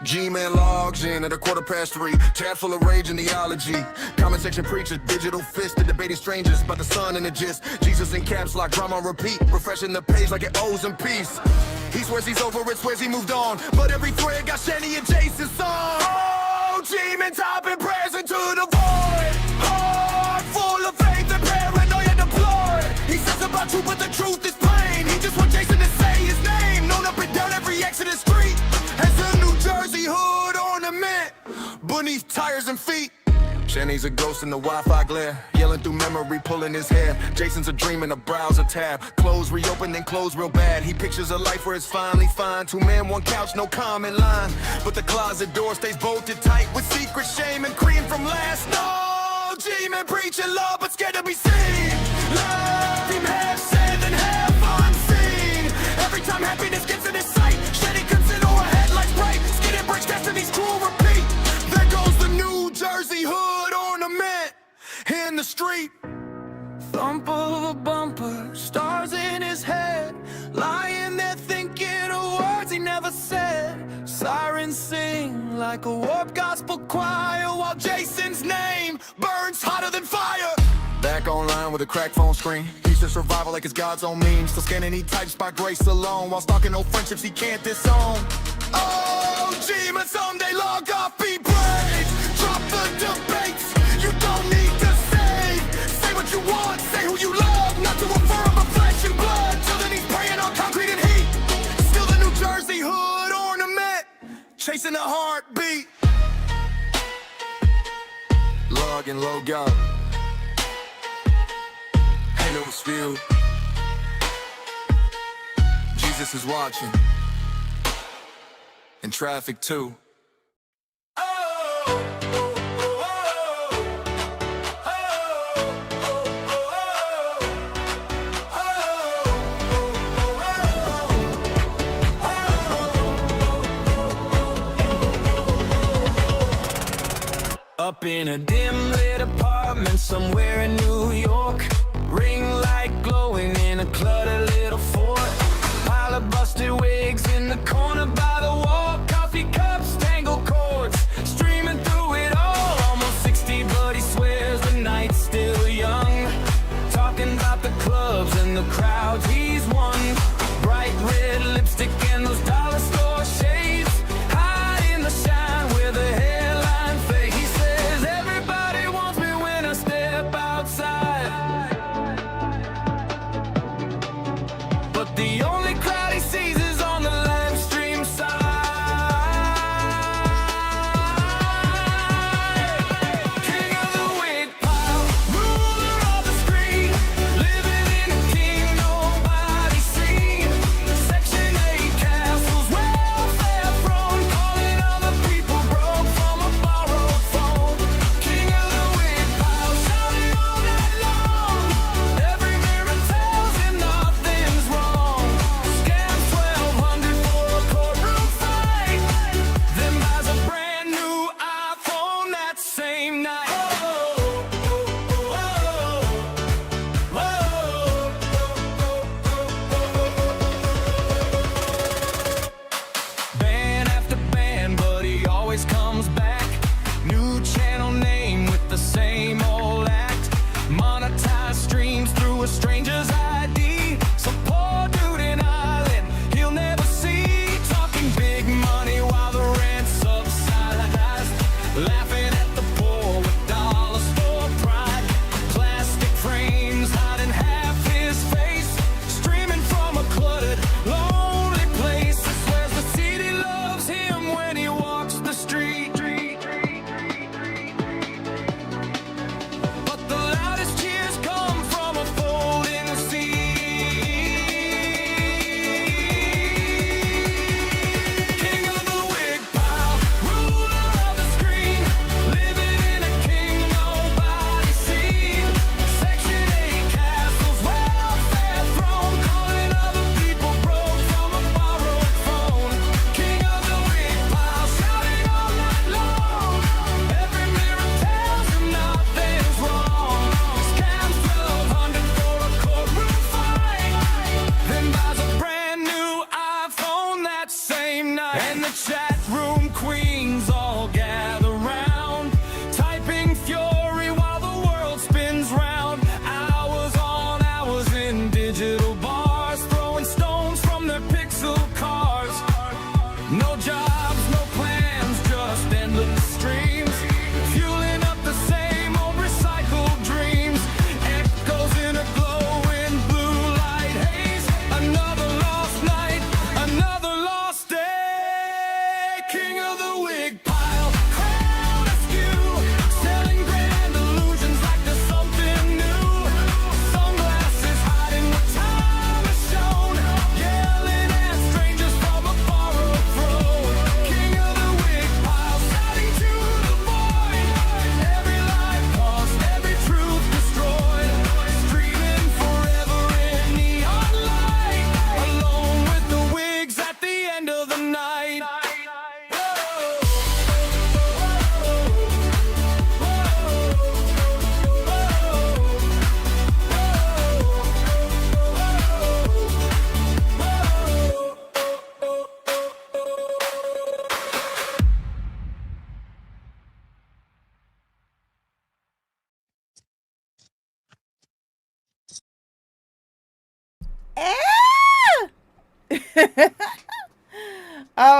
G-Man logs in at 3:15, tab full of rage and theology. Comment section preacher, digital fist, the debating strangers about the sun and the gist. Jesus in caps lock, drama on repeat, refreshing the page like it owes him peace. He swears he's over it, swears he moved on, but every thread got Shanny and Jason's song. Oh, G-Man topping prayers into the void. Heart full of faith and paranoia deployed. He says about truth, but the truth is plain. He just wants Jason to say his name, known up and down every Exodus street. Has a New Jersey hood ornament beneath tires and feet. Shanny's a ghost in the Wi-Fi glare, yelling through memory, pulling his hair. Jason's a dream in a browser tab, close, reopen, then close real bad. He pictures a life where it's finally fine. 2 men, 1 couch, no comment line. But the closet door stays bolted tight with secret shame and cream from last. No, G-Man preaching love, but scared to be seen. Love him half said and half unseen. Every time happiness gets in his sight, Shanny consider her headlights bright. Skidding bricks, destiny's cruel repeat. There goes the New Jersey hood ornament in the street. Thump of a bumper, stars in his head, lying there thinking of words he never said. Sirens sing like a warped gospel choir, while Jason's name burns hotter than fire. Back online with a cracked phone screen, he's just survival like it's God's own means. Still scanning, he types by grace alone, while stalking old friendships he can't disown. Oh, G-Man, someday log off, be brave. Drop the debates, you don't need to say what you want, say who you love, not to affirm of flesh and blood. Till then he's praying on concrete and heat. Still the New Jersey hood ornament, chasing a heartbeat. Log and logo, Hainesville. Jesus is watching, in traffic too. Up in a dim lit apartment somewhere in New York, ring light glowing in a cluttered little fort. Pile of busted wigs in the corner by the wall, coffee cups, tangled cords, streaming through it all. Almost 60 but he swears the night's still young, talking about the clubs and the crowds he's won. Bright red lipstick and those dollar store shades, hide in the shine where the hairline fades. He says everybody wants me when I step outside.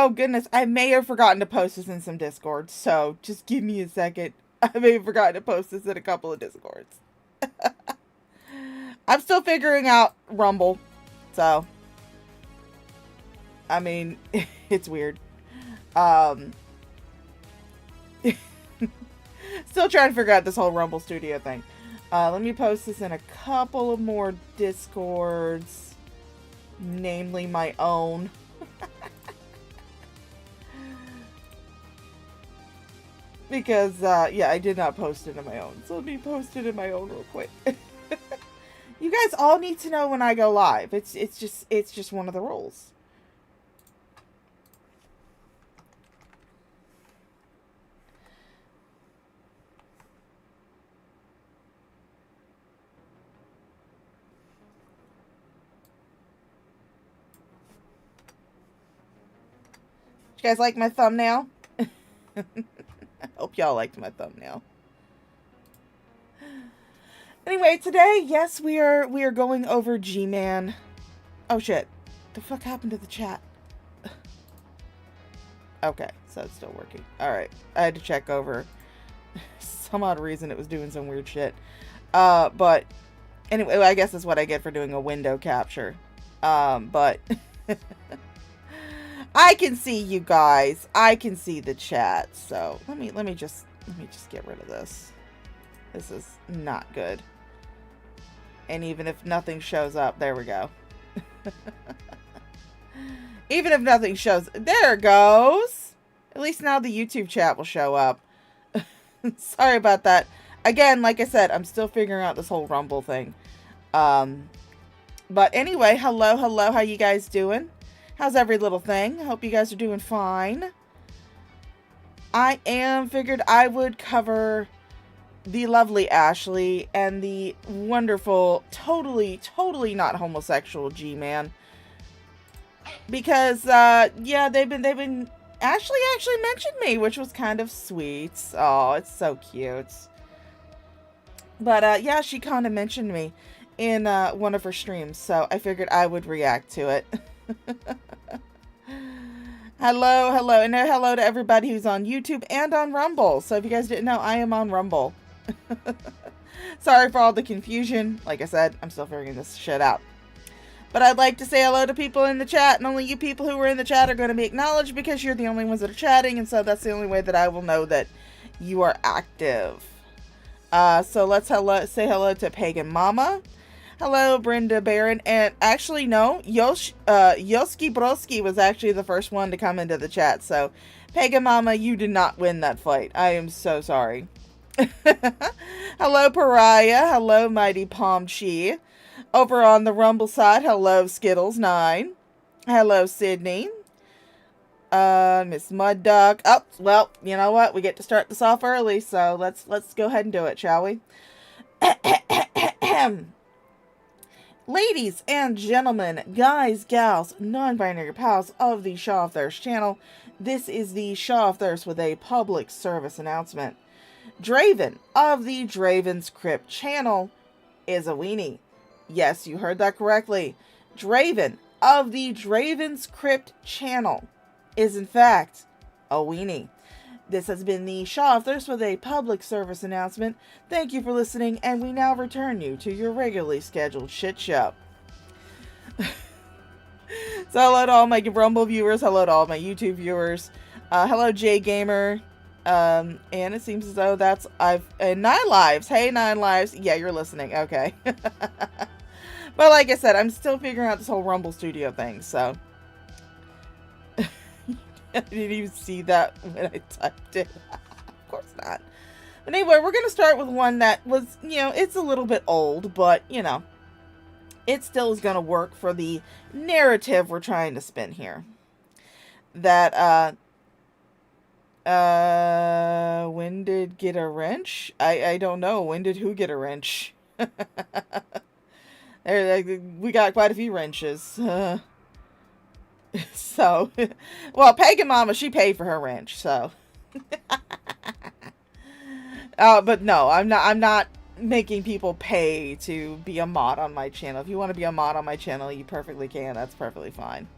Oh, goodness. I may have forgotten to post this in some Discords, so just give me a second. I may have forgotten to post this in a couple of Discords. I'm still figuring out Rumble, so... I mean, it's weird. Still trying to figure out this whole Rumble Studio thing. Let me post this in a couple of more Discords. Namely my own. Because, yeah, I did not post it in my own. So let me post it in my own real quick. You guys all need to know when I go live. It's just one of the rules. You guys like my thumbnail? I hope y'all liked my thumbnail. Anyway, today, yes, we are going over G-Man. Oh shit. The fuck happened to the chat? Okay, so it's still working. Alright. I had to check over. Some odd reason it was doing some weird shit. But anyway, I guess that's what I get for doing a window capture. But I can see you guys. I can see the chat. So let me just get rid of this. This is not good. And even if nothing shows up, there we go. Even if nothing shows, there it goes. At least now the YouTube chat will show up. Sorry about that. Again, like I said, I'm still figuring out this whole Rumble thing. But anyway, hello, how you guys doing? How's every little thing? I hope you guys are doing fine. I figured I would cover the lovely Ashley and the wonderful, totally not homosexual G-Man. Because, yeah, they've been, Ashley actually mentioned me, which was kind of sweet. Oh, it's so cute. But, yeah, she kind of mentioned me in, one of her streams, so I figured I would react to it. hello, and hello to everybody who's on YouTube and on Rumble. So if you guys didn't know, I am on Rumble. Sorry for all the confusion. Like I said, I'm still figuring this shit out. But I'd like to say hello to people in the chat, and only you people who are in the chat are going to be acknowledged because you're the only ones that are chatting, and so that's the only way that I will know that you are active. So let's say hello to Pagan Mama. Hello, Brenda Barron. And actually, no, Yoski Broski was actually the first one to come into the chat. So, Pagan Mama, you did not win that fight. I am so sorry. Hello, Pariah. Hello, Mighty Palm Chi. Over on the Rumble side, hello, Skittles9. Hello, Sydney. Miss Mud Duck. Oh, well, you know what? We get to start this off early, so let's go ahead and do it, shall we? Ladies and gentlemen, guys, gals, non-binary pals of the Shaw of Thirst channel, this is the Shaw of Thirst with a public service announcement. Draven of the Draven's Crypt channel is a weenie. Yes, you heard that correctly. Draven of the Draven's Crypt channel is in fact a weenie. This has been the Shaw of Thirst with a public service announcement. Thank you for listening, and we now return you to your regularly scheduled shit show. So hello to all my Rumble viewers, hello to all my YouTube viewers, hello J Gamer, and it seems as though that's, and 9 Lives, hey 9 Lives, yeah, you're listening, okay. But like I said, I'm still figuring out this whole Rumble Studio thing, so. I didn't even see that when I typed it. Of course not. But anyway, we're going to start with one that was, it's a little bit old, but, it still is going to work for the narrative we're trying to spin here. That, when did get a wrench? I don't know. When did who get a wrench? We got quite a few wrenches. So, well, Pagan Mama, she paid for her wrench, so. But no, I'm not making people pay to be a mod on my channel. If you want to be a mod on my channel, you perfectly can. That's perfectly fine.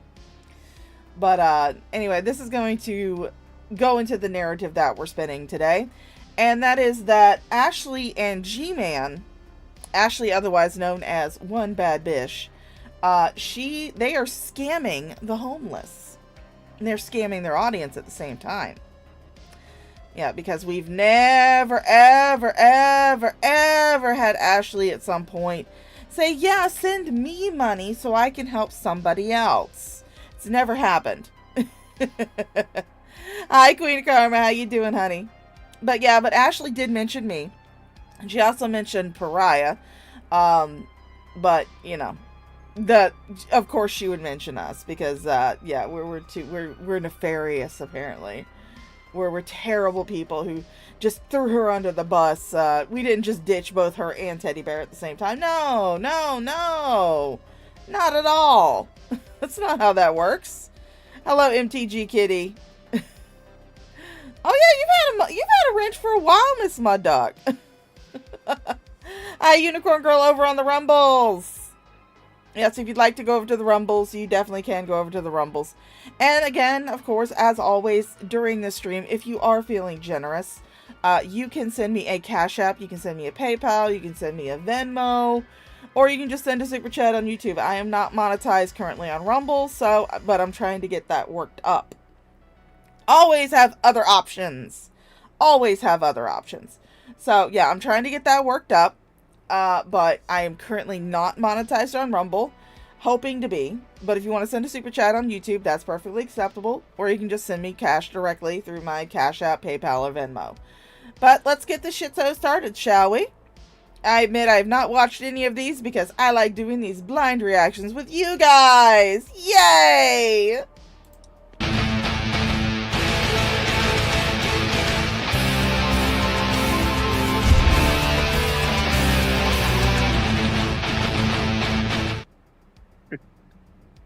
But anyway, this is going to go into the narrative that we're spinning today. And that is that Ashley and G-Man, Ashley otherwise known as One Bad Bish, they are scamming the homeless. And they're scamming their audience at the same time. Yeah, because we've never, ever, ever, ever had Ashley at some point say, yeah, send me money so I can help somebody else. It's never happened. Hi, Queen Karma. How you doing, honey? But Ashley did mention me. She also mentioned Pariah. But, you know, of course she would mention us because, we're nefarious, apparently. We're terrible people who just threw her under the bus. We didn't just ditch both her and Teddy Bear at the same time. No. Not at all. That's not how that works. Hello, MTG Kitty. Oh yeah, you've had a wrench for a while, Miss Mud Dog. Hi, Unicorn Girl over on the Rumbles. Yes, if you'd like to go over to the Rumbles, you definitely can go over to the Rumbles. And again, of course, as always, during this stream, if you are feeling generous, you can send me a Cash App, you can send me a PayPal, you can send me a Venmo, or you can just send a Super Chat on YouTube. I am not monetized currently on Rumble, but I'm trying to get that worked up. Always have other options. Always have other options. So, yeah, I'm trying to get that worked up. But I am currently not monetized on Rumble. Hoping to be. But if you want to send a Super Chat on YouTube, that's perfectly acceptable. Or you can just send me cash directly through my Cash App, PayPal, or Venmo. But let's get this shit so started, shall we? I admit I have not watched any of these because I like doing these blind reactions with you guys. Yay!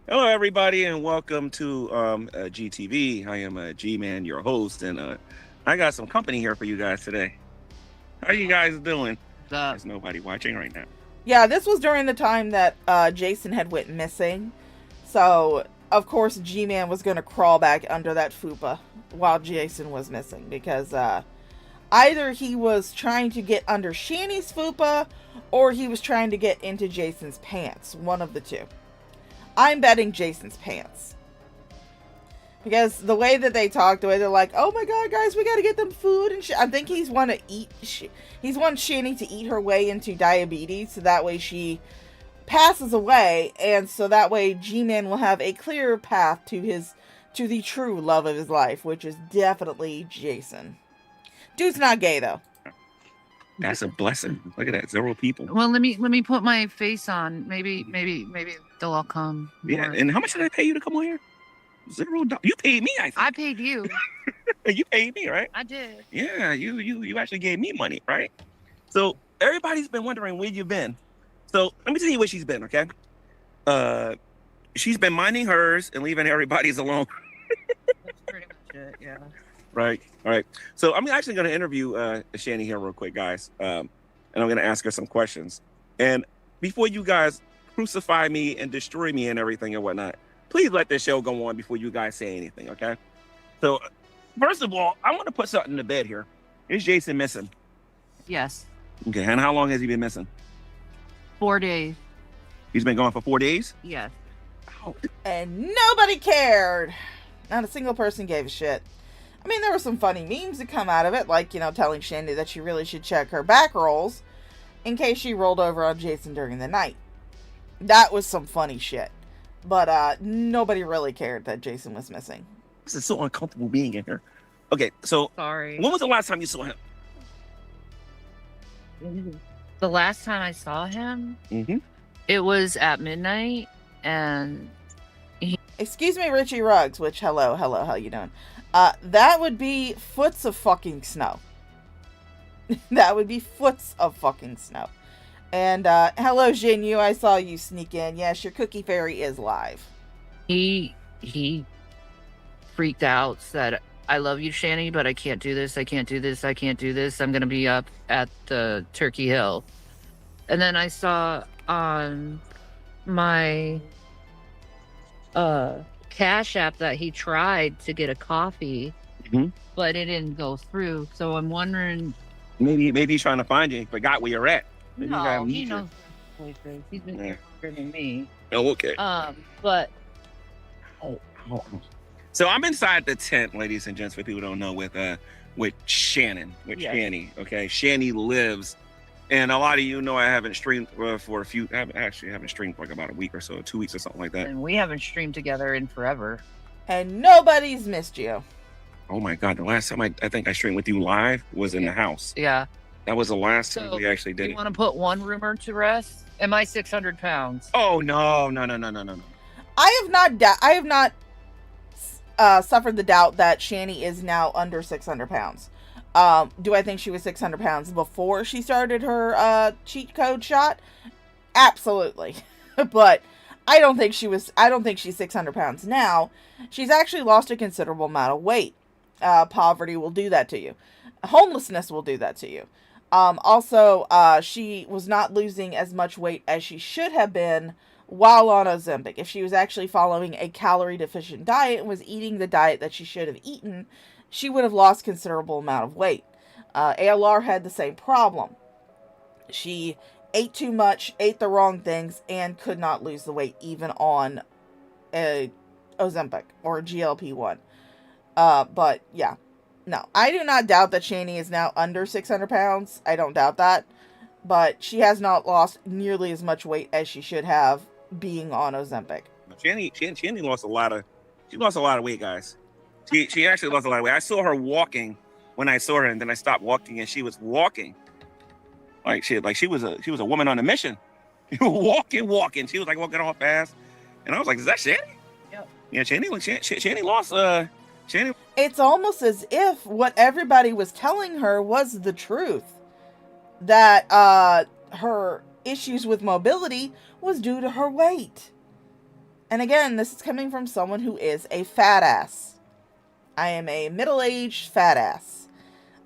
Hello, everybody, and welcome to GTV. I am G-Man, your host, and I got some company here for you guys today. How you guys doing? There's nobody watching right now. Yeah, this was during the time that Jason had went missing. So, of course, G-Man was going to crawl back under that fupa while Jason was missing. Because either he was trying to get under Shanny's fupa, or he was trying to get into Jason's pants. One of the two. I'm betting Jason's pants. Because the way that they talk, the way they're like, oh my god, guys, we gotta get them food and shit. I think he's want Shanny to eat her way into diabetes, so that way she passes away, and so that way G-Man will have a clearer path to the true love of his life, which is definitely Jason. Dude's not gay, though. That's a blessing. Look at that, 0 people. Well, let me put my face on. Maybe they'll all come. Yeah, and how much did I pay you to come on here? $0. You paid me, I think. I paid you. You paid me, right? I did. Yeah, you actually gave me money, right? So everybody's been wondering where you've been. So let me tell you where she's been, okay? She's been minding hers and leaving everybody's alone. That's pretty much it, yeah. Right. All right. So I'm actually going to interview Shanny here real quick, guys. And I'm going to ask her some questions. And before you guys crucify me and destroy me and everything and whatnot, please let this show go on before you guys say anything, okay? So first of all, I want to put something to bed here. Is Jason missing? Yes. Okay. And how long has he been missing? 4 days. He's been gone for 4 days? Yes. Oh. And nobody cared. Not a single person gave a shit. I mean, there were some funny memes that come out of it, like, you know, telling Shandy that she really should check her back rolls in case she rolled over on Jason during the night. That was some funny shit. But nobody really cared that Jason was missing. This is so uncomfortable being in here. Okay, so Sorry. when was the last time you saw him? The last time I saw him, Mm-hmm. it was at midnight, and Excuse me, Richie Ruggs, which, hello, how you doing? That would be foots of fucking snow. That would be foots of fucking snow. And, hello, Jinyu, I saw you sneak in. Yes, your cookie fairy is live. he freaked out, said, I love you, Shanny, but I can't do this, I can't do this, I can't do this. I'm going to be up at the Turkey Hill. And then I saw on my Cash App that he tried to get a coffee, Mhm. but it didn't go through. So I'm wondering. Maybe he's trying to find you. He forgot where you're at. Maybe he's got No, he amnesia. knows where this place is. He's been Yeah. here longer than me. Oh, okay. But Oh. So I'm inside the tent, ladies and gents, for people who don't know, with Shannon, Yes. Shanny. Okay, Shanny lives, and a lot of you know I haven't streamed for a few. I haven't streamed for like about a week or so, 2 weeks or something like that. and we haven't streamed together in forever. And nobody's missed you. Oh my God, the last time I think I streamed with you live was in the house. Yeah. That was the last time So, we actually did You it. want to put one rumor to rest? Am I 600 pounds? Oh no. I have not suffered the doubt that Shanny is now under 600 pounds. Do I think she was 600 pounds before she started her cheat code shot? Absolutely. But I don't think she's 600 pounds now. She's actually lost a considerable amount of weight. Poverty will do that to you. Homelessness will do that to you. Also, she was not losing as much weight as she should have been while on Ozempic. If she was actually following a calorie deficient diet and was eating the diet that she should have eaten, she would have lost considerable amount of weight. ALR had the same problem. She ate too much, ate the wrong things, and could not lose the weight even on a Ozempic or GLP-1. But yeah, no, I do not doubt that Shani is now under 600 pounds. I don't doubt that, but she has not lost nearly as much weight as she should have being on Ozempic. Shanny lost a lot of weight, guys. She actually lost a lot of weight. I saw her walking when I saw her, and then I stopped walking, and she was walking like she was a woman on a mission. walking. She was like walking all fast, and I was like, "Is that Shanny?" Yep. Yeah, Shanny lost. Shanny. It's almost as if what everybody was telling her was the truth. That her issues with mobility was due to her weight. And again, this is coming from someone who is a fat ass. I am a middle-aged fat ass.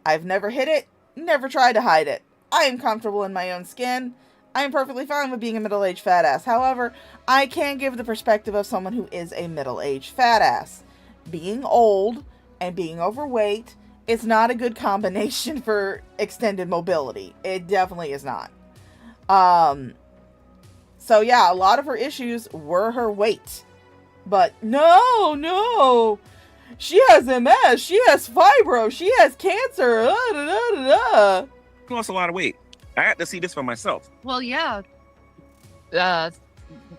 I've never hid it, never tried to hide it. I am comfortable in my own skin. I am perfectly fine with being a middle-aged fat ass. However, I can give the perspective of someone who is a middle-aged fat ass. Being old and being overweight is not a good combination for extended mobility. It definitely is not. So yeah, a lot of her issues were her weight. But no. She has MS. She has fibro. She has cancer. lost a lot of weight. I had to see this for myself. Well, yeah. I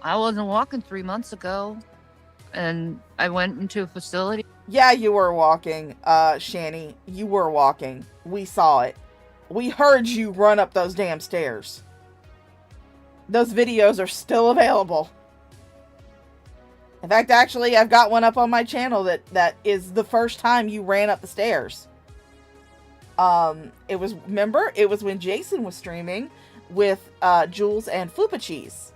wasn't walking 3 months ago, and I went into a facility. Yeah, you were walking, Shani. You were walking. We saw it. We heard you run up those damn stairs. Those videos are still available. In fact, actually, I've got one up on my channel that is the first time you ran up the stairs. It was when Jason was streaming with Jules and Fupa Cheese.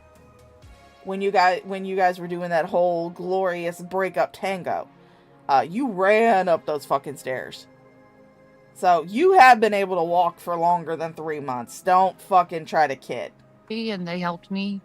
When you guys were doing that whole glorious breakup tango. You ran up those fucking stairs. So you have been able to walk for longer than 3 months. Don't fucking try to kid. And they helped me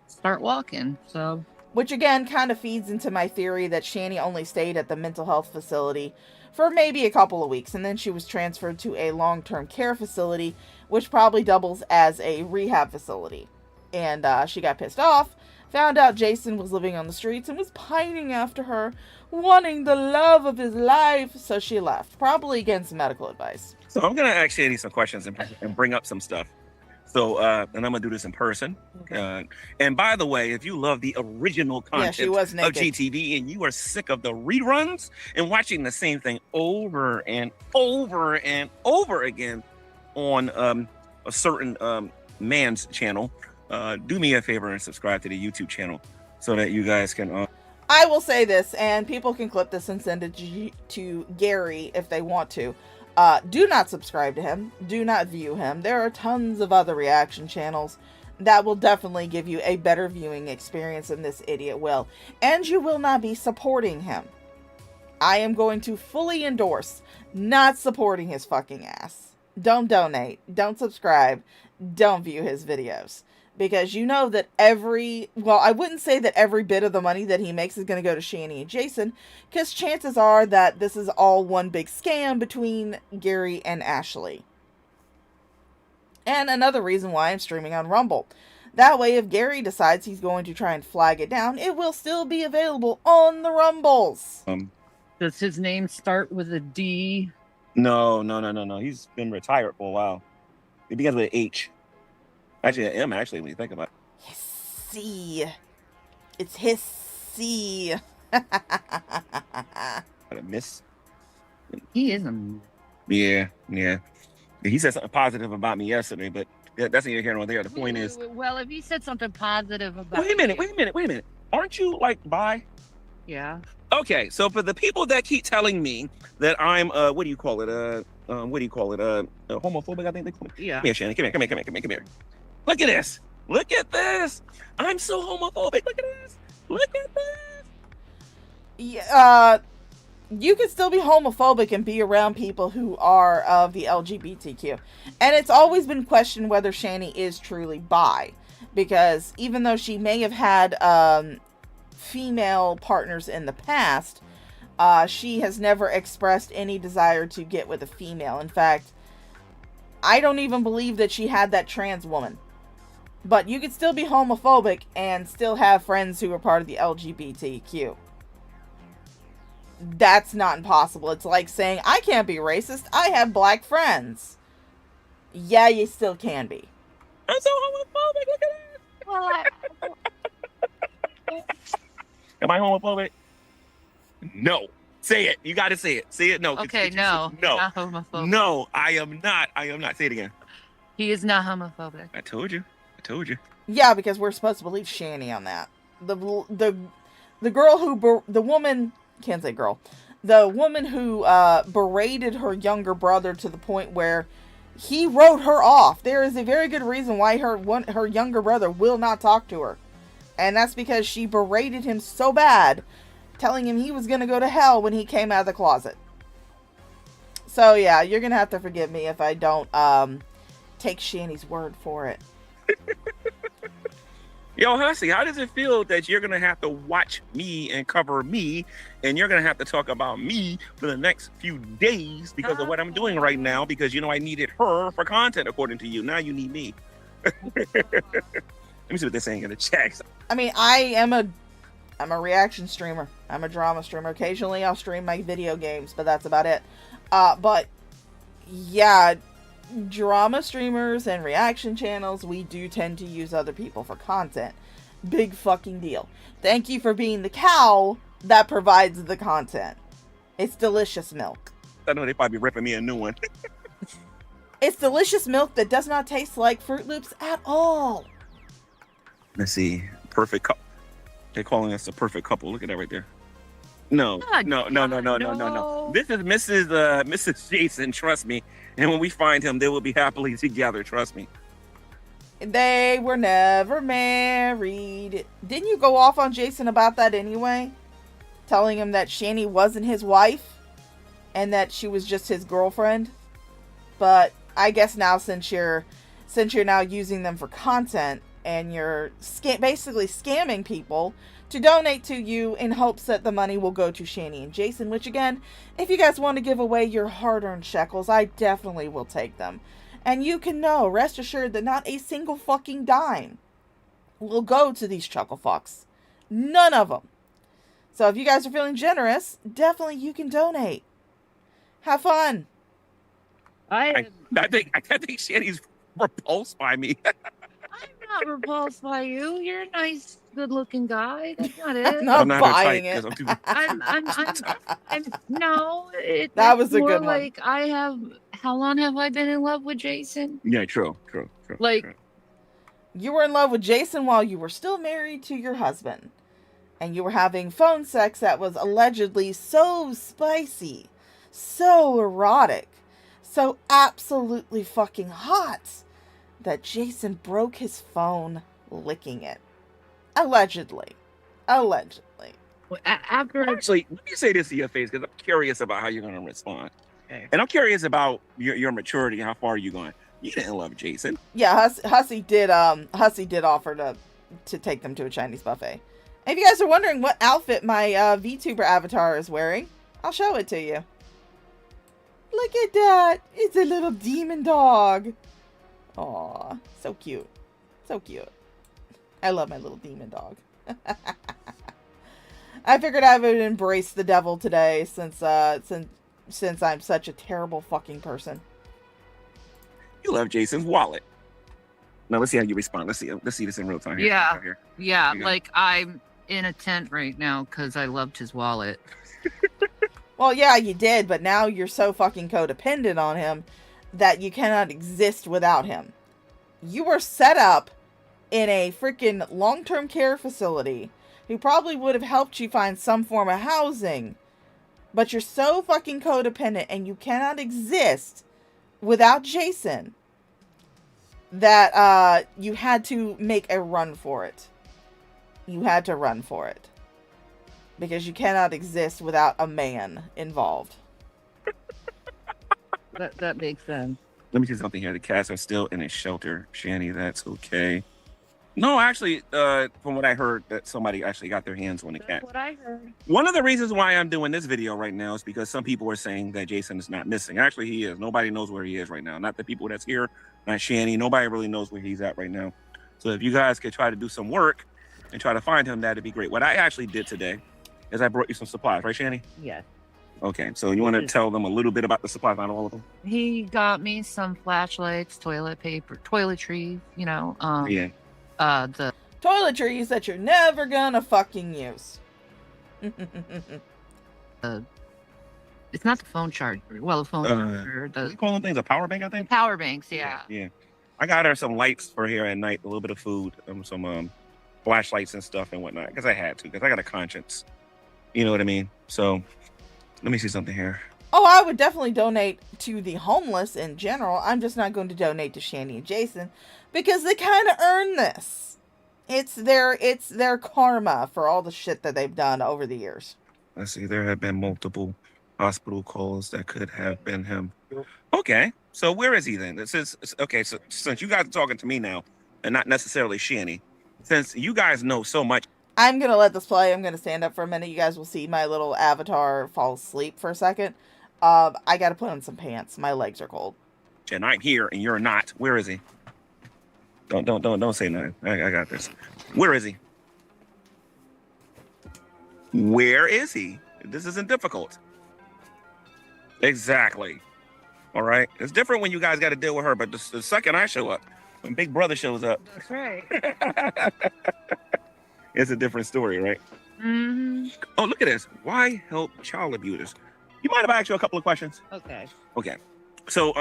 start walking. So, which again kind of feeds into my theory that Shani only stayed at the mental health facility for maybe a couple of weeks, and then she was transferred to a long-term care facility, which probably doubles as a rehab facility. And she got pissed off, found out Jason was living on the streets and was pining after her, wanting the love of his life, so she left, probably against medical advice. So I'm gonna ask Shani some questions and bring up some stuff. So, and I'm gonna do this in person. Okay. And by the way, if you love the original content she was of naked. GTV and you are sick of the reruns and watching the same thing over and over and over again on a certain man's channel, do me a favor and subscribe to the YouTube channel so that you guys can. I will say this, and people can clip this and send it to Gary if they want to. Do not subscribe to him. Do not view him. There are tons of other reaction channels that will definitely give you a better viewing experience than this idiot will. And you will not be supporting him. I am going to fully endorse not supporting his fucking ass. Don't donate. Don't subscribe. Don't view his videos. Because you know that I wouldn't say that every bit of the money that he makes is going to go to Shani and Jason, because chances are that this is all one big scam between Gary and Ashley. And another reason why I'm streaming on Rumble. That way, if Gary decides he's going to try and flag it down, it will still be available on the Rumbles. Does his name start with a D? No. He's been retired for a while. It begins with an H. Actually, an M, actually, when you think about it. C. It's his C. A miss. He is a... Yeah. He said something positive about me yesterday, but that's neither here nor there. The point is... Well, if he said something positive about Wait a minute. Aren't you, like, bi? Yeah. Okay, so for the people that keep telling me that I'm, what do you call it? Homophobic, I think they call it. Yeah. Come here, Shannon. Come here. Look at this. I'm so homophobic. Look at this. Yeah, you can still be homophobic and be around people who are of the LGBTQ. And it's always been questioned whether Shani is truly bi. Because even though she may have had female partners in the past, she has never expressed any desire to get with a female. In fact, I don't even believe that she had that trans woman. But you could still be homophobic and still have friends who are part of the LGBTQ. That's not impossible. It's like saying, I can't be racist. I have black friends. Yeah, you still can be. I'm so homophobic. Look at this. Am I homophobic? No. Say it. You got to say it. Say it. No. Okay, no. Not homophobic. No, I am not. Say it again. He is not homophobic. I told you. Yeah, because we're supposed to believe Shani on that. The girl who... the woman... Can't say girl. The woman who berated her younger brother to the point where he wrote her off. There is a very good reason why her younger brother will not talk to her. And that's because she berated him so bad, telling him he was going to go to hell when he came out of the closet. So yeah, you're going to have to forgive me if I don't take Shani's word for it. Yo, Hussy, how does it feel that you're going to have to watch me and cover me, and you're going to have to talk about me for the next few days because of what I'm doing right now, because, I needed her for content, according to you. Now you need me. Let me see what they're saying in the chat. I mean, I'm a reaction streamer. I'm a drama streamer. Occasionally I'll stream my video games, but that's about it. But yeah, drama streamers and reaction channels, we do tend to use other people for content. Big fucking deal. Thank you for being the cow that provides the content. It's delicious milk. I know they probably ripping me a new one. It's delicious milk that does not taste like Fruit Loops at all. Let's see. Perfect couple. They're calling us a perfect couple. Look at that right there. No. This is Mrs. Jason, trust me. And when we find him, they will be happily together, trust me. They were never married. Didn't you go off on Jason about that anyway? Telling him that Shani wasn't his wife and that she was just his girlfriend. But I guess now since you're now using them for content and you're basically scamming people to donate to you in hopes that the money will go to Shani and Jason, which again, if you guys want to give away your hard-earned shekels, I definitely will take them. And you can rest assured that not a single fucking dime will go to these chuckle fucks. None of them. So if you guys are feeling generous, definitely you can donate. Have fun. I think Shani's repulsed by me. I'm not repulsed by you. You're a nice, good-looking guy. That's not it. I'm not buying it. No. That was a good one. Like how long have I been in love with Jason? Yeah, true. Like, you were in love with Jason while you were still married to your husband. And you were having phone sex that was allegedly so spicy, so erotic, so absolutely fucking hot that Jason broke his phone licking it. Allegedly. Actually, let me say this to your face because I'm curious about how you're going to respond. Okay. And I'm curious about your maturity, how far are you going. You didn't love Jason. Yeah, Hussy did offer to take them to a Chinese buffet. And if you guys are wondering what outfit my VTuber avatar is wearing, I'll show it to you. Look at that. It's a little demon dog. Aw, so cute. So cute. I love my little demon dog. I figured I would embrace the devil today since I'm such a terrible fucking person. You love Jason's wallet. Now let's see how you respond. Let's see this in real time. Yeah. Here. Yeah, Yeah. like I'm in a tent right now because I loved his wallet. Well, yeah, you did, but now you're so fucking codependent on him that you cannot exist without him. You were set up in a freaking long-term care facility who probably would have helped you find some form of housing, but you're so fucking codependent and you cannot exist without Jason that you had to make a run for it. You had to run for it. Because you cannot exist without a man involved. That makes sense. Let me see something here. The cats are still in a shelter, Shanny. That's okay. No, actually, from what I heard, that somebody actually got their hands on the cat. That's what I heard. One of the reasons why I'm doing this video right now is because some people are saying that Jason is not missing. Actually, he is. Nobody knows where he is right now. Not the people that's here, not Shanny. Nobody really knows where he's at right now. So if you guys could try to do some work and try to find him, that'd be great. What I actually did today is I brought you some supplies, right, Shanny? Yes. Okay, so you want to tell them a little bit about the supplies, not all of them? He got me some flashlights, toilet paper, toiletries, you know. Yeah. The Toiletries that you're never gonna fucking use. it's not the phone charger. Well, the phone charger. We The call them things a power bank, I think. power banks. Yeah. Yeah. I got her some lights for here at night, a little bit of food, some flashlights and stuff and whatnot, because I had to, because I got a conscience. You know what I mean? So let me see something here. Oh, I would definitely donate to the homeless in general. I'm just not going to donate to Shanny and Jason because they kind of earn this. It's their karma for all the shit that they've done over the years. Let's see. There have been multiple hospital calls that could have been him. Okay. So where is he then? This is okay. So since you guys are talking to me now and not necessarily Shanny, since you guys know so much. I'm going to let this play. I'm going to stand up for a minute. You guys will see my little avatar fall asleep for a second. I got to put on some pants. My legs are cold. And I'm here and you're not. Where is he? Don't say nothing. I got this. Where is he? Where is he? This isn't difficult. Exactly. All right. It's different when you guys got to deal with her, but the second I show up, when Big Brother shows up, That's right. it's a different story, right? Mm-hmm. Oh, look at this. Why help child abusers? You mind if I ask you a couple of questions? Okay. Okay. So,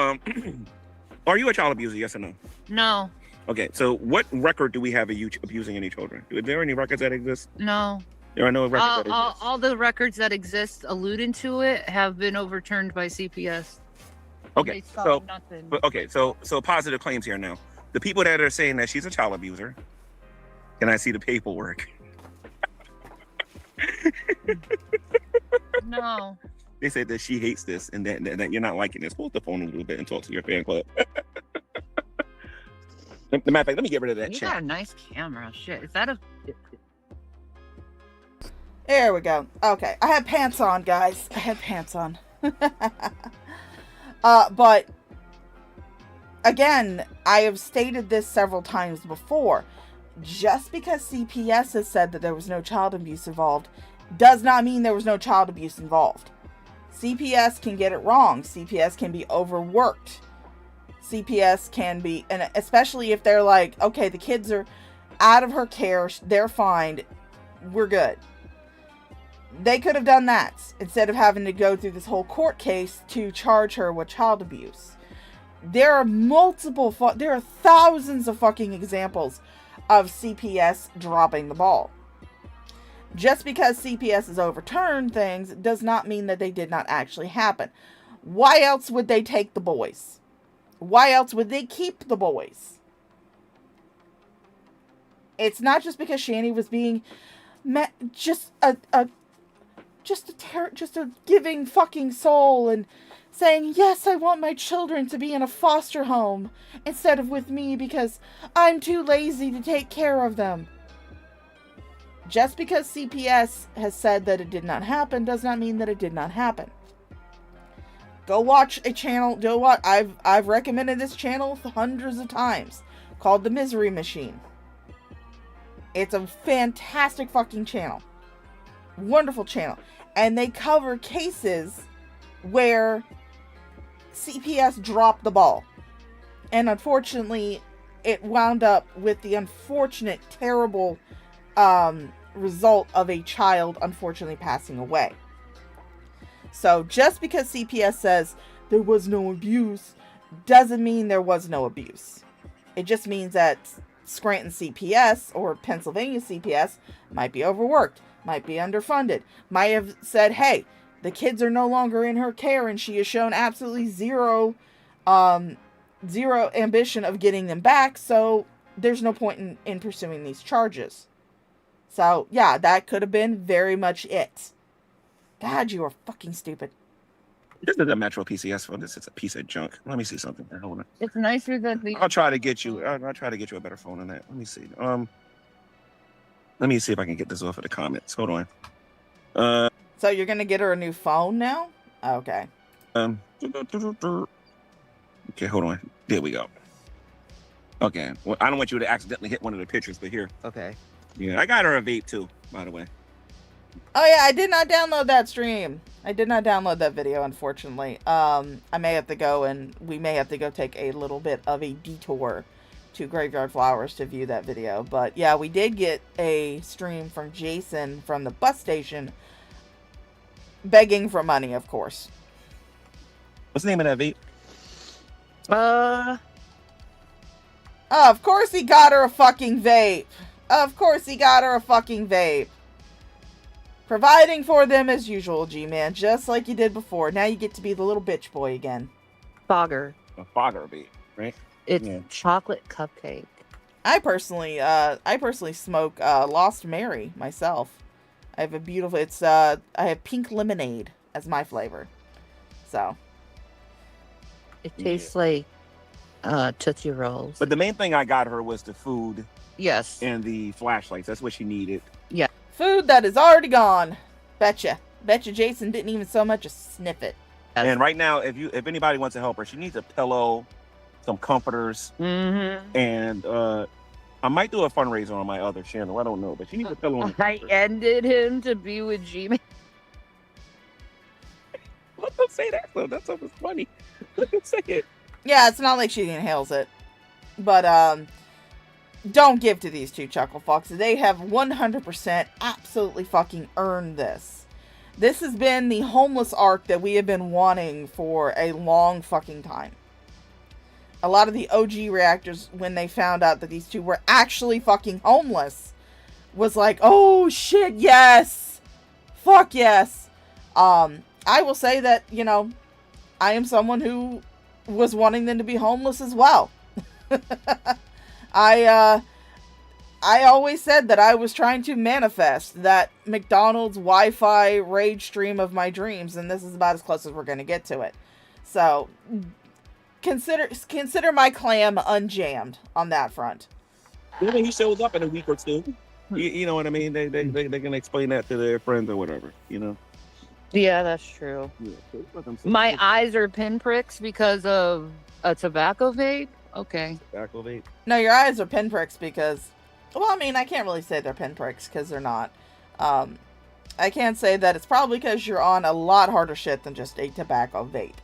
are you a child abuser? Yes or no? No. Okay. So, what record do we have of you abusing any children? Is there any records that exist? No. There are no records that exist. All the records that exist alluding to it have been overturned by CPS. Okay. They saw So, nothing. okay. So positive claims here now. The people that are saying that she's a child abuser, can I see the paperwork? No. They said that she hates this and that you're not liking this. Pull up the phone a little bit and talk to your fan club. The matter of fact, let me get rid of that You chat. got a nice camera. Shit. Is that a... There we go. Okay. I have pants on, guys. I have pants on. But again, I have stated this several times before. Just because CPS has said that there was no child abuse involved does not mean there was no child abuse involved. CPS can get it wrong. CPS can be overworked. CPS can be, and especially if they're like, okay, the kids are out of her care, they're fine, we're good. They could have done that instead of having to go through this whole court case to charge her with child abuse. There are there are thousands of fucking examples of CPS dropping the ball. Just because CPS has overturned things does not mean that they did not actually happen. Why else would they take the boys? Why else would they keep the boys? It's not just because Shanny was being just a giving fucking soul and saying, yes, I want my children to be in a foster home instead of with me because I'm too lazy to take care of them. Just because CPS has said that it did not happen does not mean that it did not happen. Go watch a channel. I've recommended this channel hundreds of times, called The Misery Machine. It's a fantastic fucking channel. Wonderful channel. And they cover cases where CPS dropped the ball. And unfortunately, it wound up with the unfortunate, terrible result of a child unfortunately passing away. So just because CPS says there was no abuse doesn't mean there was no abuse. It just means that Scranton CPS or Pennsylvania CPS might be overworked, might be underfunded, might have said, hey, the kids are no longer in her care and she has shown absolutely zero ambition of getting them back, so there's no point in pursuing these charges. So, yeah, that could have been very much it. God, you are fucking stupid. This is a Metro PCS phone. This is a piece of junk. Let me see something. Hold on. It's nicer than the. I'll try to get you. I'll try to get you a better phone than that. Let me see. Let me see if I can get this off of the comments. Hold on. So you're gonna get her a new phone now? Okay. Okay, hold on. There we go. Okay. Well, I don't want you to accidentally hit one of the pictures, but here. Okay. Yeah, I got her a vape too, by the way. Oh yeah, I did not download that stream. I did not download that video, unfortunately. I may have to go and we may have to go take a little bit of a detour to Graveyard Flowers to view that video. But yeah, we did get a stream from Jason from the bus station begging for money, of course. What's the name of that vape? Of course he got her a fucking vape. Of course he got her a fucking vape. Providing for them as usual, G-Man, just like you did before. Now you get to be the little bitch boy again. Fogger. A fogger vape, right? It's Yeah. chocolate cupcake. I personally smoke Lost Mary myself. I have a beautiful. I have pink lemonade as my flavor. So. It tastes like Tootsie Rolls. But the main thing I got her was the food yes. and the flashlights. That's what she needed. Yeah. Food that is already gone. Betcha Jason didn't even so much as sniff it. And right now, if anybody wants to help her, she needs a pillow, some comforters, and I might do a fundraiser on my other channel. I don't know, but she needs a pillow. And I ended him to be with G-Man. Let them say that though. That's almost funny. Let them say it. Yeah, it's not like she inhales it. But don't give to these two chuckle foxes. They have 100% absolutely fucking earned this. This has been the homeless arc that we have been wanting for a long fucking time. A lot of the OG reactors, when they found out that these two were actually fucking homeless, was like, oh shit, yes! Fuck yes! I will say that, you know, I am someone who was wanting them to be homeless as well. I always said that I was trying to manifest that McDonald's Wi-Fi rage stream of my dreams, and this is about as close as we're going to get to it. So, consider my clam unjammed on that front. Well, when he shows up in a week or two, you know what I mean? They can explain that to their friends or whatever, you know? Yeah, that's true. Yeah. My eyes are pinpricks because of a tobacco vape. Okay. Tobacco vape. No, your eyes are pinpricks because, well, I mean, I can't really say they're pinpricks because they're not. I can say that it's probably because you're on a lot harder shit than just a tobacco vape.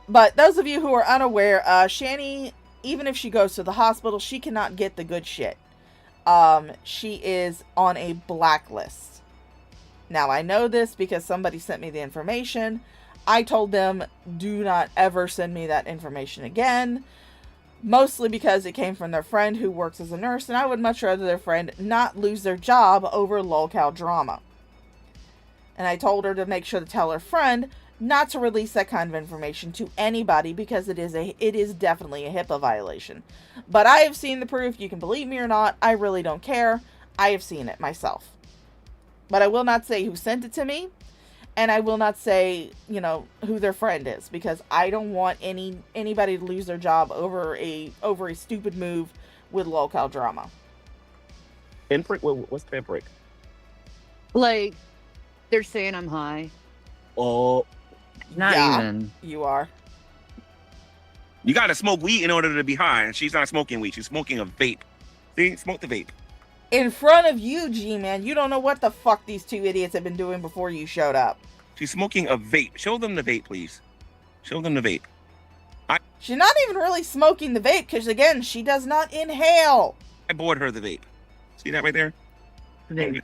But those of you who are unaware, Shani, even if she goes to the hospital, she cannot get the good shit. She is on a blacklist. Now, I know this because somebody sent me the information. I told them, do not ever send me that information again. Mostly because it came from their friend who works as a nurse, and I would much rather their friend not lose their job over lolcow drama. And I told her to make sure to tell her friend not to release that kind of information to anybody because it is definitely a HIPAA violation. But I have seen the proof. You can believe me or not. I really don't care. I have seen it myself. But I will not say who sent it to me. And I will not say, who their friend is, because I don't want anybody to lose their job over a stupid move with lolcow drama. Pinprick? What's pinprick? Like, they're saying I'm high. Oh, Not Yeah. even. You are. you got to smoke weed in order to be high, and she's not smoking weed. She's smoking a vape. See, smoke the vape. In front of you, G-Man. You don't know what the fuck these two idiots have been doing before you showed up. She's smoking a vape. Show them the vape, please. Show them the vape. She's not even really smoking the vape, because, again, she does not inhale. I bought her the vape. See that right there? Vape.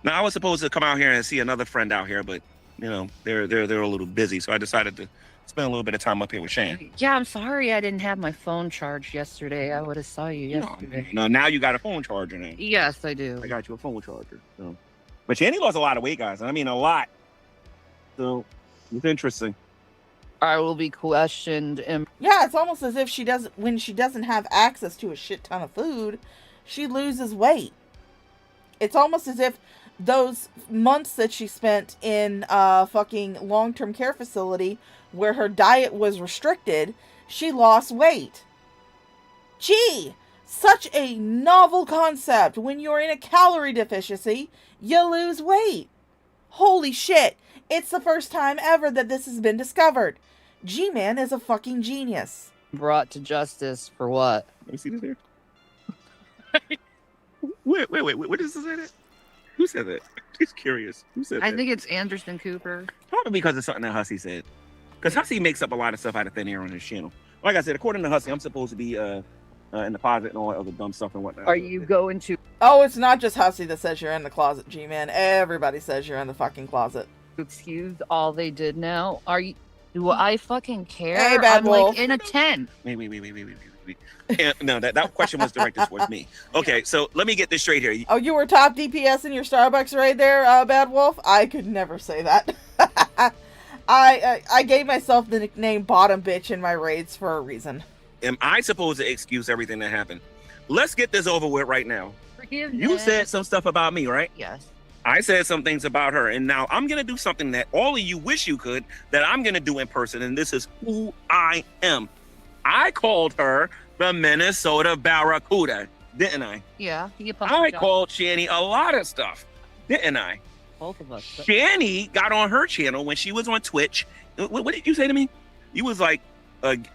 Now, I was supposed to come out here and see another friend out here, but, they're a little busy, so I decided to spend a little bit of time up here with Shan. Yeah, I'm sorry I didn't have my phone charged yesterday. I would have saw you yesterday. No, now you got a phone charger now. Yes, I do. I got you a phone charger. So. But Shanny lost a lot of weight, guys. I mean, a lot. So, it's interesting. I will be questioned. Yeah, it's almost as if when she doesn't have access to a shit ton of food, she loses weight. It's almost as if those months that she spent in a fucking long-term care facility where her diet was restricted, she lost weight. Gee, such a novel concept. When you're in a calorie deficiency, you lose weight. Holy shit. It's the first time ever that this has been discovered. G-Man is a fucking genius. Brought to justice for what? Let me see this here. Wait. What does this say that? Who said that? Just curious. Who said that? I think it's Anderson Cooper. Probably because of something that Hussey said. Because Hussey makes up a lot of stuff out of thin air on his channel. Like I said, according to Hussey, I'm supposed to be in the closet and all that other dumb stuff and whatnot. Are you going to Oh, it's not just Hussey that says you're in the closet, G-Man. Everybody says you're in the fucking closet. excuse all they did now? Do I fucking care? Hey, Bad I'm Wolf. like in a tent. Wait. No, that question was directed towards me. Okay, so let me get this straight here. Oh, you were top DPS in your Starbucks right there, Bad Wolf? I could never say that. I gave myself the nickname Bottom Bitch in my raids for a reason. Am I supposed to excuse everything that happened? Let's get this over with right now. Forgiveness. You said some stuff about me, right? Yes. I said some things about her, and now I'm going to do something that all of you wish you could, that I'm going to do in person, and this is who I am. I called her the Minnesota Barracuda, didn't I? Yeah. I called Shanny a lot of stuff, didn't I? both of us. Shanny got on her channel when she was on Twitch. What did you say to me? You was like,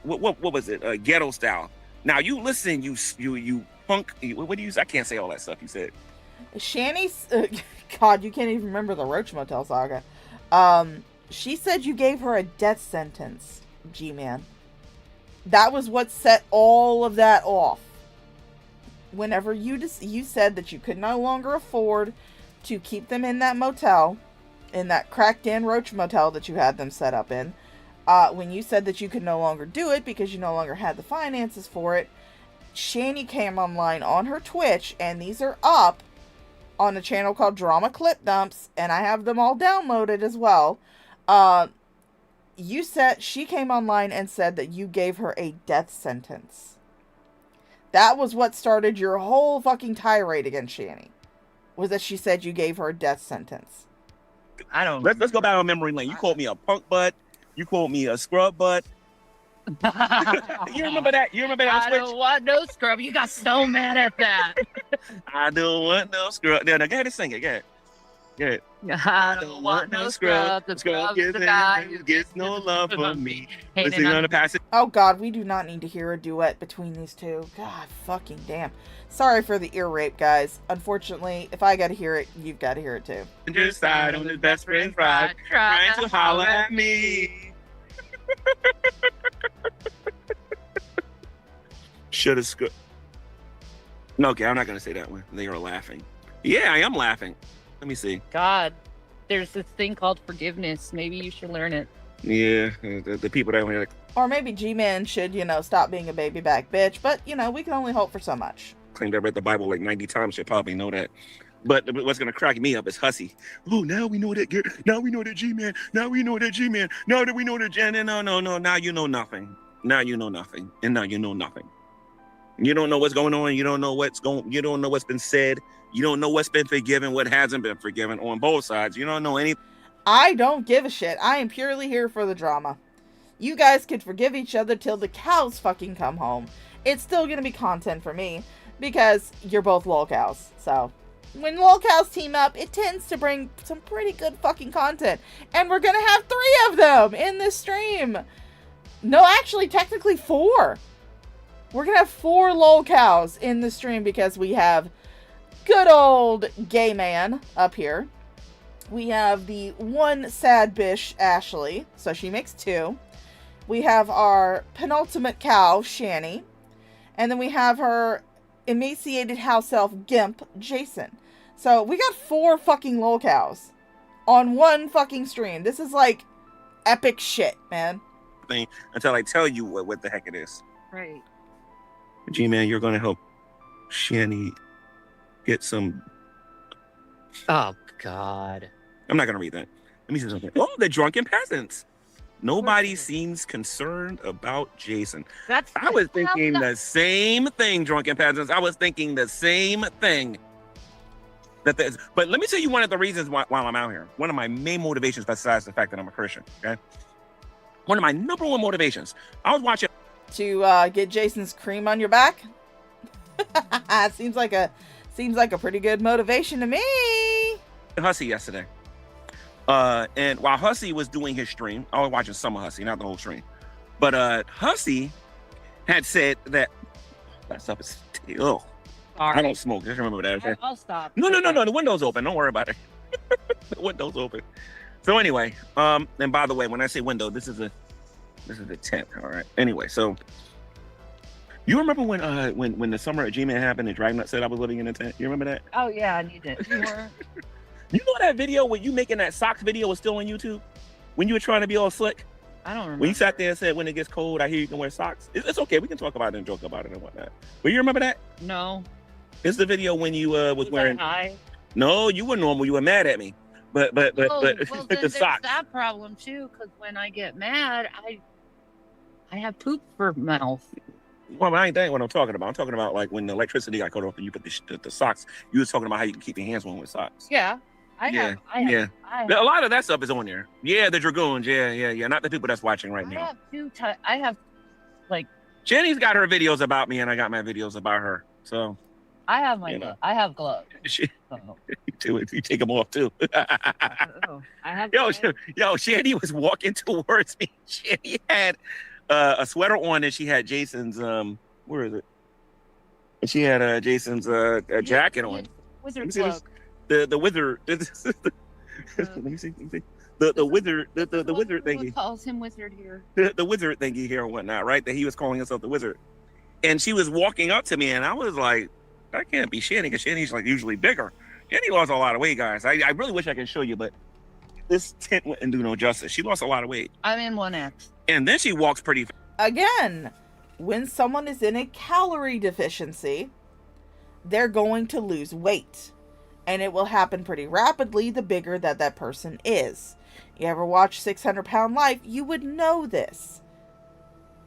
what was it? Ghetto style. Now you listen, you punk. What do you say? I can't say all that stuff you said. Shanny's, God, you can't even remember the Roach Motel saga. She said you gave her a death sentence, G-Man. That was what set all of that off. Whenever you said that you could no longer afford to keep them in that motel, in that cracked-in Roach Motel that you had them set up in, when you said that you could no longer do it because you no longer had the finances for it, Shanny came online on her Twitch, and these are up on a channel called Drama Clip Dumps, and I have them all downloaded as well. She came online and said that you gave her a death sentence. That was what started your whole fucking tirade against Shanny. Was that she said you gave her a death sentence. I don't. Let's go back on memory lane. You called me a punk butt. You called me a scrub butt. You remember that? You remember that on I Twitch? don't want no scrub. You got so mad at that. I don't want no scrub. Now, go ahead and sing it. Go ahead. Go ahead. I don't want no scrub. The scrub is the guy who gets no love from me. Hating Listen on on the passage. Oh god, we do not need to hear a duet between these two. God fucking damn. Sorry for the ear rape, guys. Unfortunately, if I gotta hear it, you've gotta hear it too. Just side on his best friend's ride, trying to holler at me. Should have scooped. No, okay, I'm not gonna say that one. They are laughing. Yeah, I am laughing. Let me see. God, there's this thing called forgiveness. Maybe you should learn it. Yeah, the people that were Or maybe G-Man should, stop being a baby back bitch. But, we can only hope for so much. claimed I read the Bible like 90 times should probably know that. But what's gonna crack me up is Hussy. Oh, now we know that. Now we know that G-Man. Now we know that G-Man. Now that we know that Jen. No. Now you know nothing. Now you know nothing. And now you know nothing. You don't know what's going on. You don't know you don't know what's been said. You don't know what's been forgiven, what hasn't been forgiven on both sides. You don't know any. I don't give a shit. I am purely here for the drama. You guys can forgive each other till the cows fucking come home. It's still gonna be content for me because you're both lol cows. So when lol cows team up, it tends to bring some pretty good fucking content. And we're gonna have 3 of them in this stream. No, actually, technically 4. We're gonna have 4 lol cows in the stream because we have good old gay man up here. We have the one sad bish, Ashley, so she makes 2. We have our penultimate cow, Shani. And then we have her emaciated house elf, Gimp, Jason. So we got 4 fucking lol cows on one fucking stream. This is like epic shit, man. Thing until I tell you what the heck it is. Right. G-Man, you're going to help Shani get some... Oh, God. I'm not going to read that. Let me see something. Oh, the drunken peasants. Nobody seems concerned about Jason. I was thinking the same thing, drunken peasants. I was thinking the same thing. But let me tell you one of the reasons why I'm out here. One of my main motivations, besides the fact that I'm a Christian, okay? One of my number one motivations. I was watching... To get Jason's cream on your back? seems like a pretty good motivation to me. Hussey yesterday. And while Hussey was doing his stream, I was watching some of Hussey, not the whole stream. But Hussey had said that stuff is still. I don't smoke. Just remember that. Okay? I'll stop. No. The window's open. Don't worry about it. The window's open. So anyway, and by the way, when I say window, this is a tent. All right. Anyway, so you remember when the summer at G-Man happened and Dragnut said I was living in a tent? You remember that? Oh yeah, I need it. You know that video when you making that socks video was still on YouTube? When you were trying to be all slick? I don't remember. When you sat there and said, when it gets cold, I hear you can wear socks. It's okay. We can talk about it and joke about it and whatnot. But you remember that? No. It's the video when you was wearing... High? No, you were normal. You were mad at me. But well, then the there's socks. that problem too, because when I get mad, I have poop for mouth. Well, I ain't that what I'm talking about. I'm talking about like when the electricity got cut off and you put the socks. You was talking about how you can keep your hands warm with socks. Yeah. I have. A lot of that stuff is on there. Yeah, the Dragoons. Yeah. Not the people that's watching right now. I have like... Jenny's got her videos about me and I got my videos about her. So... I have my gloves. I have gloves. You take them off too. I have. Yo, Shandy was walking towards me. Shandy had a sweater on and she had Jason's where is it? And she had Jason's jacket on. Wizard cloak. The wizard. Let me see. The wizard. The wizard thingy. Who calls him wizard here? The wizard thingy here and whatnot, right? That he was calling himself the wizard. And she was walking up to me and I was like, that can't be Shanny because Shanny's like usually bigger. Shanny lost a lot of weight, guys. I really wish I could show you, but this tent wouldn't do no justice. She lost a lot of weight. I'm in 1X. And then she walks pretty fast. Again, when someone is in a calorie deficiency, they're going to lose weight. And it will happen pretty rapidly the bigger that person is. You ever watch 600 Pound Life? You would know this.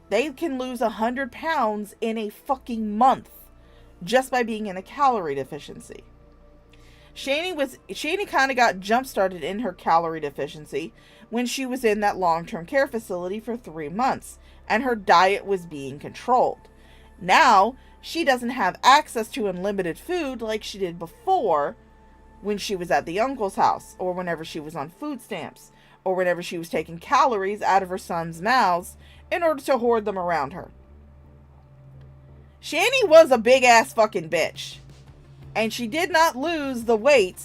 They can lose 100 pounds in a fucking month just by being in a calorie deficiency. Shani kind of got jump-started in her calorie deficiency when she was in that long-term care facility for 3 months, and her diet was being controlled. Now, she doesn't have access to unlimited food like she did before when she was at the uncle's house, or whenever she was on food stamps, or whenever she was taking calories out of her son's mouths in order to hoard them around her. Shani was a big-ass fucking bitch. And she did not lose the weight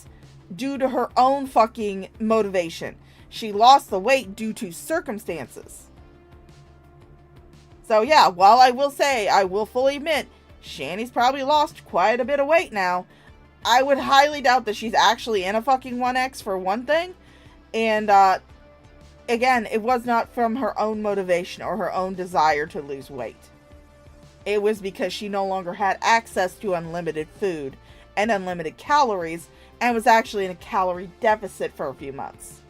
due to her own fucking motivation. She lost the weight due to circumstances. So yeah, while I will say, I will fully admit, Shani's probably lost quite a bit of weight now. I would highly doubt that she's actually in a fucking 1X for one thing. And, again, it was not from her own motivation or her own desire to lose weight. It was because she no longer had access to unlimited food and unlimited calories and was actually in a calorie deficit for a few months.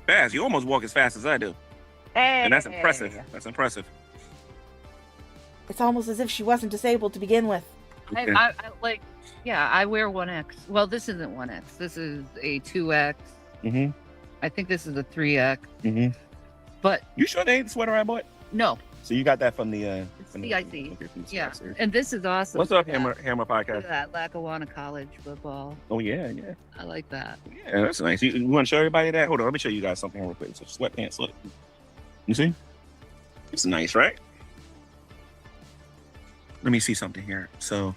Fast. You almost walk as fast as I do. And that's impressive. That's impressive. It's almost as if she wasn't disabled to begin with. Okay. I wear 1X. Well, this isn't 1X. This is a 2X. Mm-hmm. I think this is a 3X. Mm-hmm. But You sure they ain't the sweater I bought? no, So you got that from the it's from CIC. okay, from the Yeah, CIC. and this is awesome. What's up, Yeah. Hammer Look Podcast? at that Lackawanna College football. Oh yeah, yeah. I like that. Yeah, that's nice. You want to show everybody that? Hold on, let me show you guys something real quick. So sweatpants, look. You see? It's nice, right? Let me see something here. So,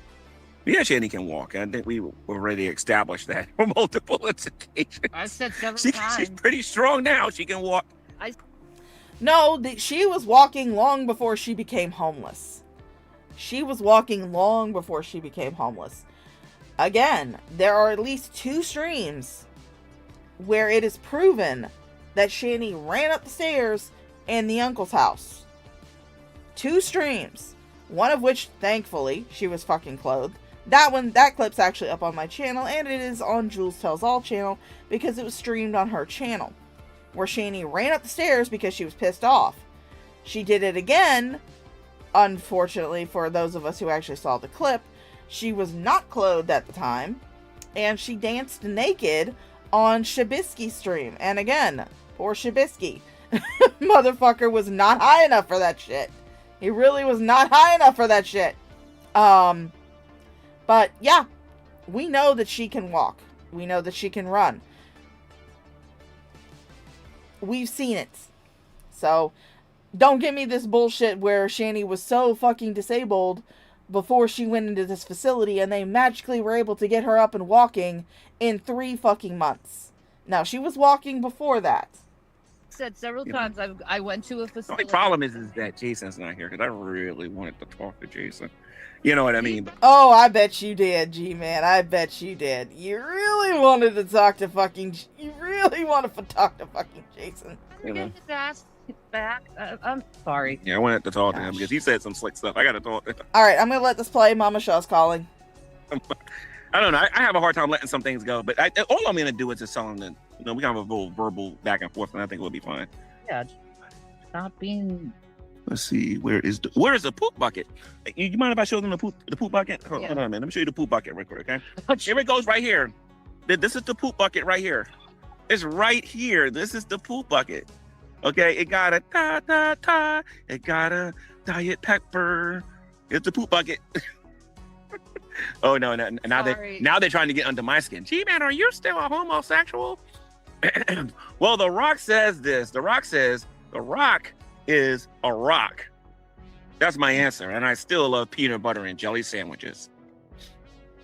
yeah, Shanny can walk. I think we already established that for multiple occasions. I've said several She's times. pretty strong now. She can walk. No, she was walking long before she became homeless. She was walking long before she became homeless. Again, there are at least 2 streams where it is proven that Shanny ran up the stairs in the uncle's house. 2 streams. One of which, thankfully, she was fucking clothed. That clip's actually up on my channel, and it is on Jules Tells All channel because it was streamed on her channel, where Shanny ran up the stairs because she was pissed off. She did it again, unfortunately for those of us who actually saw the clip. She was not clothed at the time, and she danced naked on Shabisky's stream. And again, poor Shabisky. Motherfucker was not high enough for that shit. He really was not high enough for that shit. But yeah, we know that she can walk. We know that she can run. We've seen it. So, don't give me this bullshit where Shanny was so fucking disabled before she went into this facility and they magically were able to get her up and walking in 3 fucking months. Now, she was walking before that. Said several times I went to a The facility. only problem is that Jason's not here because I really wanted to talk to Jason. You know what I mean? Oh, I bet you did, G-Man. I bet you did. You really wanted to talk to fucking... You really wanted to talk to fucking Jason. You know? Get his ass back. I'm sorry. Yeah, I wanted to talk to him Gosh. because he said some slick stuff. I got to talk to him. Alright, I'm gonna let this play. Mama Shaw's calling. I don't know. I have a hard time letting some things go, but all I'm going to do is just tell him that, you know, we can have a little verbal back and forth, and I think we'll be fine. Yeah. Stop being. Let's see. Where is the poop bucket? You mind if I show them the poop bucket? Hold on a minute. Let me show you the poop bucket real quick, okay? Here it goes right here. This is the poop bucket right here. It's right here. This is the poop bucket. Okay, it got a ta. It got a Diet Pepper. It's the poop bucket. Oh no! Now they're trying to get under my skin. Gee, man, are you still a homosexual? Well, The Rock says this. The Rock says The Rock is a rock. That's my answer, and I still love peanut butter and jelly sandwiches.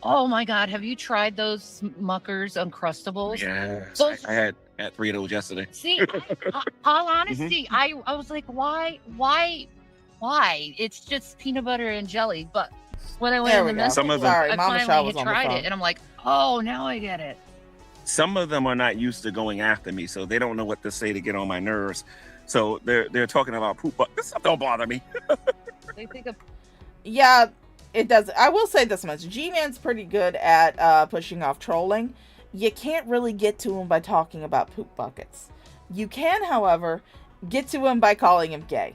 Oh my God! Have you tried those Muckers Uncrustables? Yes, Those- I had 3 of those yesterday. See, all honesty, I was like, why? It's just peanut butter and jelly. But when I went There in we the go. mess, Some of I them- Mama finally Shaw was had on the tried phone. it, and I'm like, oh, now I get it. Some of them are not used to going after me, so they don't know what to say to get on my nerves. So they're talking about poop. But this stuff don't bother me. They think of Yeah, it does. I will say this much. G-Man's pretty good at pushing off trolling. You can't really get to him by talking about poop buckets. You can, however, get to him by calling him gay.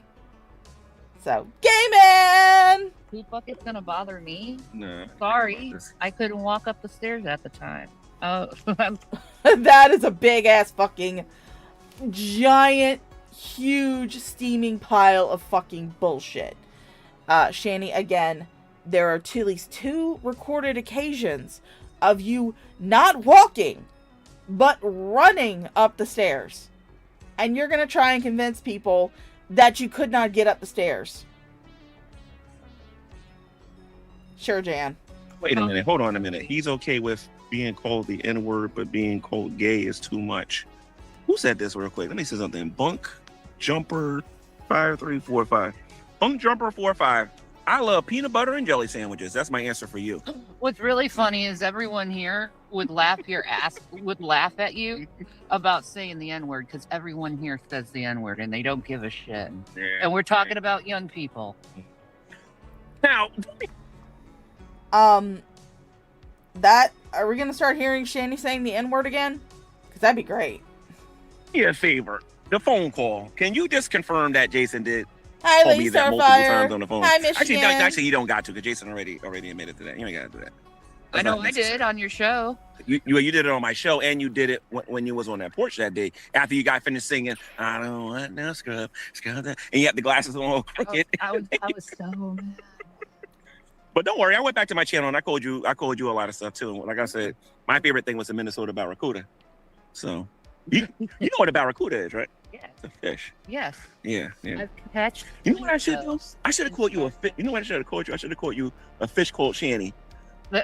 So, gay man! poop bucket's gonna bother me. No. Sorry, I couldn't walk up the stairs at the time. Oh, That is a big ass fucking giant, huge, steaming pile of fucking bullshit. Shanny, again, there are at least 2 recorded occasions of you not walking, but running up the stairs. And you're gonna try and convince people that you could not get up the stairs. Sure, Jan. Wait a minute. Hold on a minute. He's okay with being called the N-word, but being called gay is too much. Who said this real quick? Let me say something. Bunk Jumper 5345. Bunk Jumper 45. I love peanut butter and jelly sandwiches. That's my answer for you. what's really funny is everyone here would laugh at you about saying the N-word because everyone here says the N-word and they don't give a shit. Yeah. And we're talking about young people. Now, Are we gonna start hearing Shanny saying the N-word again? Because that'd be great. me a favor. The phone call. Can you just confirm that Jason did Hi, told me Lee that multiple Starfire. times on the phone? Hi, Michigan. Actually, you don't got to, because Jason already admitted to that. You ain't got to do that. I know I did on your show. You did it on my show, and you did it when you was on that porch that day. After you got finished singing, I don't want no scrub, and you had the glasses on all crooked. I was so mad. But don't worry, I went back to my channel and I called you a lot of stuff too. Like I said, my favorite thing was the Minnesota barracuda. So you know what a barracuda is, right? Yeah. It's a fish. Yes. Yeah. I've catched. You know what I should do? I should have called you a fish. You know what I should have called you? I should have called you a fish called Shanny.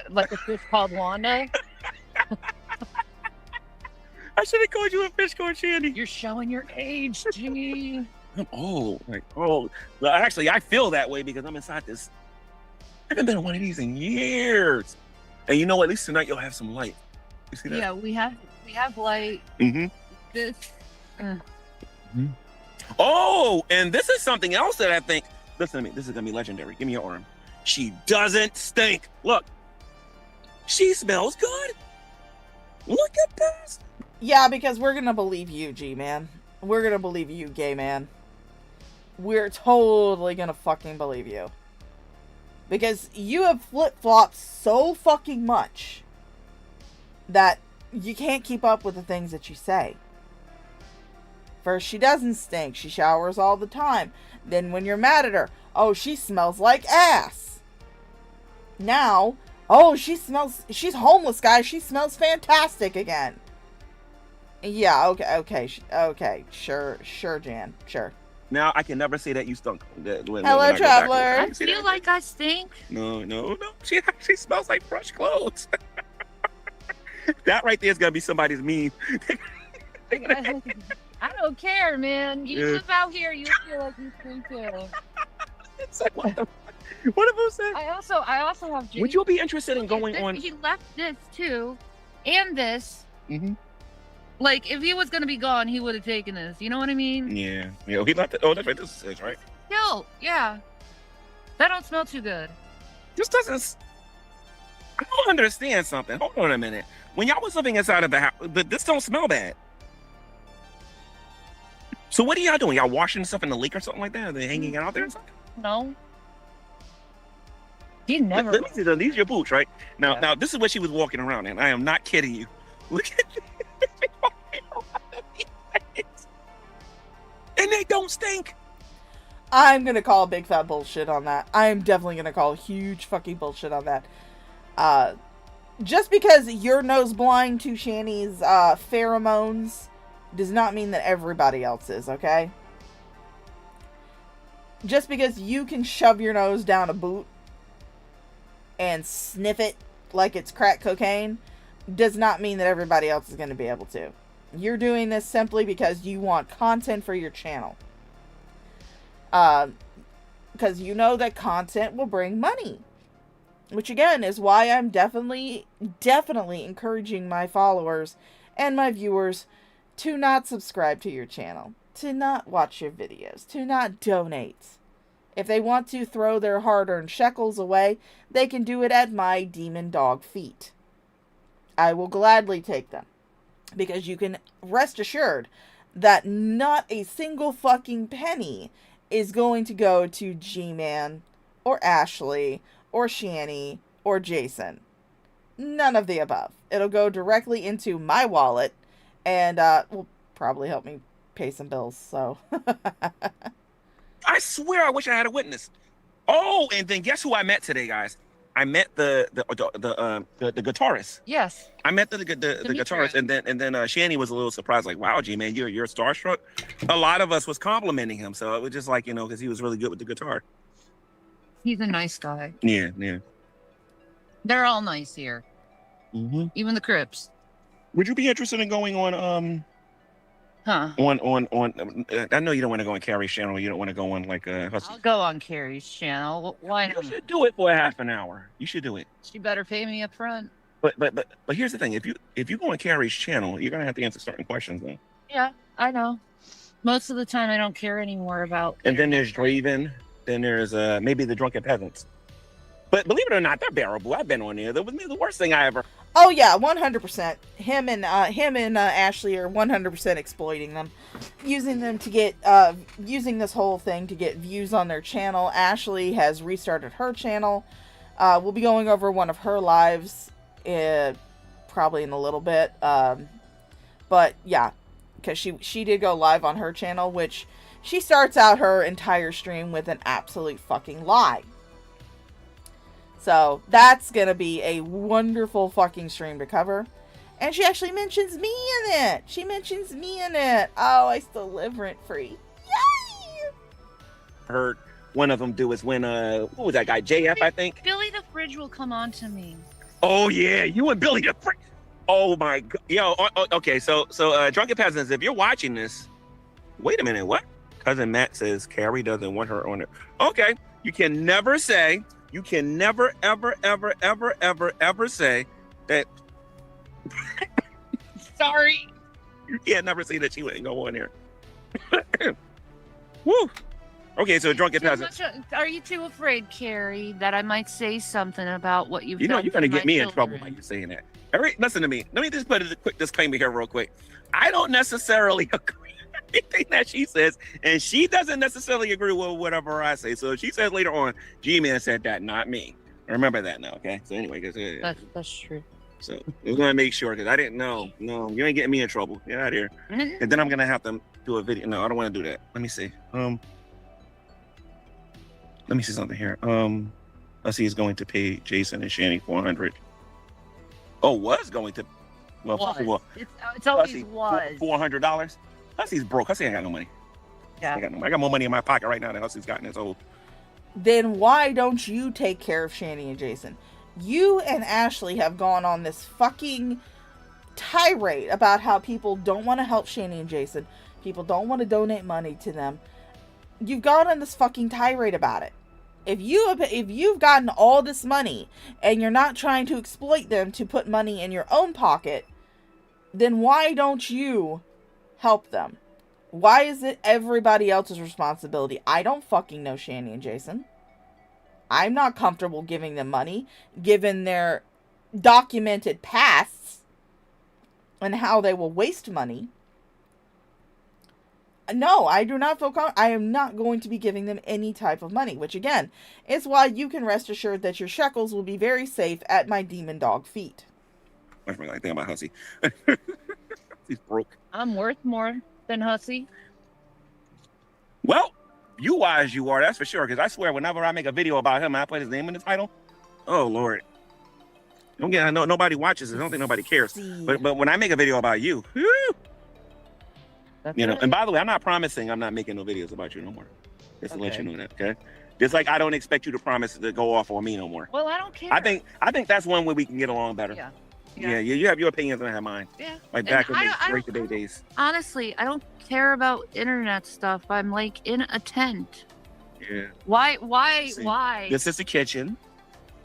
Like a fish called Wanda. I should have called you a fish called Shanny. You're showing your age, Jimmy. I'm old. Well, actually, I feel that way because I'm inside this. I haven't been on one of these in years. And you know what? At least tonight you'll have some light. You see that? Yeah, we have light. Mm-hmm. This. Oh, and this is something else that I think. Listen to me. This is gonna be legendary. Give me your arm. She doesn't stink. Look. She smells good. Look at this. Yeah, because we're gonna believe you, G-Man. We're gonna believe you, gay man. We're totally gonna fucking believe you. Because you have flip-flopped so fucking much that you can't keep up with the things that you say. First, she doesn't stink. She showers all the time. Then when you're mad at her, oh, she smells like ass. Now, oh, she's homeless, guys. She smells fantastic again. Yeah, okay, sure, Jan, sure. Now I can never say that you stunk. Hello, traveler. I feel like I stink. No. She smells like fresh clothes. That right there is gonna be somebody's meme. I don't care, man. You live out here, you feel like you stink too. It's like what the fuck? What have I said? I also have. Would you be interested in going on? He left this too, and this. Mm-hmm. Like, if he was gonna be gone, he would have taken this. You know what I mean? Yeah. He left it. Oh, that's right. This is right. Still, yeah. That don't smell too good. This doesn't. I don't understand something. Hold on a minute. When y'all was living inside of the house, this don't smell bad. So what are y'all doing? Y'all washing stuff in the lake or something like that? Are they hanging out there or something? No. He never. Let me see. These are your boots, right? Now, Yeah. now this is what she was walking around in. I am not kidding you. Look at this. And they don't stink. I'm gonna call big fat bullshit on that. I'm definitely gonna call huge fucking bullshit on that. Just because you're nose blind to Shanny's pheromones does not mean that everybody else is, okay? Just because you can shove your nose down a boot and sniff it like it's crack cocaine does not mean that everybody else is going to be able to. You're doing this simply because you want content for your channel. Because you know that content will bring money. Which again is why I'm definitely encouraging my followers and my viewers to not subscribe to your channel, to not watch your videos, to not donate. If they want to throw their hard-earned shekels away, they can do it at my demon dog feet. I will gladly take them. Because you can rest assured that not a single fucking penny is going to go to G-Man, or Ashley, or Shanny, or Jason. None of the above. It'll go directly into my wallet, and will probably help me pay some bills, so. I swear I wish I had a witness. Oh, and then guess who I met today, guys? I met the guitarist. Yes. I met the guitarist, and then Shanny was a little surprised, like, "Wow, G-Man, you're starstruck." A lot of us was complimenting him, so it was just like, because he was really good with the guitar. He's a nice guy. Yeah. They're all nice here. Mm-hmm. Even the Crips. Would you be interested in going on Huh. I know you don't want to go on Carrie's channel. You don't want to go on like I'll go on Carrie's channel. Why You not? should do it for a half an hour. You should do it. She better pay me up front. But here's the thing: if you go on Carrie's channel, you're gonna have to answer certain questions, though. Yeah, I know. Most of the time, I don't care anymore about. And then there's Draven. Then there's maybe the Drunken Peasants. But believe it or not, they're bearable. I've been on there. That was the worst thing I ever. Oh yeah, 100%. Him and Ashley are 100% exploiting them, using them to get using this whole thing to get views on their channel. Ashley has restarted her channel. We'll be going over one of her lives probably in a little bit. But yeah, because she did go live on her channel, which she starts out her entire stream with an absolute fucking lie. So that's gonna be a wonderful fucking stream to cover. And she actually mentions me in it. She mentions me in it. Oh, I still live rent free. Yay! Heard one of them do is when who was that guy? JF, I think. Billy the Fridge will come on to me. Oh yeah, you and Billy the Fridge. Oh my god. Yo, okay, so Drunken Peasants, if you're watching this, wait a minute, what? Cousin Matt says Carrie doesn't want her on it. Okay, you can never say, you can never, ever, ever, ever, ever, ever say that. Sorry. You can't never say that she wouldn't go on there. Woo. Okay, so Drunken Peasants. Are you too afraid, Carrie, that I might say something about what you've You know done you're gonna to get my me in trouble children? by you saying that. Listen to me. Let me just put a quick disclaimer here real quick. I don't necessarily agree with anything that she says, and she doesn't necessarily agree with whatever I say. So if she says later on, G-Man said that, not me. Remember that now, okay? So anyway, That's true. so we're gonna make sure, because I didn't know. No, you ain't getting me in trouble. Get out of here. And then I'm gonna have to do a video. No, I don't want to do that. Let me see. Let me see something here. Let's see. He's going to pay Jason and Shanny $400. Oh, was going to. Well, first of all, It's always was. $400. Hussey's broke. Hussey ain't got no money. Yeah. I got more money in my pocket right now than Hussey's gotten his old. Then why don't you take care of Shanny and Jason? You and Ashley have gone on this fucking tirade about how people don't want to help Shanny and Jason. People don't want to donate money to them. You've gone on this fucking tirade about it. If you've gotten all this money and you're not trying to exploit them to put money in your own pocket, then why don't you help them? Why is it everybody else's responsibility? I don't fucking know Shanny and Jason. I'm not comfortable giving them money, given their documented pasts and how they will waste money. No, I do not feel I am not going to be giving them any type of money, which again is why you can rest assured that your shekels will be very safe at my demon dog feet. Watch me like that about Hussey. He's broke. I'm worth more than Hussey. Well, you wise you are, that's for sure. Because I swear, whenever I make a video about him, I put his name in the title. Oh Lord, don't get. I know nobody watches it. I don't think nobody cares. But when I make a video about you, whew, That's you know. right. And by the way, I'm not promising I'm not making no videos about you no more. Just to let you know that, okay? Just like I don't expect you to promise to go off on me no more. Well, I don't care. I think that's one way we can get along better. Yeah. You have your opinions and I have mine. Yeah. Like And back in I the don't- break the day days. Honestly, I don't care about internet stuff. I'm like in a tent. Yeah. Why? See, Why? This is the kitchen.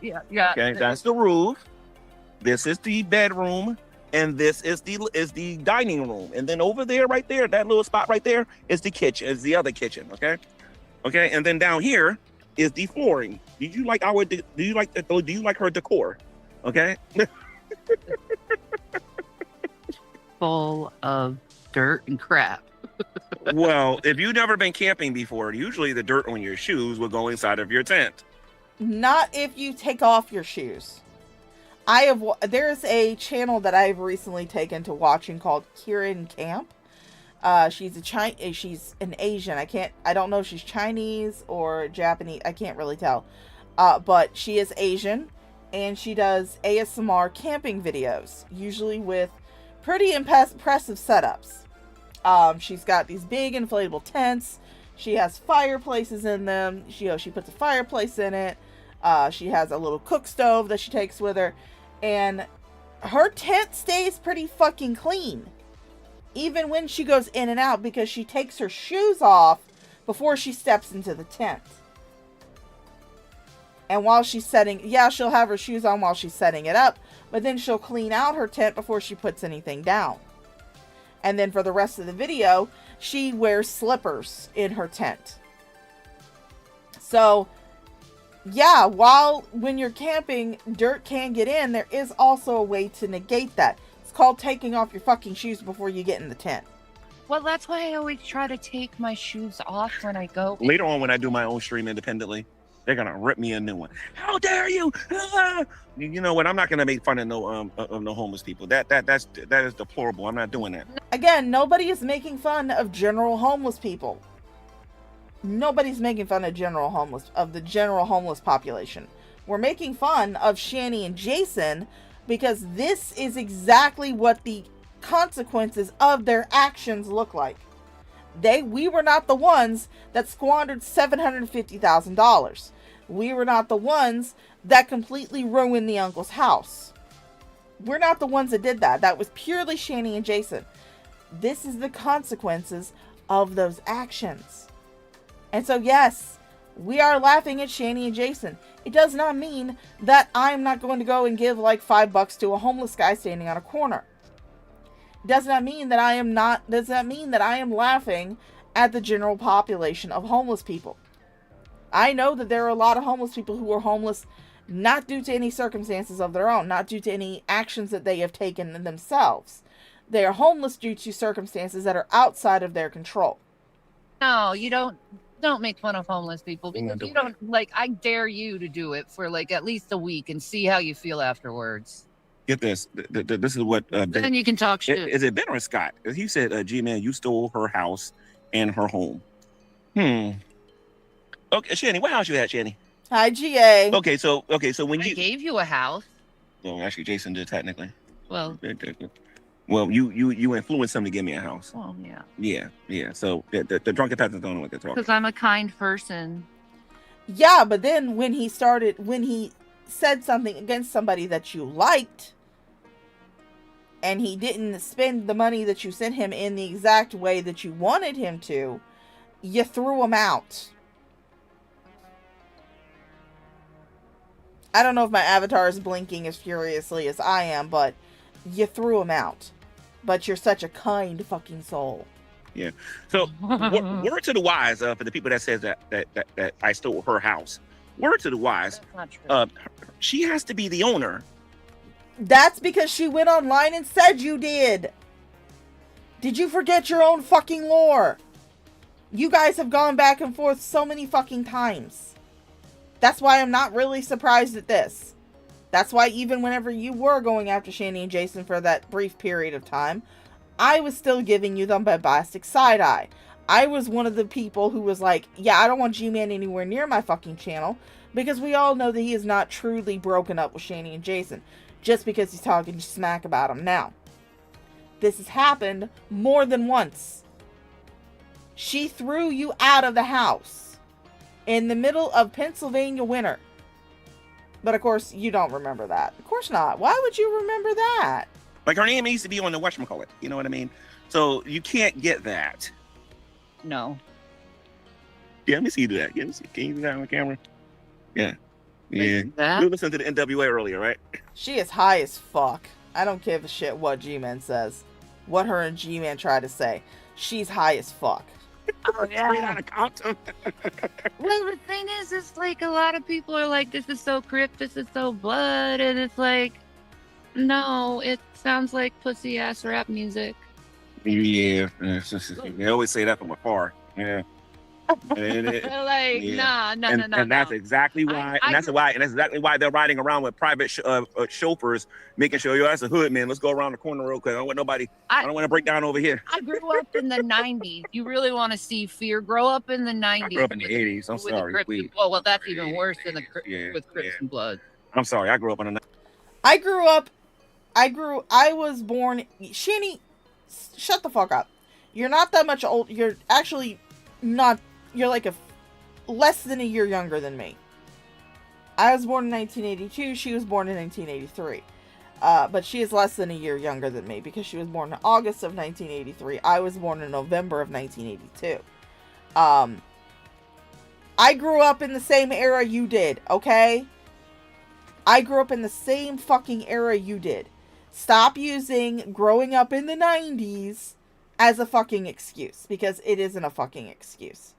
Yeah. Okay, that's the roof. This is the bedroom, and this is the dining room. And then over there, right there, that little spot right there is the kitchen. Is the other kitchen. Okay. And then down here is the flooring. Do you like her decor? Okay. Full of dirt and crap. Well, if you've never been camping before, usually the dirt on your shoes will go inside of your tent. Not if you take off your shoes. There's a channel that I've recently taken to watching called Kieran Camp. She's an Asian. I don't know if she's Chinese or Japanese. I can't really tell. But she is Asian and she does ASMR camping videos, usually with pretty impressive setups. She's got these big inflatable tents. She has fireplaces in them. She puts a fireplace in it. She has a little cook stove that she takes with her. And her tent stays pretty fucking clean. Even when she goes in and out, because she takes her shoes off before she steps into the tent. And while she's she'll have her shoes on while she's setting it up, but then she'll clean out her tent before she puts anything down. And then for the rest of the video, she wears slippers in her tent. So, yeah, when you're camping, dirt can get in, there is also a way to negate that. It's called taking off your fucking shoes before you get in the tent. Well, that's why I always try to take my shoes off when I go. Later on when I do my own stream independently, they're gonna rip me a new one. How dare you? Ah! You know what? I'm not gonna make fun of no homeless people. That is deplorable. I'm not doing that. Again, nobody is making fun of general homeless people. Nobody's making fun of the general homeless population. We're making fun of Shanny and Jason because this is exactly what the consequences of their actions look like. We were not the ones that squandered $750,000. We were not the ones that completely ruined the uncle's house. We're not the ones that did that. That was purely Shanny and Jason. This is the consequences of those actions. And so, yes, we are laughing at Shanny and Jason. It does not mean that I'm not going to go and give like $5 to a homeless guy standing on a corner. Does not mean that I am laughing at the general population of homeless people. I know that there are a lot of homeless people who are homeless not due to any circumstances of their own, not due to any actions that they have taken themselves. They are homeless due to circumstances that are outside of their control. No, you don't make fun of homeless people because you don't I dare you to do it for like at least a week and see how you feel afterwards. Get this. This is what then you can talk shit. Is it Ben or Scott? He said, G-Man, you stole her house and her home. Okay, Shanny, what house you at, Shanny? Hi, GA. Okay, so when I gave you a house. Well, actually, Jason did technically. Well, you influenced him to give me a house. Well, yeah. Yeah. So the drunken peasants don't know what they're talking. Because I'm a kind person. Yeah, but then when he said something against somebody that you liked, and he didn't spend the money that you sent him in the exact way that you wanted him to, you threw him out. I don't know if my avatar is blinking as furiously as I am, but you threw him out. But you're such a kind fucking soul. Yeah. So word to the wise for the people that says that I stole her house. Word to the wise. That's not true. She has to be the owner. That's because she went online and said you did. Did you forget your own fucking lore? You guys have gone back and forth so many fucking times. That's why I'm not really surprised at this. That's why even whenever you were going after Shanny and Jason for that brief period of time, I was still giving you the bombastic side eye. I was one of the people who was like, yeah, I don't want G-Man anywhere near my fucking channel, because we all know that he is not truly broken up with Shanny and Jason, just because he's talking smack about them now. This has happened more than once. She threw you out of the house in the middle of Pennsylvania winter. But of course, you don't remember that. Of course not. Why would you remember that? Like her name needs to be on the whatchamacallit. You know what I mean? So you can't get that. No. Yeah, let me see you do that. Yeah, let me see. Can you do that on the camera? Yeah. Yeah. That? You listened to the NWA earlier, right? She is high as fuck. I don't give a shit what G-Man says. What her and G-Man try to say. She's high as fuck. Oh, yeah. Straight out of Compton. Well, the thing is, it's like a lot of people are like, this is so Crip, this is so Blood, and it's like, no, it sounds like pussy ass rap music. Yeah, they always say that from afar. Yeah. And that's exactly why. That's exactly why they're riding around with private chauffeurs, making sure yo, that's a hood man. Let's go around the corner real quick. I don't want nobody. I don't want to break down over here. I grew up in the '90s. You really want to see fear grow up in the '90s? I grew up in the '80s. I'm sorry. Well, that's even worse than with Crips and Blood. I'm sorry. I grew up in the. I was born. Shanny, shut the fuck up. You're not that much old. You're actually not. You're like less than a year younger than me. I was born in 1982. She was born in 1983. But she is less than a year younger than me because she was born in August of 1983. I was born in November of 1982. I grew up in the same era you did, okay? I grew up in the same fucking era you did. Stop using growing up in the 90s as a fucking excuse, because it isn't a fucking excuse.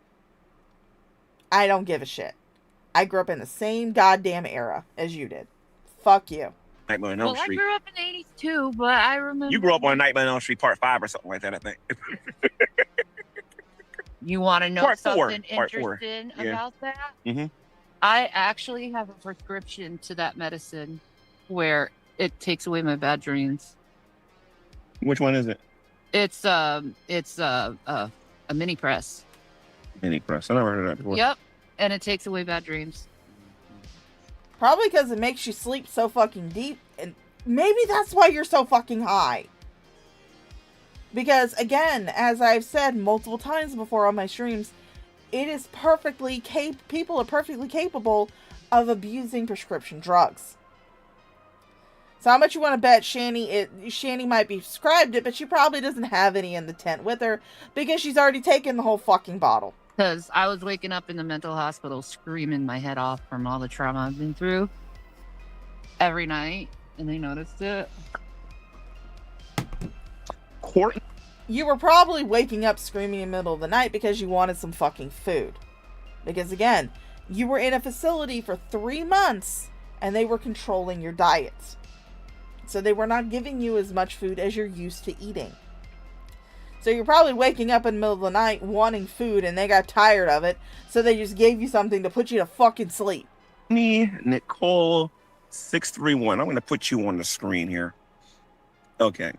I don't give a shit. I grew up in the same goddamn era as you did. Fuck you. Nightmare on Elm Street. I grew up in the 80s too, but I remember... You grew up on Nightmare on Elm Street Part 5 or something like that, I think. You want to know Part something four. interesting about that? Mm-hmm. I actually have a prescription to that medicine where it takes away my bad dreams. Which one is it? It's a mini press. Mini press. I never heard of that before. Yep, and it takes away bad dreams. Probably because it makes you sleep so fucking deep, and maybe that's why you're so fucking high. Because, again, as I've said multiple times before on my streams, it is people are perfectly capable of abusing prescription drugs. So how much you want to bet Shani might be prescribed it, but she probably doesn't have any in the tent with her because she's already taken the whole fucking bottle. Because I was waking up in the mental hospital screaming my head off from all the trauma I've been through every night, and they noticed it. Court. You were probably waking up screaming in the middle of the night because you wanted some fucking food. Because again, you were in a facility for 3 months and they were controlling your diet. So they were not giving you as much food as you're used to eating. So you're probably waking up in the middle of the night wanting food and they got tired of it. So they just gave you something to put you to fucking sleep. Nicole 631. I'm going to put you on the screen here. Okay.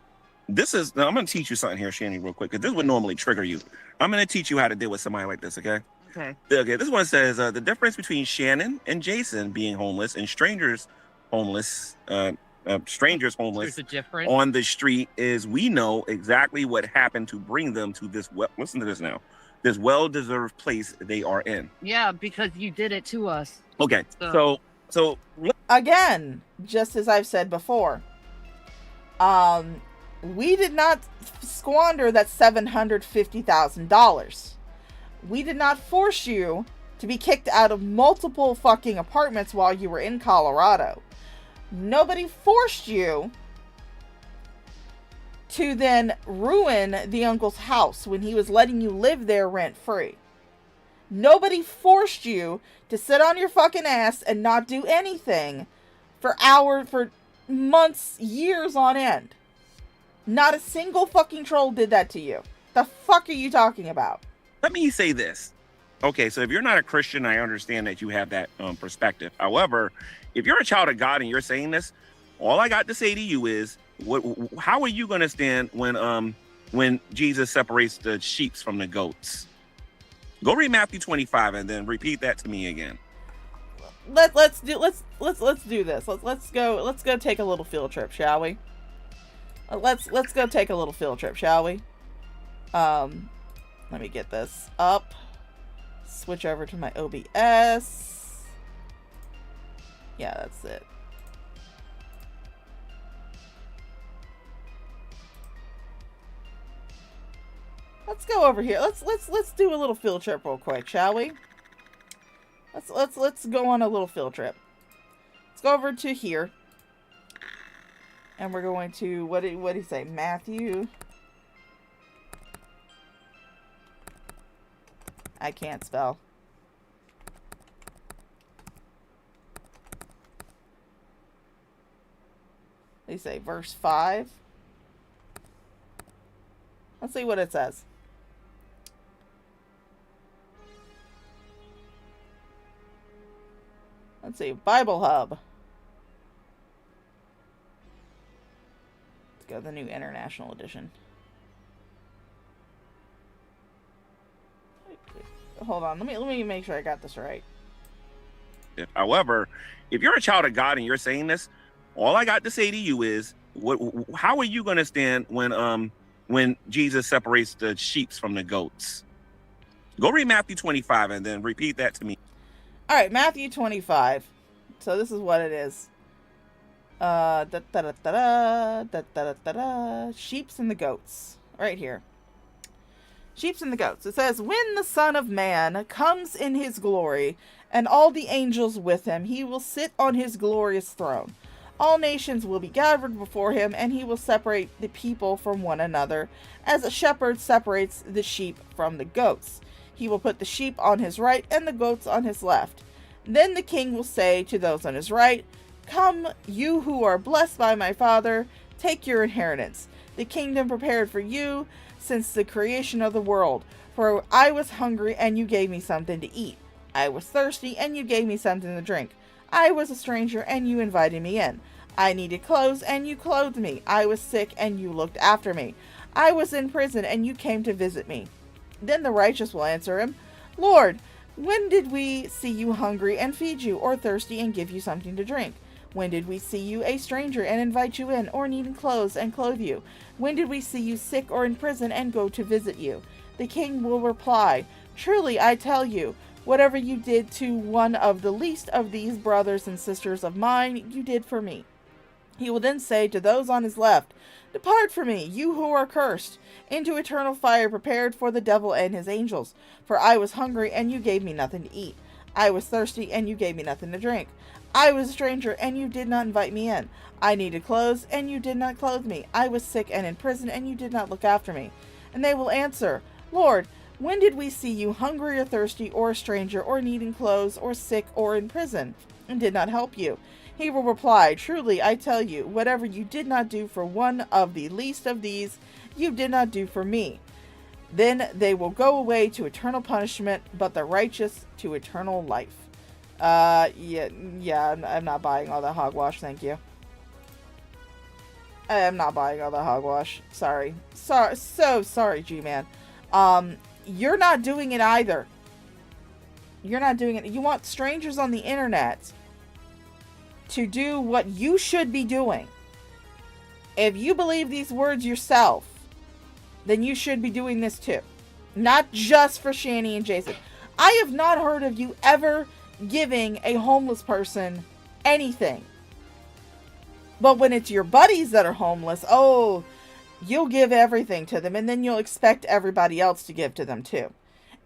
Now I'm going to teach you something here, Shani, real quick, because this would normally trigger you. I'm going to teach you how to deal with somebody like this, okay? Okay. Okay, this one says, the difference between Shannon and Jason being homeless and strangers homeless on the street is we know exactly what happened to bring them to this, listen to this now, this well-deserved place they are in. Yeah, because you did it to us. Okay, so again, just as I've said before, we did not squander that $750,000. We did not force you to be kicked out of multiple fucking apartments while you were in Colorado. Nobody forced you to then ruin the uncle's house when he was letting you live there rent-free. Nobody forced you to sit on your fucking ass and not do anything for months, years on end. Not a single fucking troll did that to you. The fuck are you talking about? let me say this. Okay, so if you're not a Christian, I understand that you have that perspective. However, if you're a child of God and you're saying this, all I got to say to you is, how are you going to stand when Jesus separates the sheep from the goats? Go read Matthew 25 and then repeat that to me again. Let's do this. Let's go take a little field trip, shall we? Let's go take a little field trip, shall we? Let me get this up. Switch over to my OBS. Yeah, that's it. Let's go over here. Let's do a little field trip real quick, shall we? Let's go on a little field trip. Let's go over to here. And we're going to, what did he say? Matthew. I can't spell. They say verse 5. Let's see what it says. Let's see, Bible Hub. Let's go to the new International Edition. Hold on, let me make sure I got this right. However, if you're a child of God and you're saying this, all I got to say to you is, how are you going to stand when Jesus separates the sheep from the goats? Go read Matthew 25 and then repeat that to me. All right, Matthew 25. So this is what it is. Sheeps and the goats. Right here. Sheeps and the goats. It says, when the Son of Man comes in his glory, and all the angels with him, he will sit on his glorious throne. All nations will be gathered before him, and he will separate the people from one another, as a shepherd separates the sheep from the goats. He will put the sheep on his right and the goats on his left. Then the king will say to those on his right, come, you who are blessed by my Father, take your inheritance, the kingdom prepared for you since the creation of the world. For I was hungry, and you gave me something to eat. I was thirsty, and you gave me something to drink. I was a stranger, and you invited me in. I needed clothes, and you clothed me. I was sick, and you looked after me. I was in prison, and you came to visit me. Then the righteous will answer him, Lord, when did we see you hungry and feed you, or thirsty and give you something to drink? When did we see you a stranger and invite you in, or needing clothes and clothe you? When did we see you sick or in prison and go to visit you? The king will reply, Truly I tell you, whatever you did to one of the least of these brothers and sisters of mine, you did for me. He will then say to those on his left, Depart from me, you who are cursed, into eternal fire prepared for the devil and his angels. For I was hungry, and you gave me nothing to eat. I was thirsty, and you gave me nothing to drink. I was a stranger, and you did not invite me in. I needed clothes, and you did not clothe me. I was sick and in prison, and you did not look after me. And they will answer, Lord, when did we see you hungry or thirsty, or a stranger, or needing clothes, or sick, or in prison, and did not help you? He will reply, Truly I tell you, whatever you did not do for one of the least of these, you did not do for me. Then they will go away to eternal punishment, but the righteous to eternal life. Yeah, I'm not buying all that hogwash, thank you. I'm not buying all that hogwash. Sorry. So sorry, G-Man. You're not doing it either. You're not doing it. You want strangers on the internet to do what you should be doing. If you believe these words yourself, then you should be doing this too. Not just for Shani and Jason. I have not heard of you ever giving a homeless person anything. But when it's your buddies that are homeless, oh, you'll give everything to them, and then you'll expect everybody else to give to them too.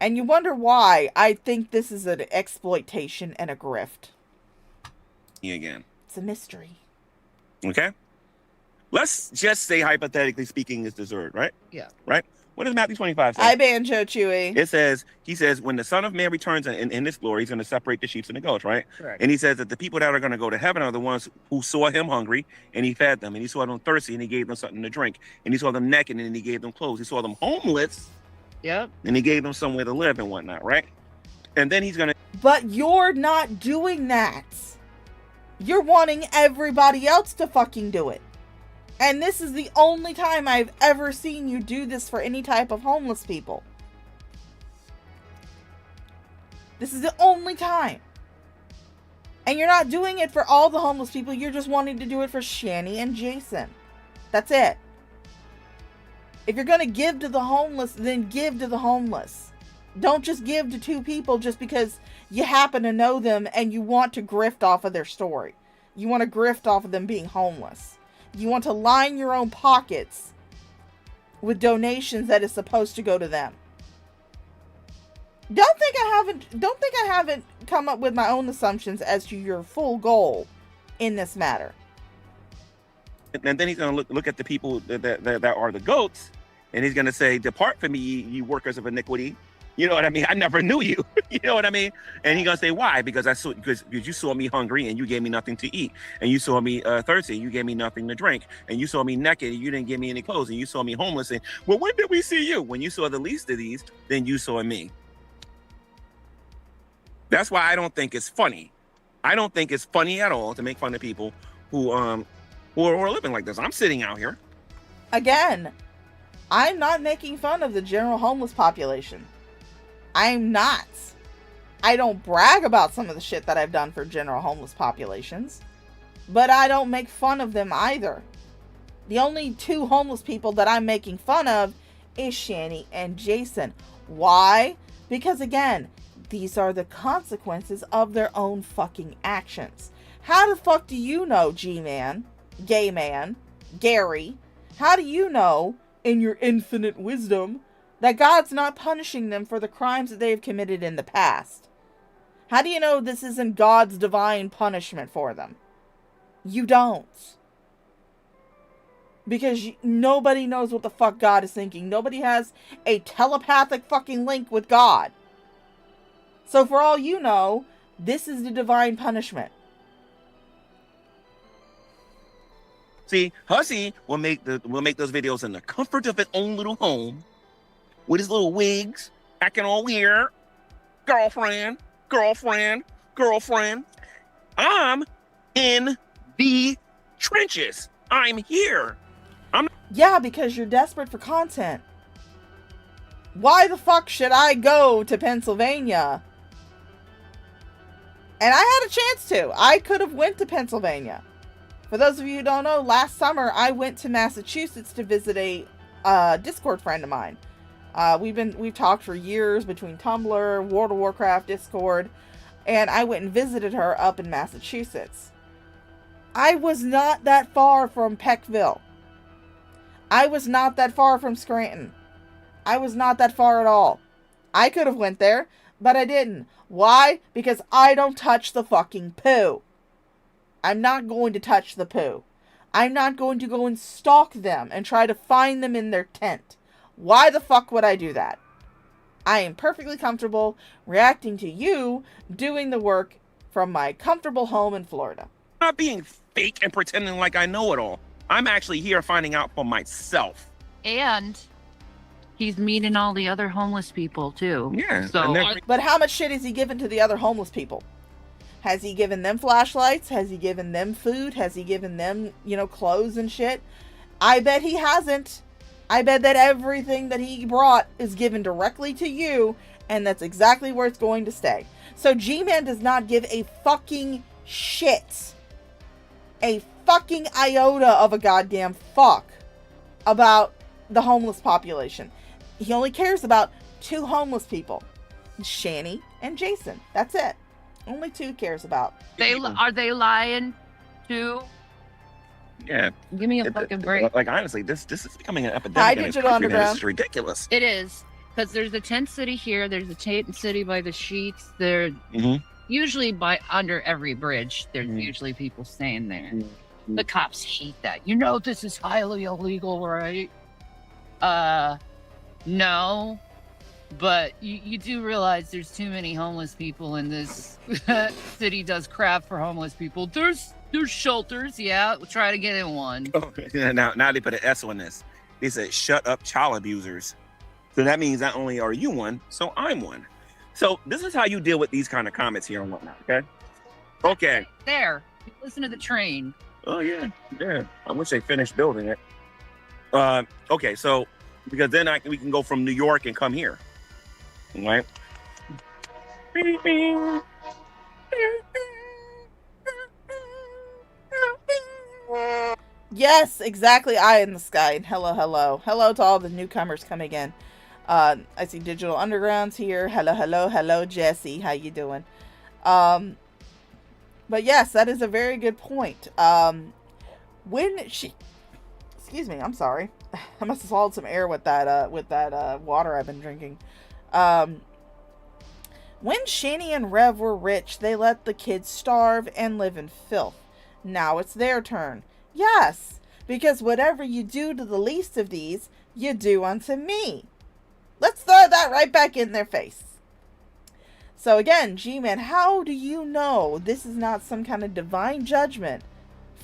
And you wonder why I think this is an exploitation and a grift. Again. It's a mystery. Okay? Let's just say, hypothetically speaking, it's dessert, right? Yeah. Right? What does Matthew 25 say? I Banjo Chewy. It says, he says, when the Son of Man returns in his glory, he's going to separate the sheep and the goats, right? Correct. And he says that the people that are going to go to heaven are the ones who saw him hungry, and he fed them. And he saw them thirsty, and he gave them something to drink. And he saw them naked, and he gave them clothes. He saw them homeless, Yep. and he gave them somewhere to live and whatnot, right? And then he's going to... But you're not doing that. You're wanting everybody else to fucking do it. And this is the only time I've ever seen you do this for any type of homeless people. This is the only time. And you're not doing it for all the homeless people. You're just wanting to do it for Shani and Jason. That's it. If you're going to give to the homeless, then give to the homeless. Don't just give to two people just because you happen to know them and you want to grift off of their story. You want to grift off of them being homeless. You want to line your own pockets with donations that is supposed to go to them. Don't think I haven't come up with my own assumptions as to your full goal in this matter. And then he's going to look at the people that are the goats, and he's going to say, Depart from me, you workers of iniquity. You know what I mean? I never knew you. You know what I mean? And he's going to say, why? Because you saw me hungry and you gave me nothing to eat. And you saw me thirsty and you gave me nothing to drink. And you saw me naked and you didn't give me any clothes. And you saw me homeless. And, well, when did we see you? When you saw the least of these, then you saw me. That's why I don't think it's funny. I don't think it's funny at all to make fun of people who are living like this. I'm sitting out here. Again, I'm not making fun of the general homeless population. I'm not. I don't brag about some of the shit that I've done for general homeless populations, but I don't make fun of them either. The only two homeless people that I'm making fun of is Shani and Jason. Why? Because again, these are the consequences of their own fucking actions. How the fuck do you know, G-Man, Gay Man, Gary? How do you know, in your infinite wisdom, that God's not punishing them for the crimes that they have committed in the past? How do you know this isn't God's divine punishment for them? You don't. Because nobody knows what the fuck God is thinking. Nobody has a telepathic fucking link with God. So for all you know, this is the divine punishment. See, Hussy will make those videos in the comfort of his own little home, with his little wigs, acting all weird, girlfriend, girlfriend, I'm in the trenches. I'm here. Yeah, because you're desperate for content. Why the fuck should I go to Pennsylvania? And I had a chance to. I could have went to Pennsylvania. For those of you who don't know, last summer I went to Massachusetts to visit a Discord friend of mine. We've talked for years between Tumblr, World of Warcraft, Discord, and I went and visited her up in Massachusetts. I was not that far from Peckville. I was not that far from Scranton. I was not that far at all. I could have went there, but I didn't. Why? Because I don't touch the fucking poo. I'm not going to touch the poo. I'm not going to go and stalk them and try to find them in their tent. Why the fuck would I do that? I am perfectly comfortable reacting to you doing the work from my comfortable home in Florida. I'm not being fake and pretending like I know it all. I'm actually here finding out for myself. And he's meeting all the other homeless people too. Yeah. So, But how much shit has he given to the other homeless people? Has he given them flashlights? Has he given them food? Has he given them, clothes and shit? I bet he hasn't. I bet that everything that he brought is given directly to you, and that's exactly where it's going to stay. So G-Man does not give a fucking shit. A fucking iota of a goddamn fuck about the homeless population. He only cares about 2 homeless people. Shani and Jason. That's it. Only 2 cares about. are they lying too? Yeah. Give me a fucking break. Like, honestly, this is becoming an epidemic. Hi, in this Digital country, man. Underground. This is ridiculous. It is. Because there's a tent city here. There's a tent city by the Sheets. They're usually under every bridge. There's usually people staying there. The cops hate that. This is highly illegal, right? No. But you do realize there's too many homeless people in this city. Does crap for homeless people. There's shelters, yeah. We'll try to get in one. Oh, yeah, now they put an S on this. They said, "Shut up, child abusers." So that means not only are you one, so I'm one. So this is how you deal with these kind of comments here and whatnot. Okay. There. Listen to the train. Oh yeah. I wish they finished building it. Okay, so because then we can go from New York and come here. Right? Yes, exactly. Eye in the sky. And hello to all the newcomers coming in. I see Digital Underground's here. Hello, Jesse. How you doing? But yes, that is a very good point. Excuse me, I'm sorry. I must have swallowed some air with that water I've been drinking. When Shani and Rev were rich, they let the kids starve and live in filth. Now it's their turn. Yes, because whatever you do to the least of these, you do unto me. Let's throw that right back in their face. So again, G-Man, how do you know this is not some kind of divine judgment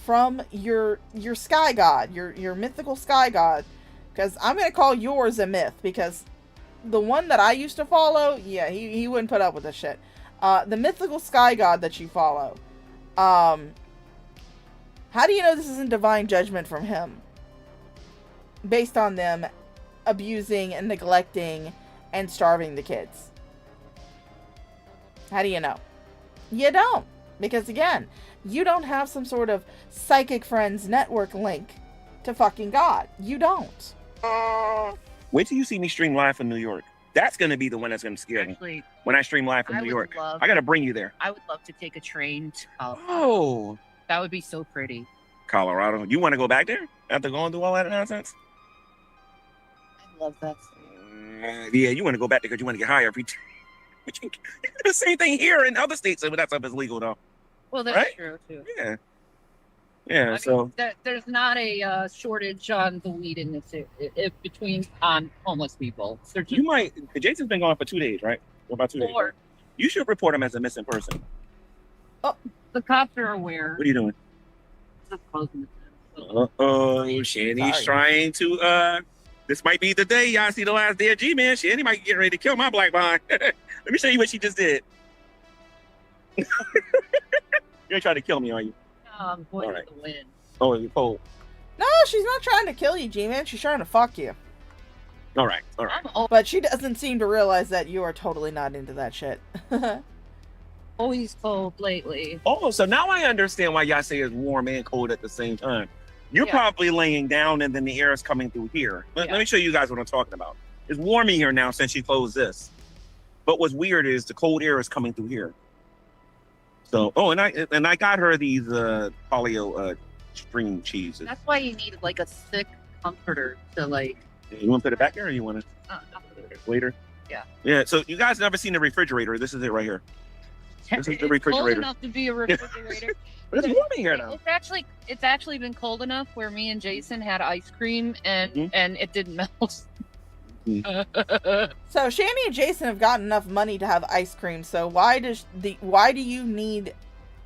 from your sky god, your mythical sky god? Because I'm going to call yours a myth, because the one that I used to follow, yeah, he wouldn't put up with this shit. The mythical sky god that you follow, how do you know this isn't divine judgment from him? Based on them abusing and neglecting and starving the kids. How do you know? You don't. Because again, you don't have some sort of psychic friends network link to fucking God. You don't. Wait till you see me stream live from New York. That's going to be the one that's going to scare me. When I stream live from New York. I got to bring you there. I would love to take a train to Colorado. Oh. That would be so pretty. Colorado. You want to go back there after going through all that nonsense? I love that. Yeah, you want to go back there because you want to get higher every time. But you can do the same thing here in other states, but that stuff is legal, though. Well, that's right? true, too. Yeah. Yeah, I mean, there's not a shortage on the weed in this between homeless people. You might. Jason's been gone for 2 days, right? Or about 2 days. Right? You should report him as a missing person. Oh, the cops are aware. What are you doing? Just closing the Shani's trying to. This might be the day y'all see the last day of G-Man. Shani might get ready to kill my black behind. Let me show you what she just did. You're trying to kill me, are you? No, I'm going All right. to win. Oh, you're cold. No, she's not trying to kill you, G-Man. She's trying to fuck you. All right. All right. I'm But she doesn't seem to realize that you are totally not into that shit. always cold lately. Oh, so now I understand why y'all say it's warm and cold at the same time. You're Yeah. probably laying down and then the air is coming through here. Let me show you guys what I'm talking about. It's warm in here now since you closed this. But what's weird is the cold air is coming through here. So, and I got her these polio string cheeses. That's why you need like a thick comforter to like. You want to put it back there or you want to later? Yeah. Yeah, so you guys never seen a refrigerator. This is it right here. This is the refrigerator. It's cold enough to be a refrigerator. But it's warm in here now. It's actually been cold enough where me and Jason had ice cream and it didn't melt. So Shanny and Jason have got enough money to have ice cream. So why do you need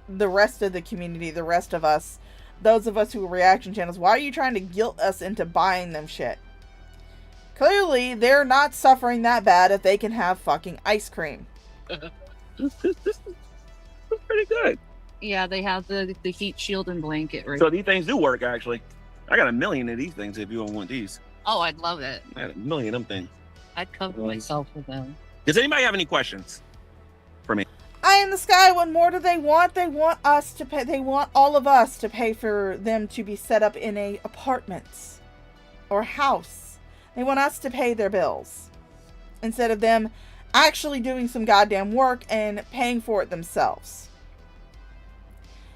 the rest of the community, the rest of us, those of us who are reaction channels? Why are you trying to guilt us into buying them shit? Clearly, they're not suffering that bad if they can have fucking ice cream. This is pretty good. Yeah, they have the heat shield and blanket right. So these things do work, actually. I got a million of these things if you don't want these. Oh, I'd love it. I got a million of them things. I'd cover myself with them. Does anybody have any questions for me? Eye in the sky, what more do they want? They want us to pay. They want all of us to pay for them to be set up in a apartment or house. They want us to pay their bills instead of them actually doing some goddamn work and paying for it themselves.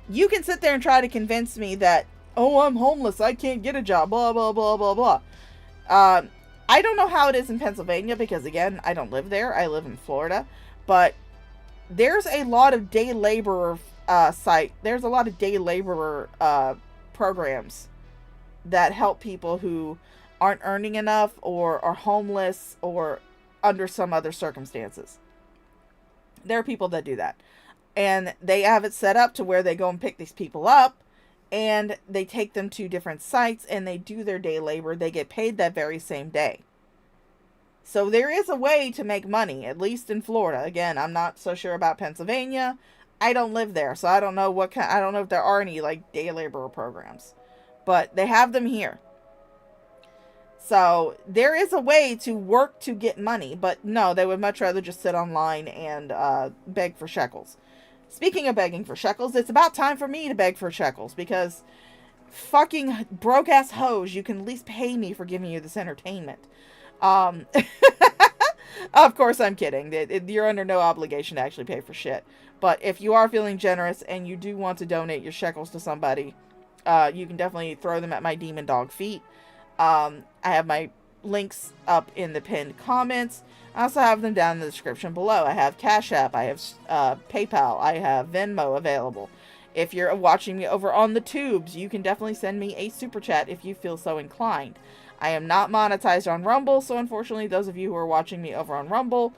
You can sit there and try to convince me that, oh, I'm homeless, I can't get a job, blah, blah, blah, blah, blah. I don't know how it is in Pennsylvania because, again, I don't live there. I live in Florida. But there's a lot of day laborer there's a lot of day laborer programs that help people who aren't earning enough or are homeless or under some other circumstances. There are people that do that. And they have it set up to where they go and pick these people up and they take them to different sites and they do their day labor. They get paid that very same day. So there is a way to make money, at least in Florida. Again, I'm not so sure about Pennsylvania. I don't live there, so I don't know I don't know if there are any like day laborer programs. But they have them here. So there is a way to work to get money, but no, they would much rather just sit online and beg for shekels. Speaking of begging for shekels, it's about time for me to beg for shekels because fucking broke ass hoes, you can at least pay me for giving you this entertainment. Of course I'm kidding. You're under no obligation to actually pay for shit. But if you are feeling generous and you do want to donate your shekels to somebody, you can definitely throw them at my demon dog feet. I have my links up in the pinned comments. I also have them down in the description below. I have CashApp, I have PayPal, I have Venmo available. If you're watching me over on the tubes, you can definitely send me a super chat if you feel so inclined. I am not monetized on Rumble, so unfortunately those of you who are watching me over on Rumble,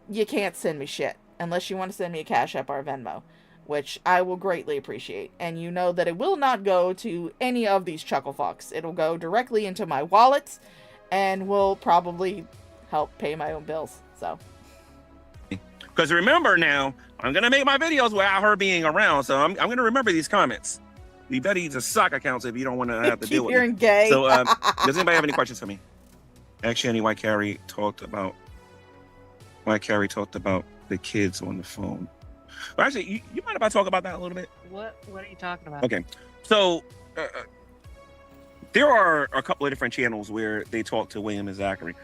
you can't send me shit unless you want to send me a CashApp or a Venmo, which I will greatly appreciate. And you know that it will not go to any of these chuckle fucks. It'll go directly into my wallet and will probably help pay my own bills. So, because remember now, I'm gonna make my videos without her being around, so I'm gonna remember these comments. You better use a sock accounts if you don't want to have to deal with you're it. gay. So, does anybody have any questions for me? Actually, why Carrie talked about the kids on the phone. Well, actually, you mind if I talk about that a little bit? What are you talking about? Okay, so there are a couple of different channels where they talk to William and Zachary.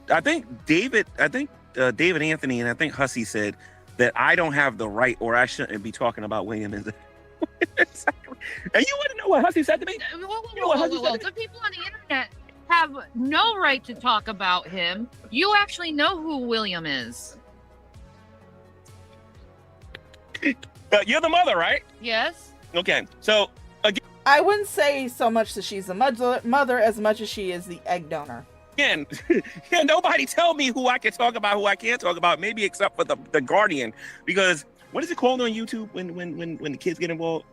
I think David Anthony and I think Hussey said that I don't have the right or I shouldn't be talking about William and Zachary. And you wouldn't know what Hussey said to me? Whoa. The people on the internet have no right to talk about him. You actually know who William is. You're the mother, right? Yes. Okay, so again, I wouldn't say so much that she's the mother as much as she is the egg donor. Can nobody tell me who I can talk about, who I can't talk about, maybe except for the Guardian, because what is it called on YouTube when the kids get involved?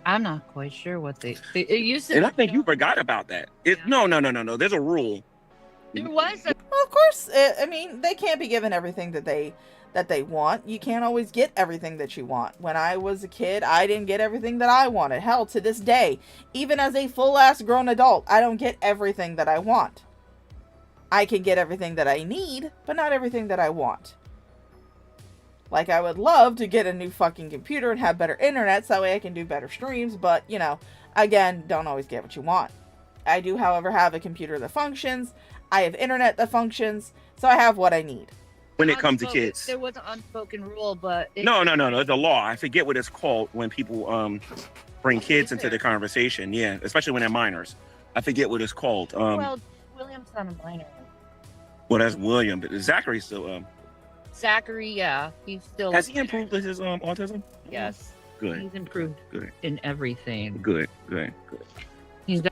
I'm not quite sure what they used to. And I think you forgot about that. No. There's a rule. There was a. Well, of course, I mean, they can't be given everything that they that they want. You can't always get everything that you want. When I was a kid, I didn't get everything that I wanted. Hell, to this day, even as a full-ass grown adult, I don't get everything that I want. I can get everything that I need, but not everything that I want. Like, I would love to get a new fucking computer and have better internet so that way I can do better streams, but, you know, again, don't always get what you want. I do, however, have a computer that functions. I have internet that functions, so I have what I need. When it comes to kids. There was an unspoken rule, but... No. The law. I forget what it's called when people bring kids into the conversation. Yeah, especially when they're minors. I forget what it's called. Well, William's not a minor. Well, that's William, but Zachary's still... Zachary, yeah. He's still... Has he improved with his autism? Yes. Good. He's improved Good. in everything. Good.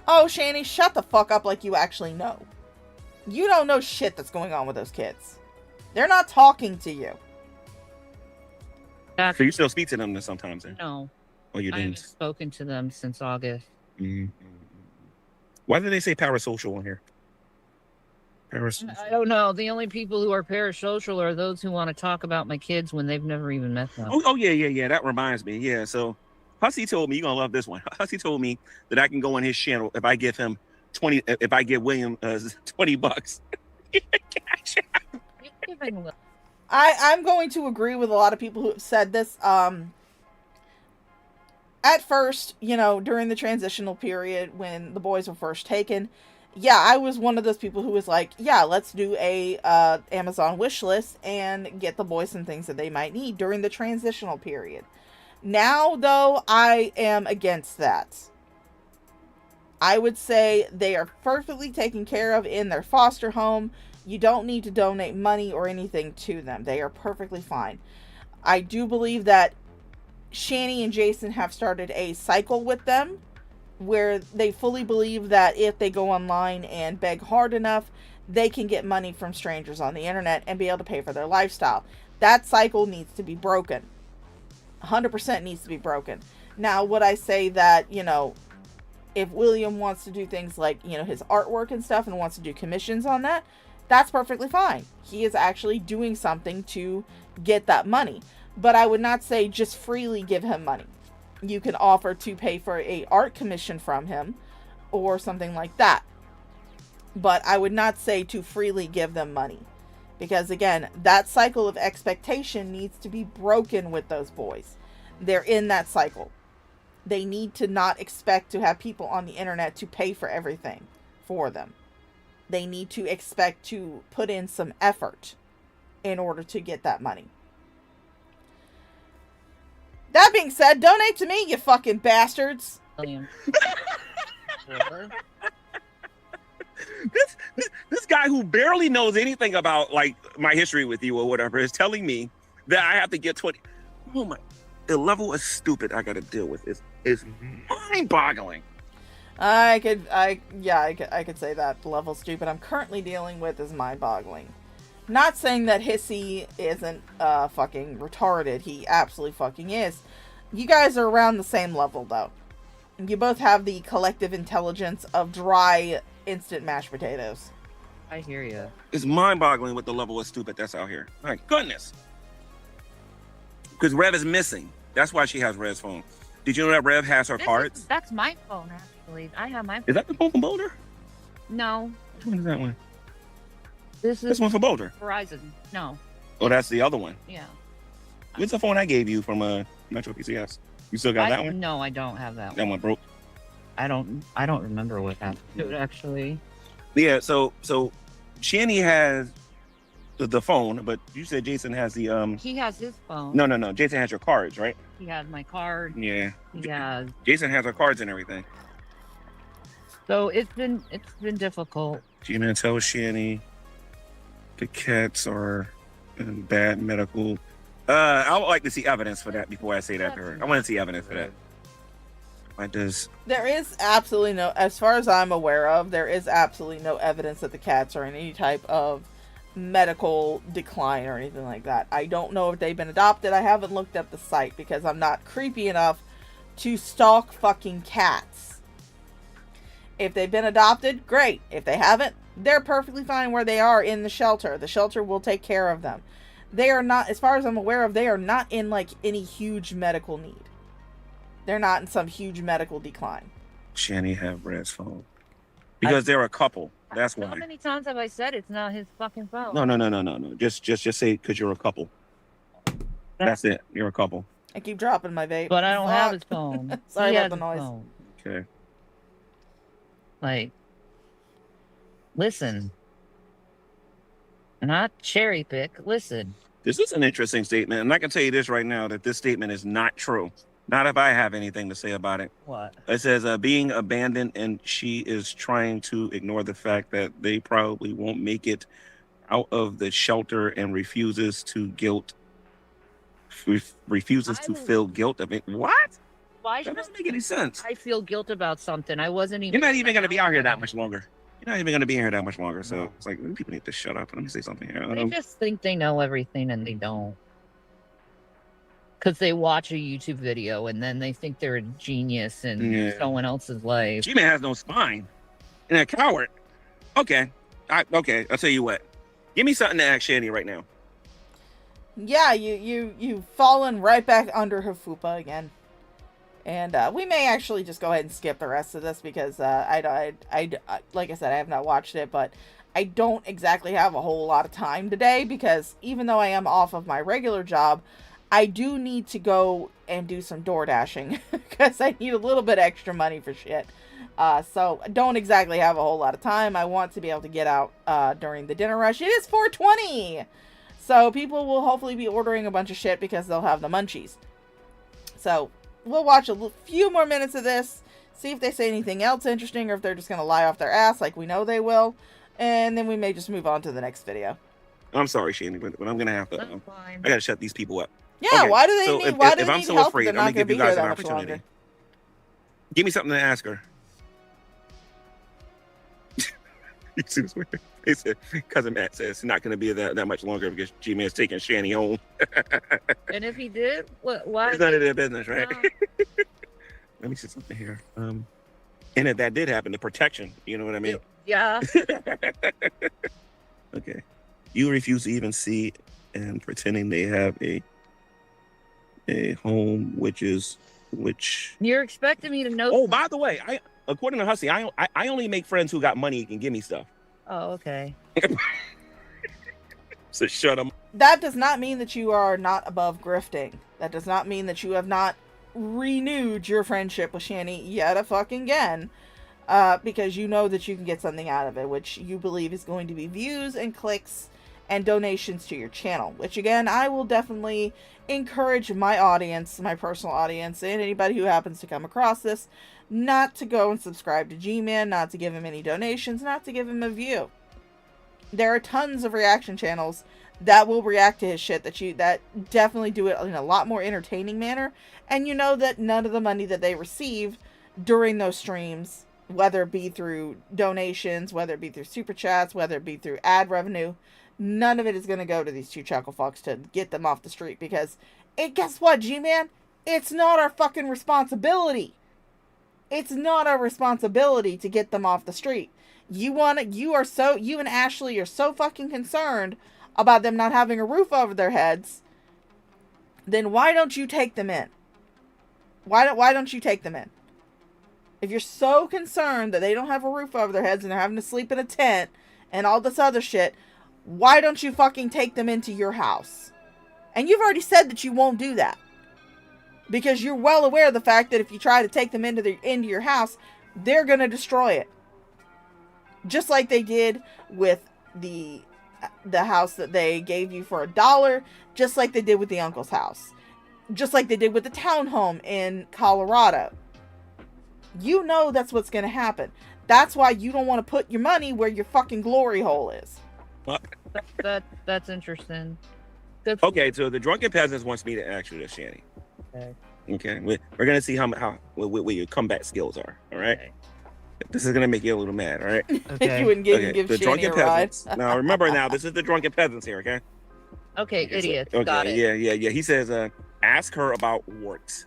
Oh, Shani, shut the fuck up like you actually know. You don't know shit that's going on with those kids. They're not talking to you. So you still speak to them sometimes? Eh? No. Oh, you I didn't? haven't spoken to them since August. Mm-hmm. Why did they say parasocial on here? I don't know. The only people who are parasocial are those who want to talk about my kids when they've never even met them. Yeah. That reminds me. Yeah, so Hussy told me, you're going to love this one. Hussy told me that I can go on his channel if I give him if I give William $20. I'm going to agree with a lot of people who have said this. At first, you know, during the transitional period when the boys were first taken, yeah, I was one of those people who was like, yeah, let's do a Amazon wish list and get the boys some things that they might need during the transitional period. Now, though, I am against that. I would say they are perfectly taken care of in their foster home. You don't need to donate money or anything to them. They are perfectly fine. I do believe that Shani and Jason have started a cycle with them where they fully believe that if they go online and beg hard enough, they can get money from strangers on the internet and be able to pay for their lifestyle. That cycle needs to be broken. 100% needs to be broken. Now, would I say that, you know, if William wants to do things like, you know, his artwork and stuff and wants to do commissions on that, that's perfectly fine. He is actually doing something to get that money. But I would not say just freely give him money. You can offer to pay for a art commission from him or something like that. But I would not say to freely give them money. Because again, that cycle of expectation needs to be broken with those boys. They're in that cycle. They need to not expect to have people on the internet to pay for everything for them. They need to expect to put in some effort in order to get that money. That being said, donate to me, you fucking bastards. This guy who barely knows anything about like my history with you or whatever is telling me that I have to get 20. Oh my, the level of stupid I got to deal with is mind-boggling. I could say that the level of stupid I'm currently dealing with is mind-boggling. Not saying that Hissy isn't fucking retarded. He absolutely fucking is. You guys are around the same level though. You both have the collective intelligence of dry instant mashed potatoes. I hear you. It's mind-boggling with the level of stupid that's out here. My goodness. Because Rev is missing. That's why she has Rev's phone. Did you know that Rev has her cards? That's my phone, actually. I have my phone. Is that the phone from Boulder? No. Which one is that one? This one for Boulder. Verizon. No. Oh, that's the other one. Yeah. What's the phone I gave you from Metro PCS? You still got that one? No, I don't have that one. That one broke. I don't remember what happened to it, actually. Yeah, so Shani has the phone, but you said Jason has the He has his phone. No. Jason has your cards, right? He has my card. Yeah. Yeah. Jason has her cards and everything. So it's been difficult. G-Man tells Shani the cats are in bad medical. I would like to see evidence for that before I say that to her. I want to see evidence for that. Why does... There is absolutely no, as far as I'm aware of, there is absolutely no evidence that the cats are in any type of medical decline or anything like that. I don't know if they've been adopted. I haven't looked up the site because I'm not creepy enough to stalk fucking cats. If they've been adopted, great. If they haven't, they're perfectly fine where they are in the shelter. The shelter will take care of them. They are not, as far as I'm aware of, they are not in like any huge medical need. They're not in some huge medical decline. Shanny have Brad's phone because they're a couple. That's why. How many times have I said it's not his fucking phone? No. Just say because you're a couple. That's it. You're a couple. I keep dropping my vape. But I don't have his phone. Sorry He about the has his noise. phone. Okay. Like, listen. Not cherry pick. Listen. This is an interesting statement, and I can tell you this right now that this statement is not true. Not if I have anything to say about it. What? It says being abandoned, and she is trying to ignore the fact that they probably won't make it out of the shelter and refuses to feel guilt of it. What? Why That should doesn't make any sense. I feel guilt about something? I wasn't even. You're not even going to be out here that much longer. You're not even going to be here that much longer. So it's like, people need to shut up. Let me say something here. They just think they know everything and they don't. Because they watch a YouTube video and then they think they're a genius in someone else's life. G-Man has no spine. And a coward. Okay. I'll tell you what. Give me something to ask Shanny right now. Yeah, you've fallen right back under her fupa again. And we may actually just go ahead and skip the rest of this because I like I said, I have not watched it, but I don't exactly have a whole lot of time today because even though I am off of my regular job, I do need to go and do some door dashing because I need a little bit extra money for shit. So I don't exactly have a whole lot of time. I want to be able to get out during the dinner rush. It is 4:20, so people will hopefully be ordering a bunch of shit because they'll have the munchies. So we'll watch a few more minutes of this, see if they say anything else interesting or if they're just going to lie off their ass like we know they will, and then we may just move on to the next video. I'm sorry, Shanny, but I'm going to have to. I got to shut these people up. Yeah, Okay, why do they so need? if Why do I'm they need so help? afraid, They're I'm not gonna going give to you be here guys an that much opportunity. longer. Give me something to ask her. You see this way? They said, Cousin Matt says it's not going to be that much longer because G-Man's taking Shanny home. And if he did, why? It's none of their business, right? No. Let me see something here. And if that did happen, the protection, you know what I mean? Yeah. Okay. You refuse to even see and pretending they have a home, which You're expecting me to know. Oh, by the way, according to Hussey, I only make friends who got money and can give me stuff. Oh, okay. So shut them. That does not mean that you are not above grifting. That does not mean that you have not renewed your friendship with Shanny yet again. Because you know that you can get something out of it, which you believe is going to be views and clicks and donations to your channel. Which again, I will definitely encourage my audience, my personal audience, and anybody who happens to come across this, not to go and subscribe to G-Man, not to give him any donations, not to give him a view. There are tons of reaction channels that will react to his shit that definitely do it in a lot more entertaining manner, and you know that none of the money that they receive during those streams, whether it be through donations, whether it be through super chats, whether it be through ad revenue, none of it is going to go to these two chuckle fucks to get them off the street because guess what, G-Man? It's not our fucking responsibility. It's not our responsibility to get them off the street. You and Ashley are so fucking concerned about them not having a roof over their heads. Then why don't you take them in? Why don't you take them in? If you're so concerned that they don't have a roof over their heads and they're having to sleep in a tent and all this other shit, why don't you fucking take them into your house? And you've already said that you won't do that. Because you're well aware of the fact that if you try to take them into your house, they're going to destroy it. Just like they did with the house that they gave you for $1, just like they did with the uncle's house. Just like they did with the townhome in Colorado. You know that's what's going to happen. That's why you don't want to put your money where your fucking glory hole is. That's interesting. Okay, so the Drunken Peasants wants me to ask you this, Shanny. Okay. We're going to see what your comeback skills are, all right? Okay. This is going to make you a little mad, all right? Okay. You wouldn't give the Shanny Drunken a ride. Peasants. Now, remember this is the Drunken Peasants here, okay? Okay, idiot. Okay, Got it. Yeah. He says, ask her about warts.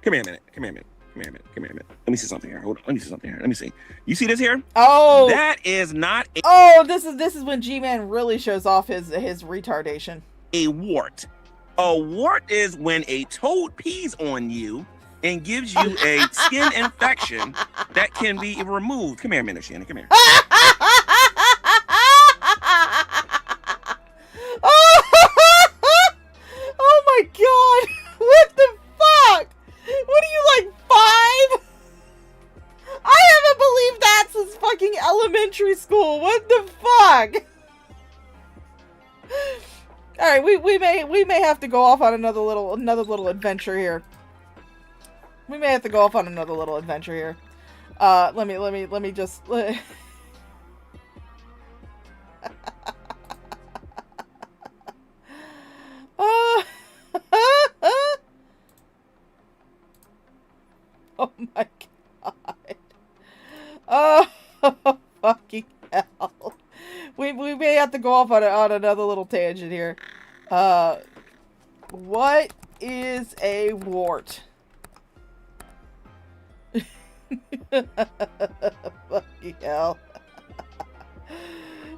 Come here a minute. Come here a minute. Come here a minute. Let me see something here. Hold on. Let me see something here. Let me see. You see this here? Oh, That is not this is when G-Man really shows off his retardation. a wart. A wart is when a toad pees on you and gives you a skin infection that can be removed. Come here a minute, Shannon. Come here. Oh my god! What the fuck? What are you, like 5? I haven't believed that since fucking elementary school. What the fuck? All right, we may have to go off on another little adventure here. We may have to go off on another little adventure here. Let me just. Oh my god. Oh, fucking hell. We may have to go off on another little tangent here. What is a wart? Fucking hell.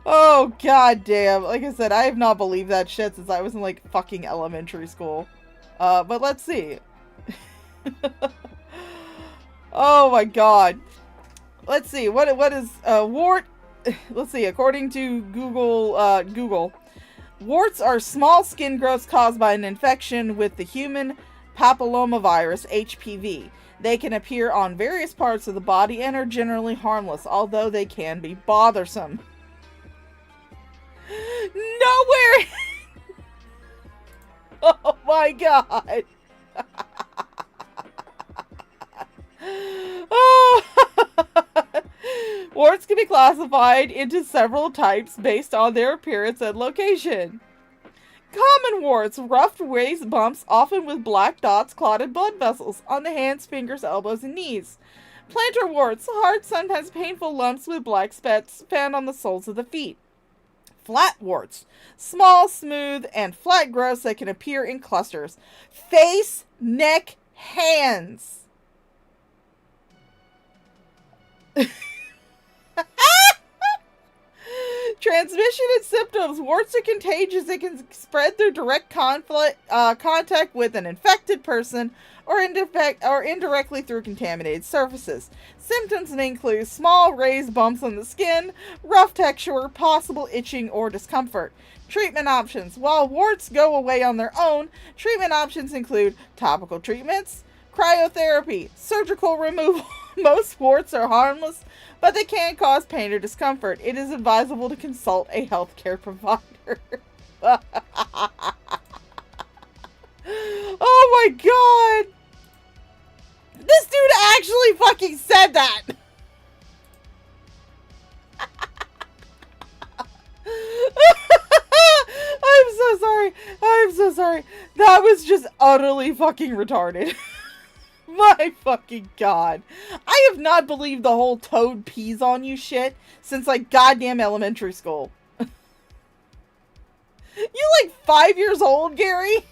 Oh, god damn. Like I said, I have not believed that shit since I was in, like, fucking elementary school. But let's see. Oh my god. Let's see. What is wart? Let's see. According to Google, warts are small skin growths caused by an infection with the human papillomavirus, HPV. They can appear on various parts of the body and are generally harmless, although they can be bothersome. Nowhere! Oh my god! Oh. Warts can be classified into several types based on their appearance and location. Common warts, rough raised bumps, often with black dots, clotted blood vessels on the hands, fingers, elbows, and knees. Plantar warts, hard, sometimes painful lumps with black specks found on the soles of the feet. Flat warts, small, smooth, and flat growths that can appear in clusters. Face, neck, hands. Transmission and symptoms. Warts are contagious. They can spread through direct contact with an infected person or indirectly through contaminated surfaces. Symptoms may include small raised bumps on the skin, rough texture, possible itching or discomfort. Treatment options. While warts go away on their own, treatment options include topical treatments, cryotherapy, surgical removal. Most warts are harmless, but they can cause pain or discomfort. It is advisable to consult a healthcare provider. Oh my god! This dude actually fucking said that! I'm so sorry. I'm so sorry. That was just utterly fucking retarded. My fucking god. I have not believed the whole toad pees on you shit since, like, goddamn elementary school. You, like, 5 years old, Gary?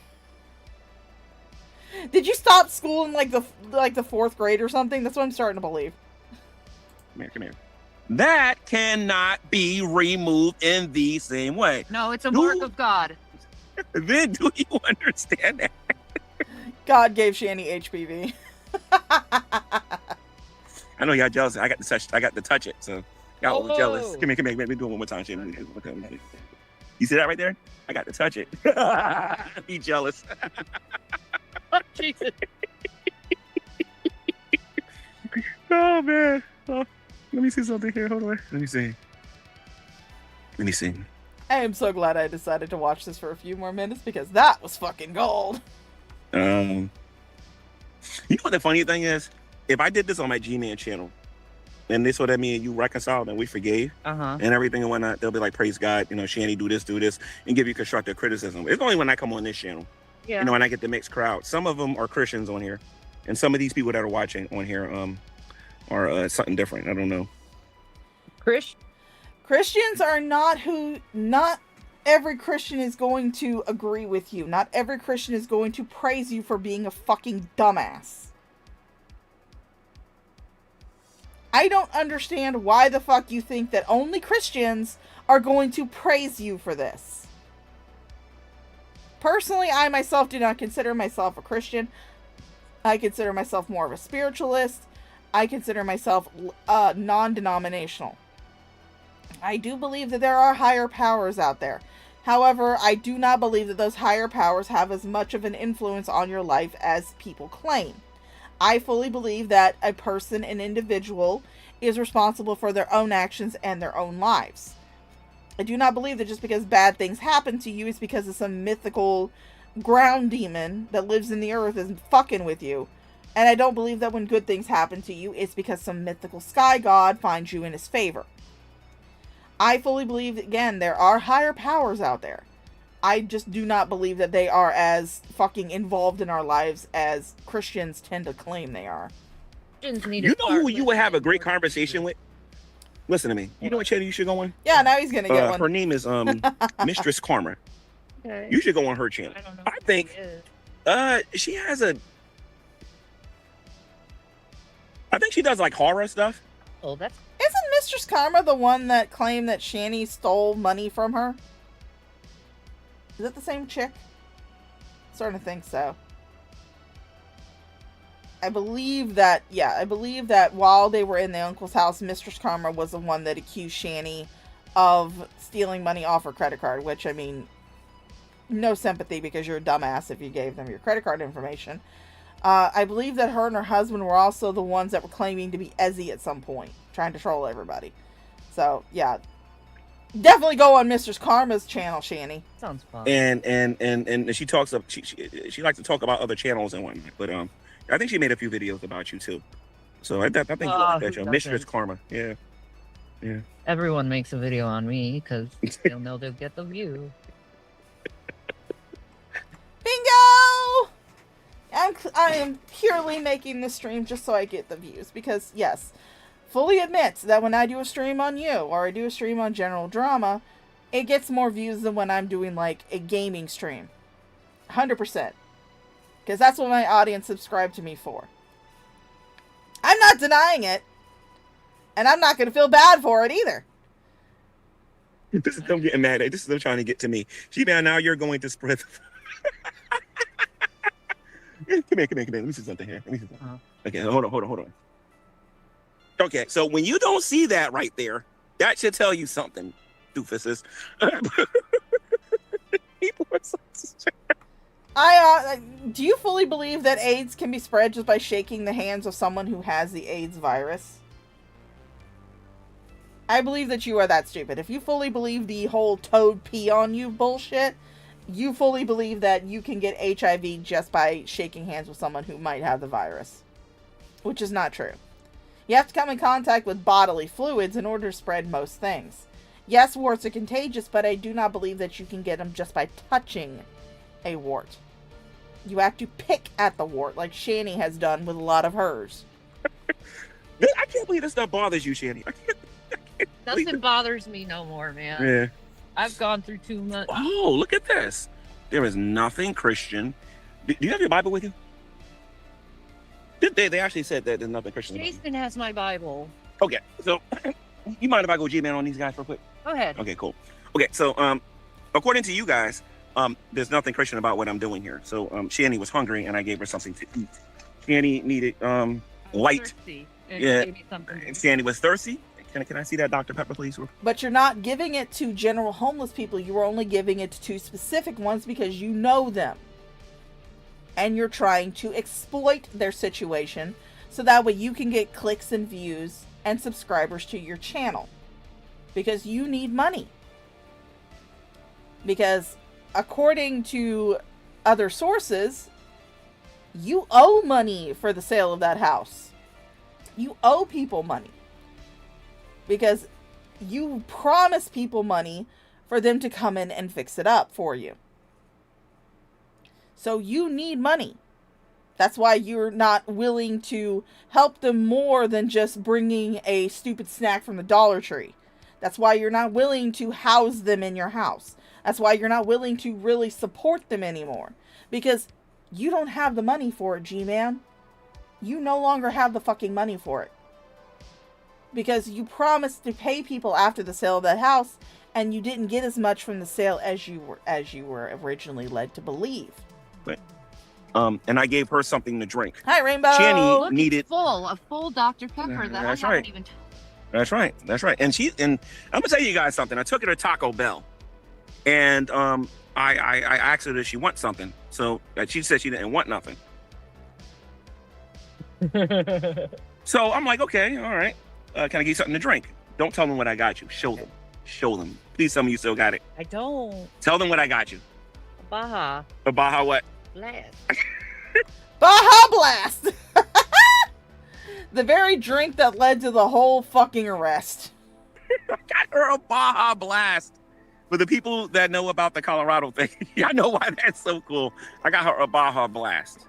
Did you stop school in, like, the 4th grade or something? That's what I'm starting to believe. Come here. That cannot be removed in the same way. No, it's a mark of God. Then do you understand that? God gave Shani HPV. I know y'all jealous. I got to touch it, so y'all was jealous. Come here. Let me do it one more time, Shani. You see that right there? I got to touch it. Be jealous. Oh, Jesus. Oh man. Oh, let me see something here. Hold on. Let me see. I am so glad I decided to watch this for a few more minutes because that was fucking gold. You know what the funny thing is? If I did this on my G-Man channel, and this would have me and you reconciled and we forgave and everything and whatnot, they'll be like, praise God, Shani, do this, and give you constructive criticism. It's only when I come on this channel, when I get the mixed crowd. Some of them are Christians on here, and some of these people that are watching on here are something different. I don't know. Christians are not every Christian is going to agree with you. Not every Christian is going to praise you for being a fucking dumbass. I don't understand why the fuck you think that only Christians are going to praise you for this. Personally, I myself do not consider myself a Christian. I consider myself more of a spiritualist. I consider myself non-denominational. I do believe that there are higher powers out there. However, I do not believe that those higher powers have as much of an influence on your life as people claim. I fully believe that a person, an individual, is responsible for their own actions and their own lives. I do not believe that just because bad things happen to you is because of some mythical ground demon that lives in the earth is fucking with you. And I don't believe that when good things happen to you, it's because some mythical sky god finds you in his favor. I fully believe, again, there are higher powers out there. I just do not believe that they are as fucking involved in our lives as Christians tend to claim they are. You know who you would have a great conversation with? Listen to me. You know what channel you should go on? Yeah, now he's gonna get one. Her name is Mistress Karma. Okay. You should go on her channel. I don't know. I think she has a. I think she does like horror stuff. Oh, that's Isn't Mistress Karma the one that claimed that Shanny stole money from her? Is it the same chick? Starting to think so. I believe that while they were in the uncle's house, Mistress Karma was the one that accused Shanny of stealing money off her credit card, which, I mean, no sympathy because you're a dumbass if you gave them your credit card information. I believe that her and her husband were also the ones that were claiming to be Ezzy at some point, trying to troll everybody. So, yeah. Definitely go on Mistress Karma's channel, Shanny. sounds fun. And she talks up. She likes to talk about other channels and whatnot. But I think she made a few videos about you too. So I think you like that show, Mistress Karma. Yeah. Everyone makes a video on me because they'll know they'll get the view. Bingo! I am purely making this stream just so I get the views. Because, yes, fully admits that when I do a stream on you, or I do a stream on General Drama, it gets more views than when I'm doing, like, a gaming stream. 100%. Because that's what my audience subscribed to me for. I'm not denying it. And I'm not going to feel bad for it either. This is them getting mad. This is them trying to get to me. Now you're going to spread. Come here. Let me see something here. Okay, hold on. Okay, so when you don't see that right there, that should tell you something, doofuses. People are so do you fully believe that AIDS can be spread just by shaking the hands of someone who has the AIDS virus? I believe that you are that stupid. If you fully believe the whole toad pee on you bullshit, you fully believe that you can get HIV just by shaking hands with someone who might have the virus. Which is not true. You have to come in contact with bodily fluids in order to spread most things. Yes, warts are contagious, but I do not believe that you can get them just by touching a wart. You have to pick at the wart, like Shanny has done with a lot of hers. I can't believe this stuff bothers you, Shanny. Nothing bothers me no more, man. Yeah. I've gone through too much. Oh, look at this. There is nothing Christian. Do you have your Bible with you? They actually said that there's nothing Christian. Jason has my Bible. Okay, so you mind if I go G-Man on these guys real quick? Go ahead. Okay, cool. Okay, so according to you guys, there's nothing Christian about what I'm doing here. So Shanny was hungry and I gave her something to eat. Shanny needed light. Yeah. And Shanny was thirsty. Can I see that Dr. Pepper, please? But you're not giving it to general homeless people. You are only giving it to specific ones because you know them. And you're trying to exploit their situation so that way you can get clicks and views and subscribers to your channel. Because you need money. Because according to other sources, you owe money for the sale of that house. You owe people money. Because you promise people money for them to come in and fix it up for you. So you need money. That's why you're not willing to help them more than just bringing a stupid snack from the Dollar Tree. That's why you're not willing to house them in your house. That's why you're not willing to really support them anymore. Because you don't have the money for it, G-Man. You no longer have the fucking money for it. because you promised to pay people after the sale of that house, and you didn't get as much from the sale as you were originally led to believe. But, and I gave her something to drink. Hi, Rainbow. Shanny Look, needed it's full, a full Dr. Pepper that That's I haven't right. even. That's right. That's right. And I'm gonna tell you guys something. I took her to Taco Bell, and I asked her, does she want something? So she said she didn't want nothing. So I'm like, okay, all right. Can I get you something to drink? Don't tell them what I got you. Show them. Show them. Please tell me you still got it. I don't. Tell them what I got you. Baja A Baja what? Blast. Baja Blast! The very drink that led to the whole fucking arrest. I got her a Baja Blast. For the people that know about the Colorado thing, I know why that's so cool. I got her a Baja Blast.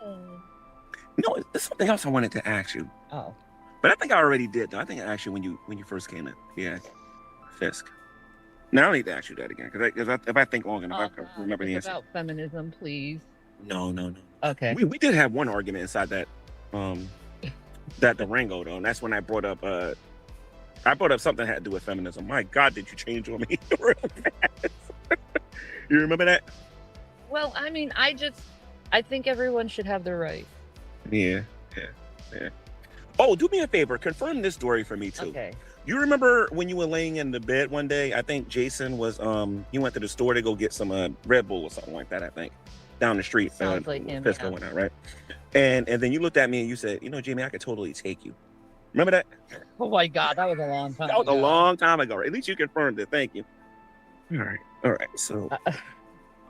No, there's something else I wanted to ask you. Oh. But I think I already did, though. I think I asked you when you first came in. Yeah. Fisk. Now I don't need to ask you that again, because if I think long enough, I can remember the answer. About feminism, please. No. Okay. We did have one argument inside that that Durango, though, and that's when I brought up something that had to do with feminism. My God, did you change on me real fast? You remember that? Well, I mean, I think everyone should have their rights. Yeah. Oh, do me a favor. Confirm this story for me, too. Okay. You remember when you were laying in the bed one day? I think Jason was, he went to the store to go get some Red Bull or something like that, I think. Down the street. Sounds like him, Fisk yeah. went out, right? And then you looked at me and you said, Jamie, I could totally take you. Remember that? Oh my God, that was a long time That was a ago. long time ago. At least you confirmed it. Thank you. All right. So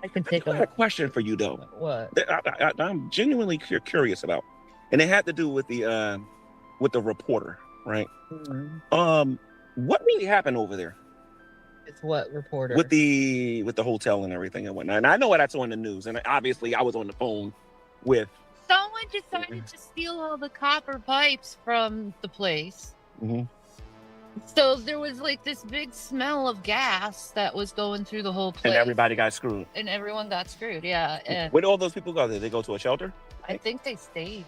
I can I take got a a question for you, though. what? that I'm genuinely curious about. And it had to do with the reporter, right? Mm-hmm. What really happened over there It's what reporter? with the hotel and everything and whatnot? And I know what I saw in the news, and obviously I was on the phone with. Someone decided to steal all the copper pipes from the place. Mm-hmm. So there was like this big smell of gas that was going through the whole place. And everybody got screwed. And everyone got screwed, yeah. And Where did all those people go? Did they go to a shelter? I think they stayed.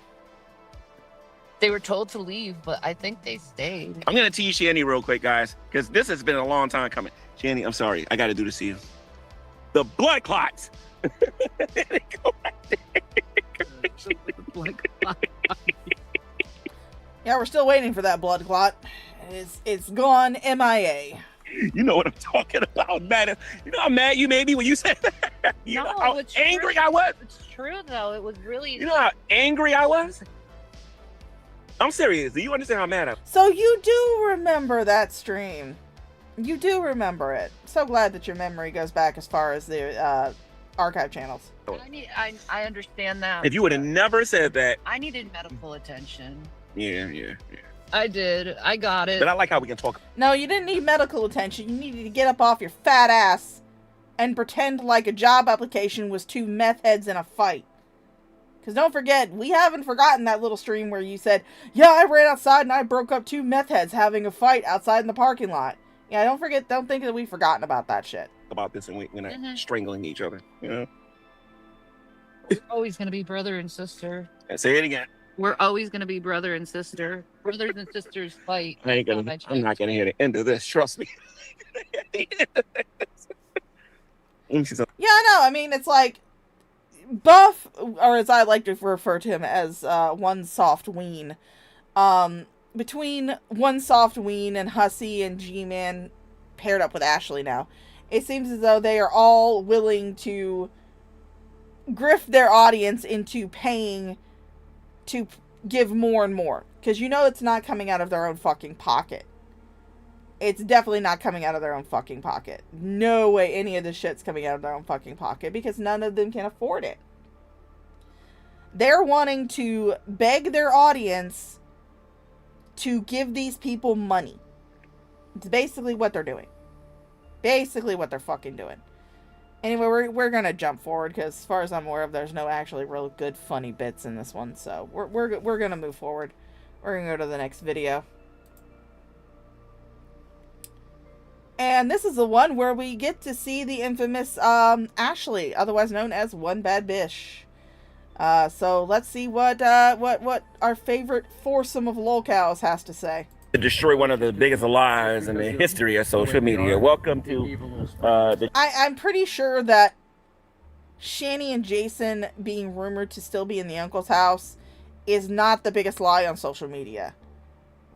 They were told to leave, but I think they stayed. I'm gonna tease Shanny real quick, guys, because this has been a long time coming. Shanny, I'm sorry, I got to do this to you. The blood clots. They go right there. Yeah, we're still waiting for that blood clot. It's gone MIA. You know what I'm talking about, man. You know how mad you made me when you said that? You know how it's angry true. I was? It's true, though. It was really... You know how angry I was? I'm serious. Do you understand how mad I was? So you do remember that stream. You do remember it. So glad that your memory goes back as far as the archive channels. I understand that. If you would have never said that. I needed medical attention. Yeah. I did. I got it. But I like how we can talk. No, you didn't need medical attention. You needed to get up off your fat ass and pretend like a job application was two meth heads in a fight. Because don't forget, we haven't forgotten that little stream where you said, yeah, I ran outside and I broke up two meth heads having a fight outside in the parking lot. Yeah, don't think that we've forgotten about that shit. About this and we're not strangling each other, you know? We're always going to be brother and sister. Say it again. We're always going to be brother and sister. Brothers and sisters fight. I'm not gonna hear the end of this. Trust me. Yeah, I know. I mean, it's like Buff, or as I like to refer to him as One Soft Ween. Between One Soft Ween and Hussy and G-Man paired up with Ashley now, it seems as though they are all willing to grift their audience into paying to give more and more. Because you know it's not coming out of their own fucking pocket. It's definitely not coming out of their own fucking pocket. No way any of this shit's coming out of their own fucking pocket, because none of them can afford it. They're wanting to beg their audience to give these people money. It's basically what they're doing. Basically what they're fucking doing. Anyway, we're gonna jump forward, because as far as I'm aware of, there's no actually real good funny bits in this one. So we're gonna move forward. We're gonna go to the next video. And this is the one where we get to see the infamous Ashley, otherwise known as One Bad Bish. So let's see what our favorite foursome of lolcows has to say. to destroy one of the biggest lies in the history of social media. Welcome to I'm pretty sure that Shani and Jason being rumored to still be in the uncle's house is not the biggest lie on social media.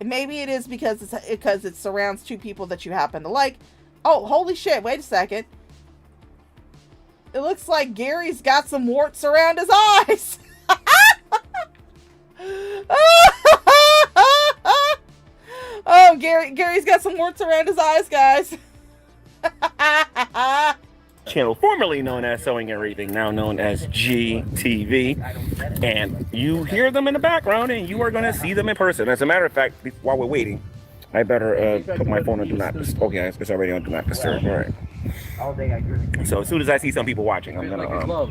Maybe it is because it surrounds two people that you happen to like. Oh, holy shit, wait a second. It looks like Gary's got some warts around his eyes. Oh, Gary's got some warts around his eyes, guys. channel formerly known as Sewing Everything, now known as GTV. And you hear them in the background and you are going to see them in person. As a matter of fact, while we're waiting, I better put my phone on Do Not Disturb. Okay, it's already on Do Not Disturb. All right. So as soon as I see some people watching, I'm gonna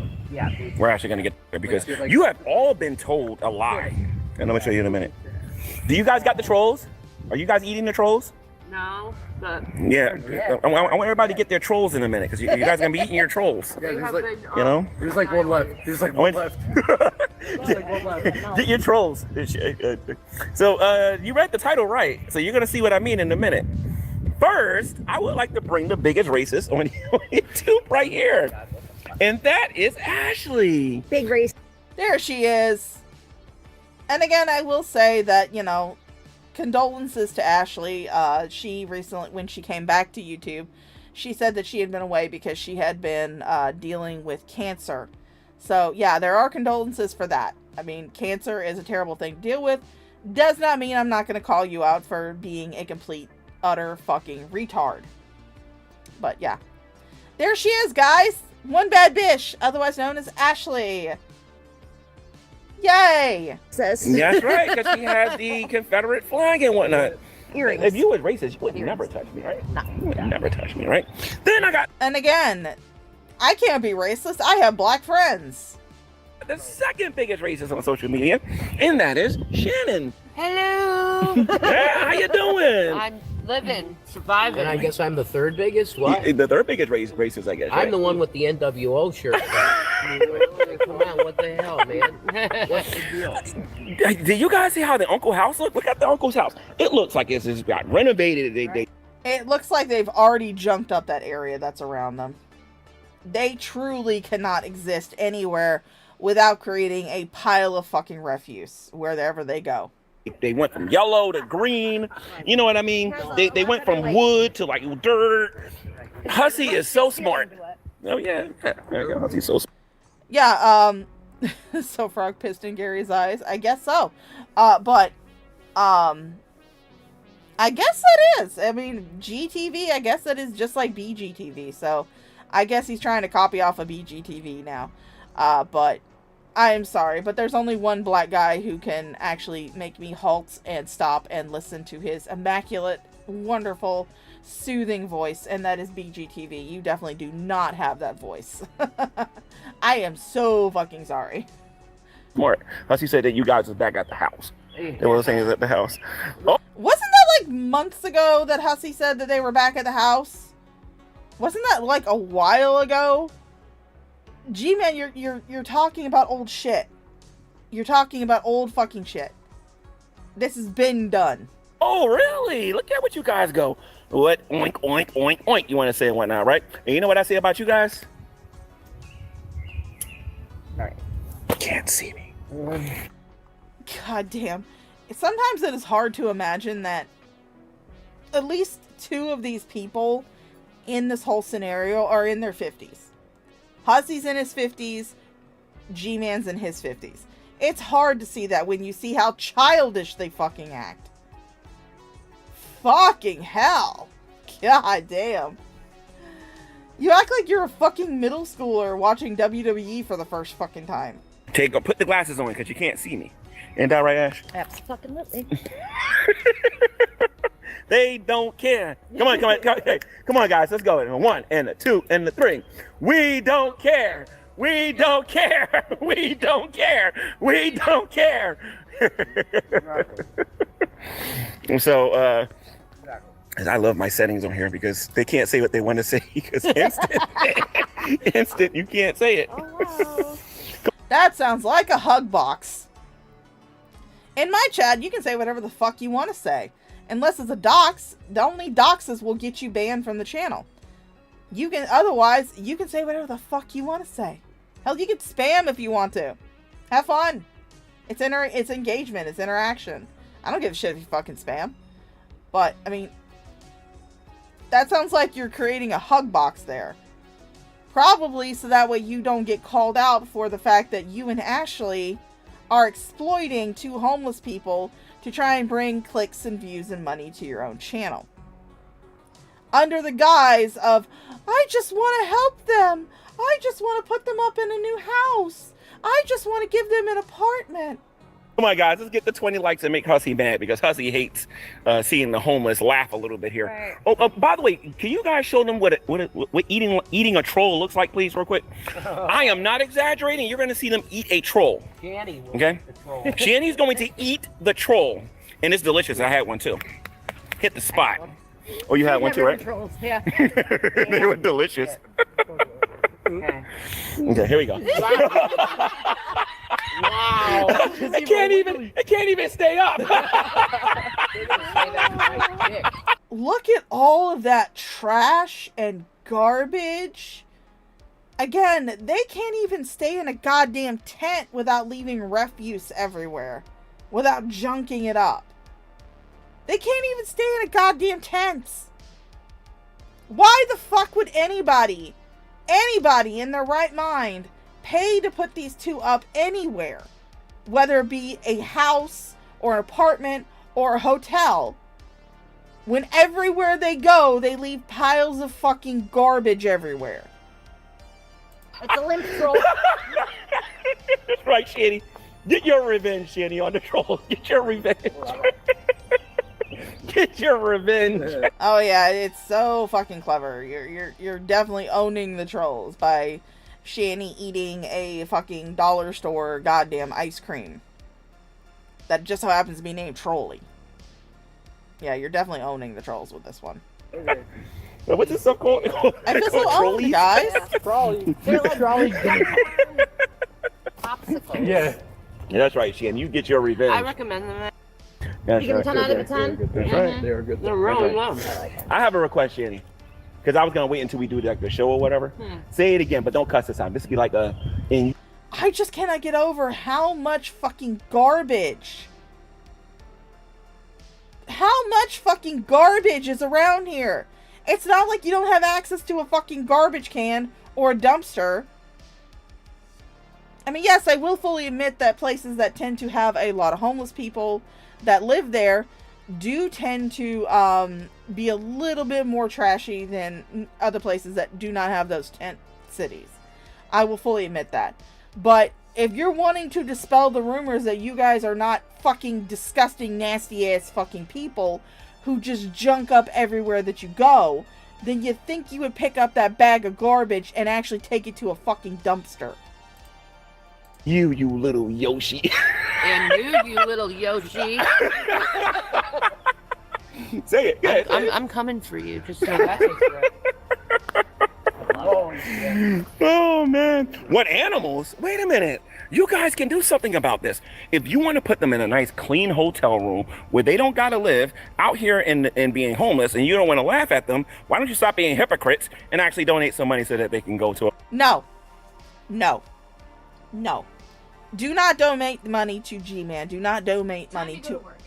we're actually gonna get there because you have all been told a lie. And let me show you in a minute. Do you guys got the trolls? Are you guys eating the trolls? No, but yeah. I want everybody to get their trolls in a minute because you guys are gonna be eating your trolls. Yeah, you know? There's like one left. There's like one left. Get your trolls. So you read the title right. So you're gonna see what I mean in a minute. First, I would like to bring the biggest racist on YouTube right here. And that is Ashley. Big race. There she is. And again, I will say that, you know, condolences to Ashley. She recently, when she came back to YouTube, she said that she had been away because she had been dealing with cancer. So, yeah, there are condolences for that. I mean, cancer is a terrible thing to deal with. Does not mean I'm not going to call you out for being a complete, utter fucking retard. But, yeah. There she is, guys. One bad bitch, otherwise known as Ashley. Yay! That's right, because she has the Confederate flag and whatnot. Earrings. If you was racist, you would never touch me, right? No. You would never touch me, right? Then I got... And again, I can't be racist. I have black friends. The second biggest racist on social media, and that is Shannon. hello. Yeah, how you doing? I'm living, surviving. And I guess I'm the third biggest. What? The third biggest racist, I guess. I'm right? the one with the NWO shirt. Come on, what the hell, man? What's the deal? Did you guys see how the Uncle House look? Look at the Uncle's house. It looks like it's just got renovated. It looks like they've already junked up that area that's around them. They truly cannot exist anywhere without creating a pile of fucking refuse wherever they go. They went from yellow to green. You know what I mean? They went from wood to like dirt. Hussey is so smart. Oh yeah. Hussey's so smart. Yeah, so Frog pissed in Gary's eyes. I guess so. But I guess it is. I mean, GTV, I guess that is just like BGTV. So I guess he's trying to copy off of BGTV now. But I am sorry, but there's only one black guy who can actually make me halt and stop and listen to his immaculate, wonderful, soothing voice, and that is BGTV. You definitely do not have that voice. I am so fucking sorry. Smart. Hussey said that you guys was back at the house. They were saying at the house. Oh. Wasn't that like months ago that Hussey said that they were back at the house? Wasn't that like a while ago? G-Man, you're talking about old shit. You're talking about old fucking shit. This has been done. Oh, really? Look at what you guys go. What? Oink, oink, oink, oink. You want to say and whatnot, right? And you know what I say about you guys? All right. You can't see me. God damn. Sometimes it is hard to imagine that at least two of these people in this whole scenario are in their 50s. Hussey's in his 50s. G-Man's in his 50s. It's hard to see that when you see how childish they fucking act. Fucking hell. God damn. You act like you're a fucking middle schooler watching WWE for the first fucking time. Put the glasses on because you can't see me. Ain't that right, Ash? Absolutely. They don't care. Come on, guys. Let's go. 1 and a 2 and a 3. We don't care. We don't care. We don't care. We don't care. And so, I love my settings on here because they can't say what they want to say because instant, you can't say it. Oh, wow. That sounds like a hug box. In my chat, you can say whatever the fuck you want to say. Unless it's a dox, the only doxes will get you banned from the channel. Otherwise, you can say whatever the fuck you want to say. Hell, you can spam if you want to. Have fun. It's engagement. It's interaction. I don't give a shit if you fucking spam. But, I mean, that sounds like you're creating a hug box there. Probably so that way you don't get called out for the fact that you and Ashley are exploiting two homeless people to try and bring clicks and views and money to your own channel. Under the guise of, I just want to help them. I just want to put them up in a new house. I just want to give them an apartment. Come on, guys, let's get the 20 likes and make Hussy mad, because Hussy hates seeing the homeless laugh a little bit here. Right. Oh, by the way, can you guys show them what eating a troll looks like, please, real quick? I am not exaggerating. You're going to see them eat a troll. Shanny will Okay? eat the troll. Shanny's going to eat the troll, and it's delicious. I had one too. Hit the spot. Oh, you had one too, right? Trolls, yeah. They were delicious. Okay. Okay, here we go. Wow. It can't even stay up. Look at all of that trash and garbage. Again, they can't even stay in a goddamn tent without leaving refuse everywhere. Without junking it up. They can't even stay in a goddamn tent. Why the fuck would anybody in their right mind pay to put these two up anywhere? Whether it be a house or an apartment or a hotel. When everywhere they go, they leave piles of fucking garbage everywhere. It's a limp troll. That's right, Shanny. Get your revenge, Shanny, on the trolls. Get your revenge. Get your revenge. Oh yeah, it's so fucking clever. You're definitely owning the trolls by Shanny eating a fucking dollar store goddamn ice cream that just so happens to be named Trolly. Yeah, you're definitely owning the trolls with this one. What's this stuff called? I feel so owned, guys. Trolley. They're like trolley. Popsicles. Yeah. Yeah, that's right, Shanny. You get your revenge. I recommend them. That's You give them 10 out of a 10? That's right. They're good. They're really loved. I have a request, Shanny. Because I was going to wait until we do like the show or whatever. Say it again, but don't cuss this time. This would be like a... I just cannot get over how much fucking garbage. How much fucking garbage is around here? It's not like you don't have access to a fucking garbage can or a dumpster. I mean, yes, I will fully admit that places that tend to have a lot of homeless people that live there do tend to be a little bit more trashy than other places that do not have those tent cities. I will fully admit that. But if you're wanting to dispel the rumors that you guys are not fucking disgusting, nasty ass fucking people who just junk up everywhere that you go, then you think you would pick up that bag of garbage and actually take it to a fucking dumpster. You little Yoshi. And you little Yoshi. Say it. Yeah, I'm coming for you. Just so That's what's right. Oh, yeah. Oh, man. What animals? Wait a minute. You guys can do something about this. If you want to put them in a nice, clean hotel room where they don't got to live out here and being homeless, and you don't want to laugh at them, why don't you stop being hypocrites and actually donate some money so that they can go to a... No. Do not donate money to G-Man. Do not donate money Time to go to work.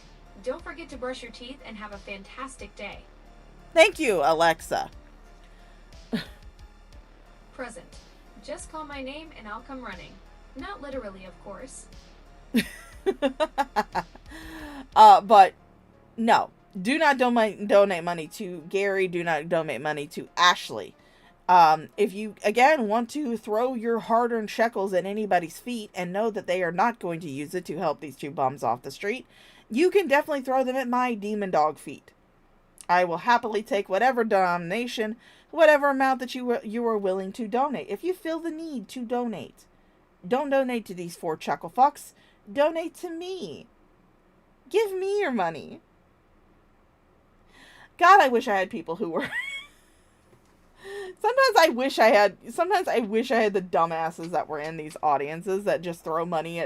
Don't forget to brush your teeth and have a fantastic day. Thank you, Alexa. Present. Just call my name and I'll come running. Not literally, of course. But no. Do not donate money to Gary. Do not donate money to Ashley. If you, again, want to throw your hard-earned shekels at anybody's feet and know that they are not going to use it to help these two bums off the street, you can definitely throw them at my demon dog feet. I will happily take whatever denomination, whatever amount that you are willing to donate. If you feel the need to donate, don't donate to these four chuckle fucks. Donate to me. Give me your money. God, I wish I had people who were... Sometimes I wish I had the dumbasses that were in these audiences that just throw money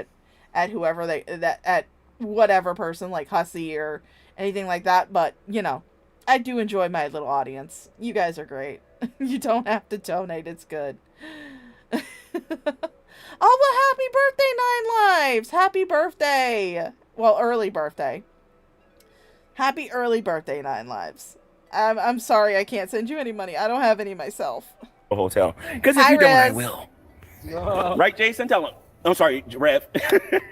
at whoever at whatever person like Hussy or anything like that, but you know, I do enjoy my little audience. You guys are great. You don't have to donate, it's good. Oh, well, happy birthday, Nine Lives! Happy birthday! Well, early birthday. Happy early birthday, Nine Lives. I'm sorry I can't send you any money. I don't have any myself. A hotel. Because if Hi, you don't, I Riz. will. Right, Jason? Tell him. I'm sorry, Rev.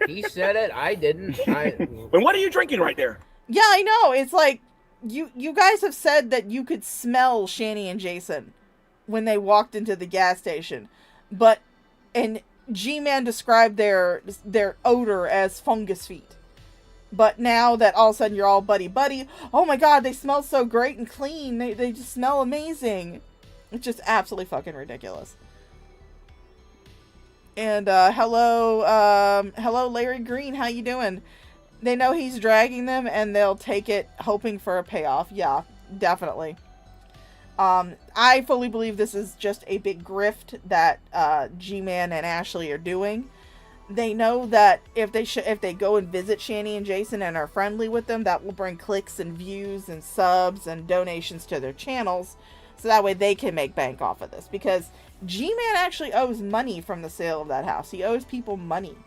He said it. I didn't. And what are you drinking right there? Yeah, I know. It's like, you guys have said that you could smell Shani and Jason when they walked into the gas station. And G-Man described their odor as fungus feet. But now that all of a sudden you're all buddy-buddy, oh my god, they smell so great and clean. They just smell amazing. It's just absolutely fucking ridiculous. And hello Larry Green, how you doing? They know he's dragging them and they'll take it hoping for a payoff. Yeah, definitely. I fully believe this is just a big grift that G-Man and Ashley are doing. They know that if they go and visit Shani and Jason and are friendly with them, that will bring clicks and views and subs and donations to their channels. So that way they can make bank off of this. Because G-Man actually owes money from the sale of that house. He owes people money.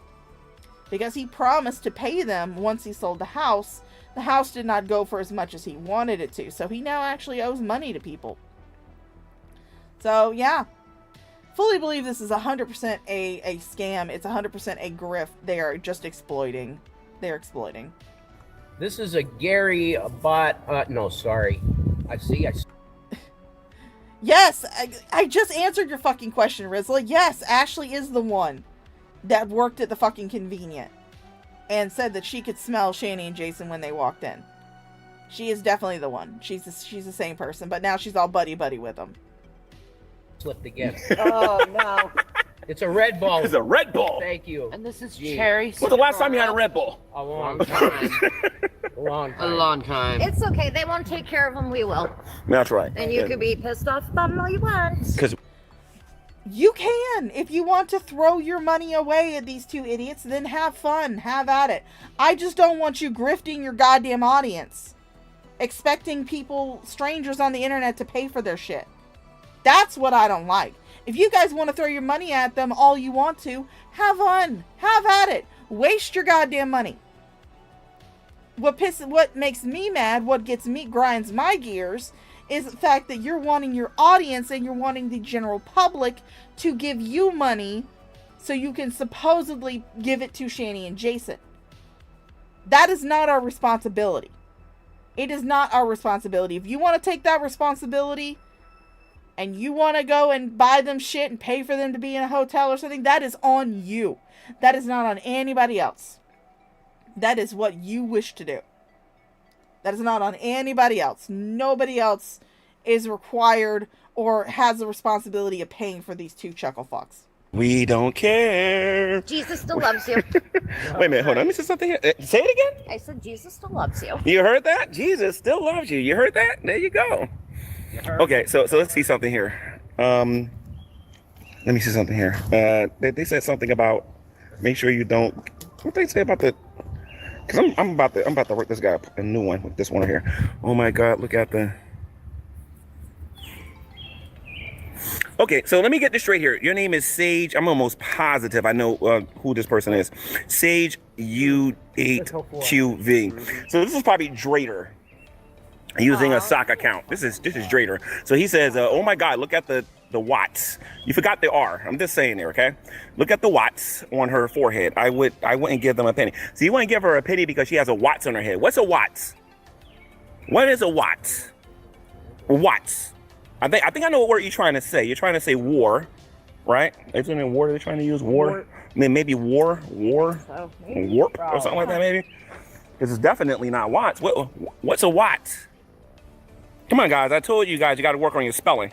Because he promised to pay them once he sold the house. The house did not go for as much as he wanted it to. So he now actually owes money to people. So, yeah. Fully believe this is 100% a scam. It's 100% a grift. They are just exploiting. They're exploiting. This is a Gary bot. No, sorry. I see. Yes, I just answered your fucking question, Rizla. Yes, Ashley is the one that worked at the fucking Convenient and said that she could smell Shani and Jason when they walked in. She is definitely the one. She's the same person, but now she's all buddy-buddy with them. Slipped again. Oh, no. It's a Red Bull. It's a Red Bull. Thank you. And this is Gee. cherry. When's the last time you had a Red Bull? A long time. A long time. A long time. It's okay. They won't take care of them. We will. That's right. And you could be pissed off about it all you want. Because You can. If you want to throw your money away at these two idiots, then have fun. Have at it. I just don't want you grifting your goddamn audience. Expecting people, strangers on the internet, to pay for their shit. That's what I don't like. If you guys want to throw your money at them all you want to, have fun. Have at it. Waste your goddamn money. What makes me mad, grinds my gears, is the fact that you're wanting your audience and you're wanting the general public to give you money so you can supposedly give it to Shani and Jason. That is not our responsibility. It is not our responsibility. If you want to take that responsibility and you want to go and buy them shit and pay for them to be in a hotel or something, that is on you. That is not on anybody else. That is what you wish to do. That is not on anybody else. Nobody else is required or has the responsibility of paying for these two chuckle fucks. we don't care. Jesus still loves you. Wait a minute, hold on. Let me say something here. Say it again. I said Jesus still loves you. You heard that? Jesus still loves you. You heard that? There you go. Okay, so let's see something here. Let me see something here. They said something about make sure you don't. What they say about the? Because I'm about to work this guy up a new one with this one right here. Oh my God! Look at the. Okay, so let me get this straight here. Your name is Sage. I'm almost positive I know who this person is. Sage U8QV. So this is probably Drader using a sock account. This is Drader. So he says, "Oh my God, look at the watts. You forgot the R. I'm just saying there, okay? Look at the watts on her forehead. I wouldn't give them a penny. So you want to give her a penny because she has a watts on her head. What's a watts? What is a watts? Watts. I think I know what word you're trying to say. You're trying to say war, right? Isn't it war they're trying to use? War? Maybe warp or something like that, maybe? Because it's definitely not watts. What's a watt? Come on, guys. I told you guys you got to work on your spelling.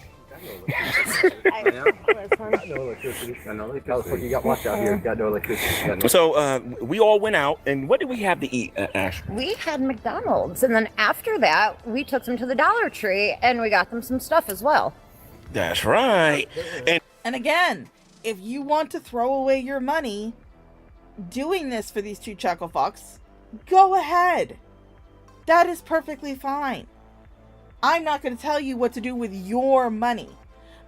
I know electricity. I know electricity. You got watch out here. You got no electricity. So we all went out, and what did we have to eat, Ash? We had McDonald's, and then after that, we took them to the Dollar Tree, and we got them some stuff as well. That's right. And again, if you want to throw away your money doing this for these two chuckle fucks, go ahead. That is perfectly fine. I'm not going to tell you what to do with your money.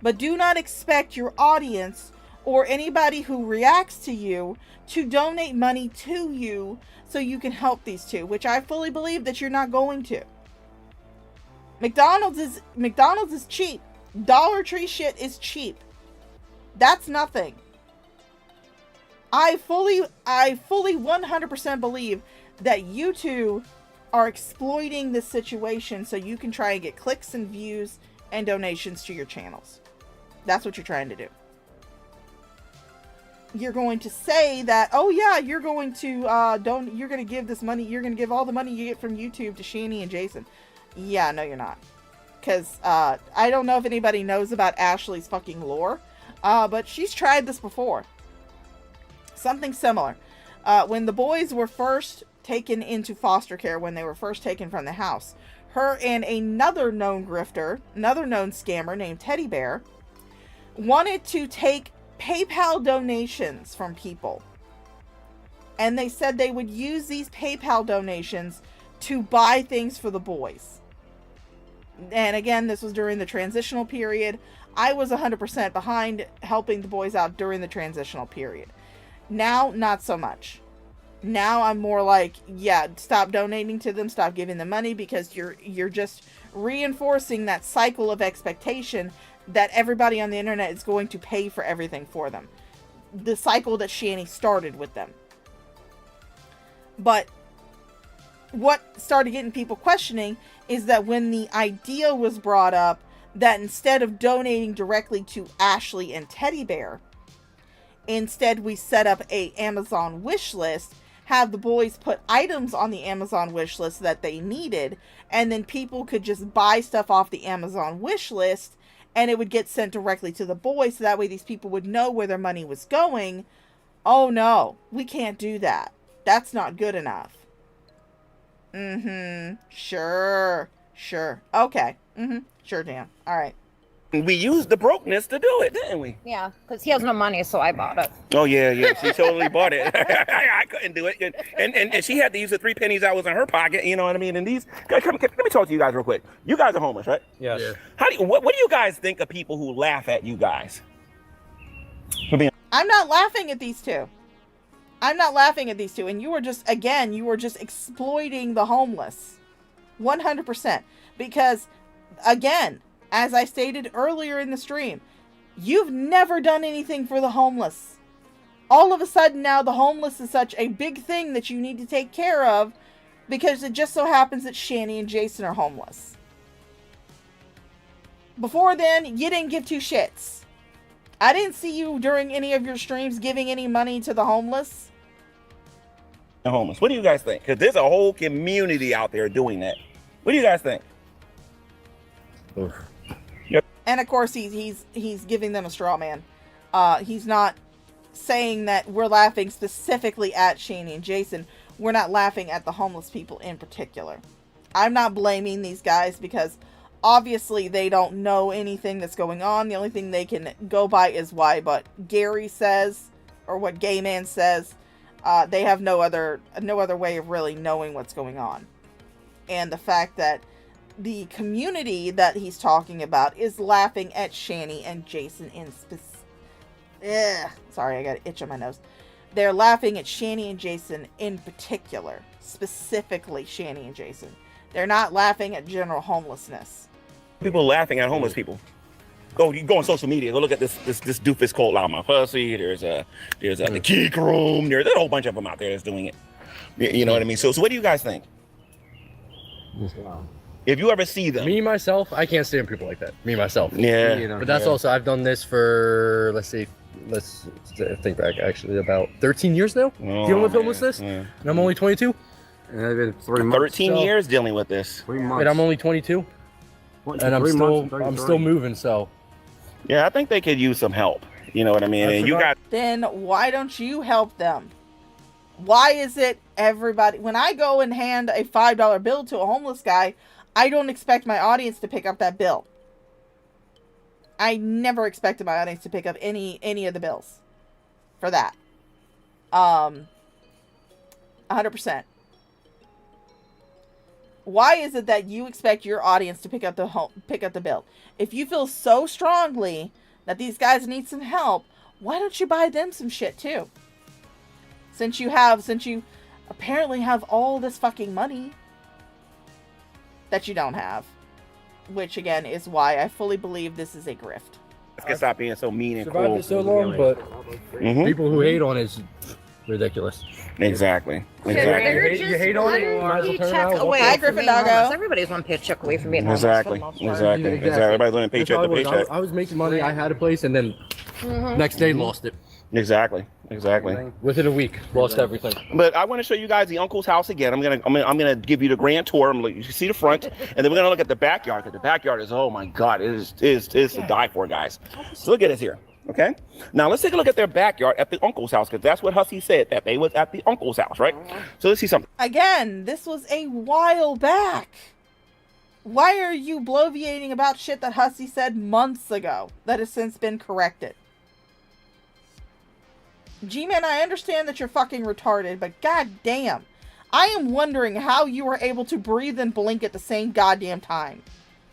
But do not expect your audience or anybody who reacts to you to donate money to you so you can help these two, which I fully believe that you're not going to. McDonald's is cheap. Dollar Tree shit is cheap. That's nothing. I fully 100% believe that you two are exploiting this situation so you can try and get clicks and views and donations to your channels. That's what you're trying to do. You're going to say that, oh yeah, you're going to you're going to give this money, you're going to give all the money you get from YouTube to Shani and Jason. Yeah, no, you're not. Because I don't know if anybody knows about Ashley's fucking lore, but she's tried this before. Something similar. When the boys were first taken into foster care, when they were first taken from the house, her and another known grifter, another known scammer named Teddy Bear, wanted to take PayPal donations from people. And they said they would use these PayPal donations to buy things for the boys. And again, this was during the transitional period. I was 100% behind helping the boys out during the transitional period. Now, not so much. Now I'm more like, yeah, stop donating to them, stop giving them money, because you're just reinforcing that cycle of expectation that everybody on the internet is going to pay for everything for them. The cycle that Shani started with them. But what started getting people questioning is that when the idea was brought up that instead of donating directly to Ashley and Teddy Bear, instead we set up a Amazon wish list, have the boys put items on the Amazon wish list that they needed, and then people could just buy stuff off the Amazon wish list, and it would get sent directly to the boys, so that way these people would know where their money was going. Oh no, we can't do that. That's not good enough. Sure. Okay. Sure, Dan. Alright. We used the brokenness to do it, didn't we? Yeah, because he has no money, so I bought it. Oh, yeah. She totally bought it. I couldn't do it. And she had to use the 3 pennies that was in her pocket, you know what I mean? And these, let me talk to you guys real quick. You guys are homeless, right? Yes. Yeah. What do you guys think of people who laugh at you guys? I'm not laughing at these two. And you were just exploiting the homeless. 100%. Because, again, as I stated earlier in the stream, you've never done anything for the homeless. All of a sudden now the homeless is such a big thing that you need to take care of because it just so happens that Shani and Jason are homeless. Before then, you didn't give two shits. I didn't see you during any of your streams giving any money to the homeless. The homeless. What do you guys think? Because there's a whole community out there doing that. What do you guys think? Oof. And of course, he's giving them a straw man. He's not saying that we're laughing specifically at Shani and Jason. We're not laughing at the homeless people in particular. I'm not blaming these guys because obviously they don't know anything that's going on. The only thing they can go by is what Gary says or what Gay Man says. They have no other way of really knowing what's going on. And the fact that the community that he's talking about is laughing at Shani and Jason in sorry, I got an itch on my nose. They're laughing at Shani and Jason in particular. Specifically Shani and Jason. They're not laughing at general homelessness. People laughing at homeless people. You go on social media, go look at this doofus called Lama Pussy. There's the Geek Room. There's a whole bunch of them out there that's doing it. You know what I mean? So what do you guys think? If you ever see them. Me, myself, I can't stand people like that. Me, myself. Yeah. But that's also, I've done this for, let's think back, actually, about 13 years now, dealing with homelessness. Yeah. And I'm only 22. And I've been 3 months. 13 years dealing with this. 3 months. And I'm only 22. And I'm still moving, so. Yeah, I think they could use some help. You know what I mean? And Then why don't you help them? Why is it everybody... When I go and hand a $5 bill to a homeless guy, I don't expect my audience to pick up that bill. I never expected my audience to pick up any of the bills for that. 100%. Why is it that you expect your audience to pick up the bill? If you feel so strongly that these guys need some help, why don't you buy them some shit too? Since you apparently have all this fucking money that you don't have. Which again is why I fully believe this is a grift. Let's stop being so mean and Survived cruel. it so long, but people who hate on it is ridiculous. Exactly. They're You hate on it, one might as well turn paycheck around. away Hi, from Griffin being Doggo. homeless. Everybody's one paycheck away from being homeless. Exactly. for the most part. Exactly. Everybody's living paycheck to paycheck. I was making money. I had a place, and then next day lost it. Exactly. Within a week, lost everything. But I want to show you guys the uncle's house again. I'm gonna give you the grand tour. You can see the front, and then we're gonna look at the backyard, because the backyard is, oh my God, it is to die for, guys. So look at this here. Okay. Now let's take a look at their backyard at the uncle's house, because that's what Hussey said, that they was at the uncle's house, right? So let's see something. Again, this was a while back. Why are you bloviating about shit that Hussey said months ago that has since been corrected? G-Man, I understand that you're fucking retarded, but goddamn, I am wondering how you were able to breathe and blink at the same goddamn time.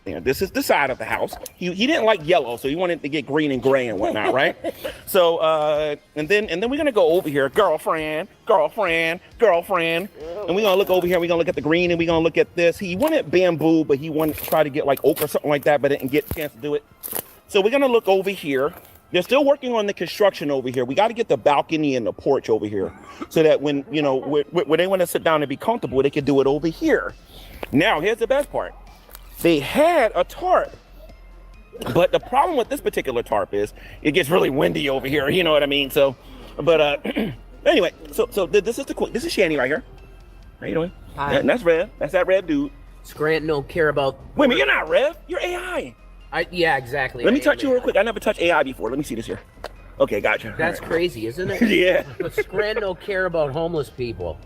This is the side of the house. He didn't like yellow, so he wanted to get green and gray and whatnot, right? So and then we're gonna go over here, girlfriend, and we're gonna look over here. We're gonna look at the green, and we're gonna look at this. He wanted bamboo, but he wanted to try to get like oak or something like that, but didn't get a chance to do it. So we're gonna look over here. They're still working on the construction over here. We got to get the balcony and the porch over here, so that when where they want to sit down and be comfortable, they can do it over here. Now, here's the best part. They had a tarp, but the problem with this particular tarp is it gets really windy over here. You know what I mean? So, but anyway, so this is Shanny right here. How you doing? Hi. And that's Rev. That's that Rev dude. Scranton don't care about. Wait a minute, you're not Rev. You're AI. Yeah, exactly. Let me touch you real quick. I never touched AI before. Let me see this here. Okay, gotcha. That's crazy, isn't it? Yeah. But Scranton don't care about homeless people.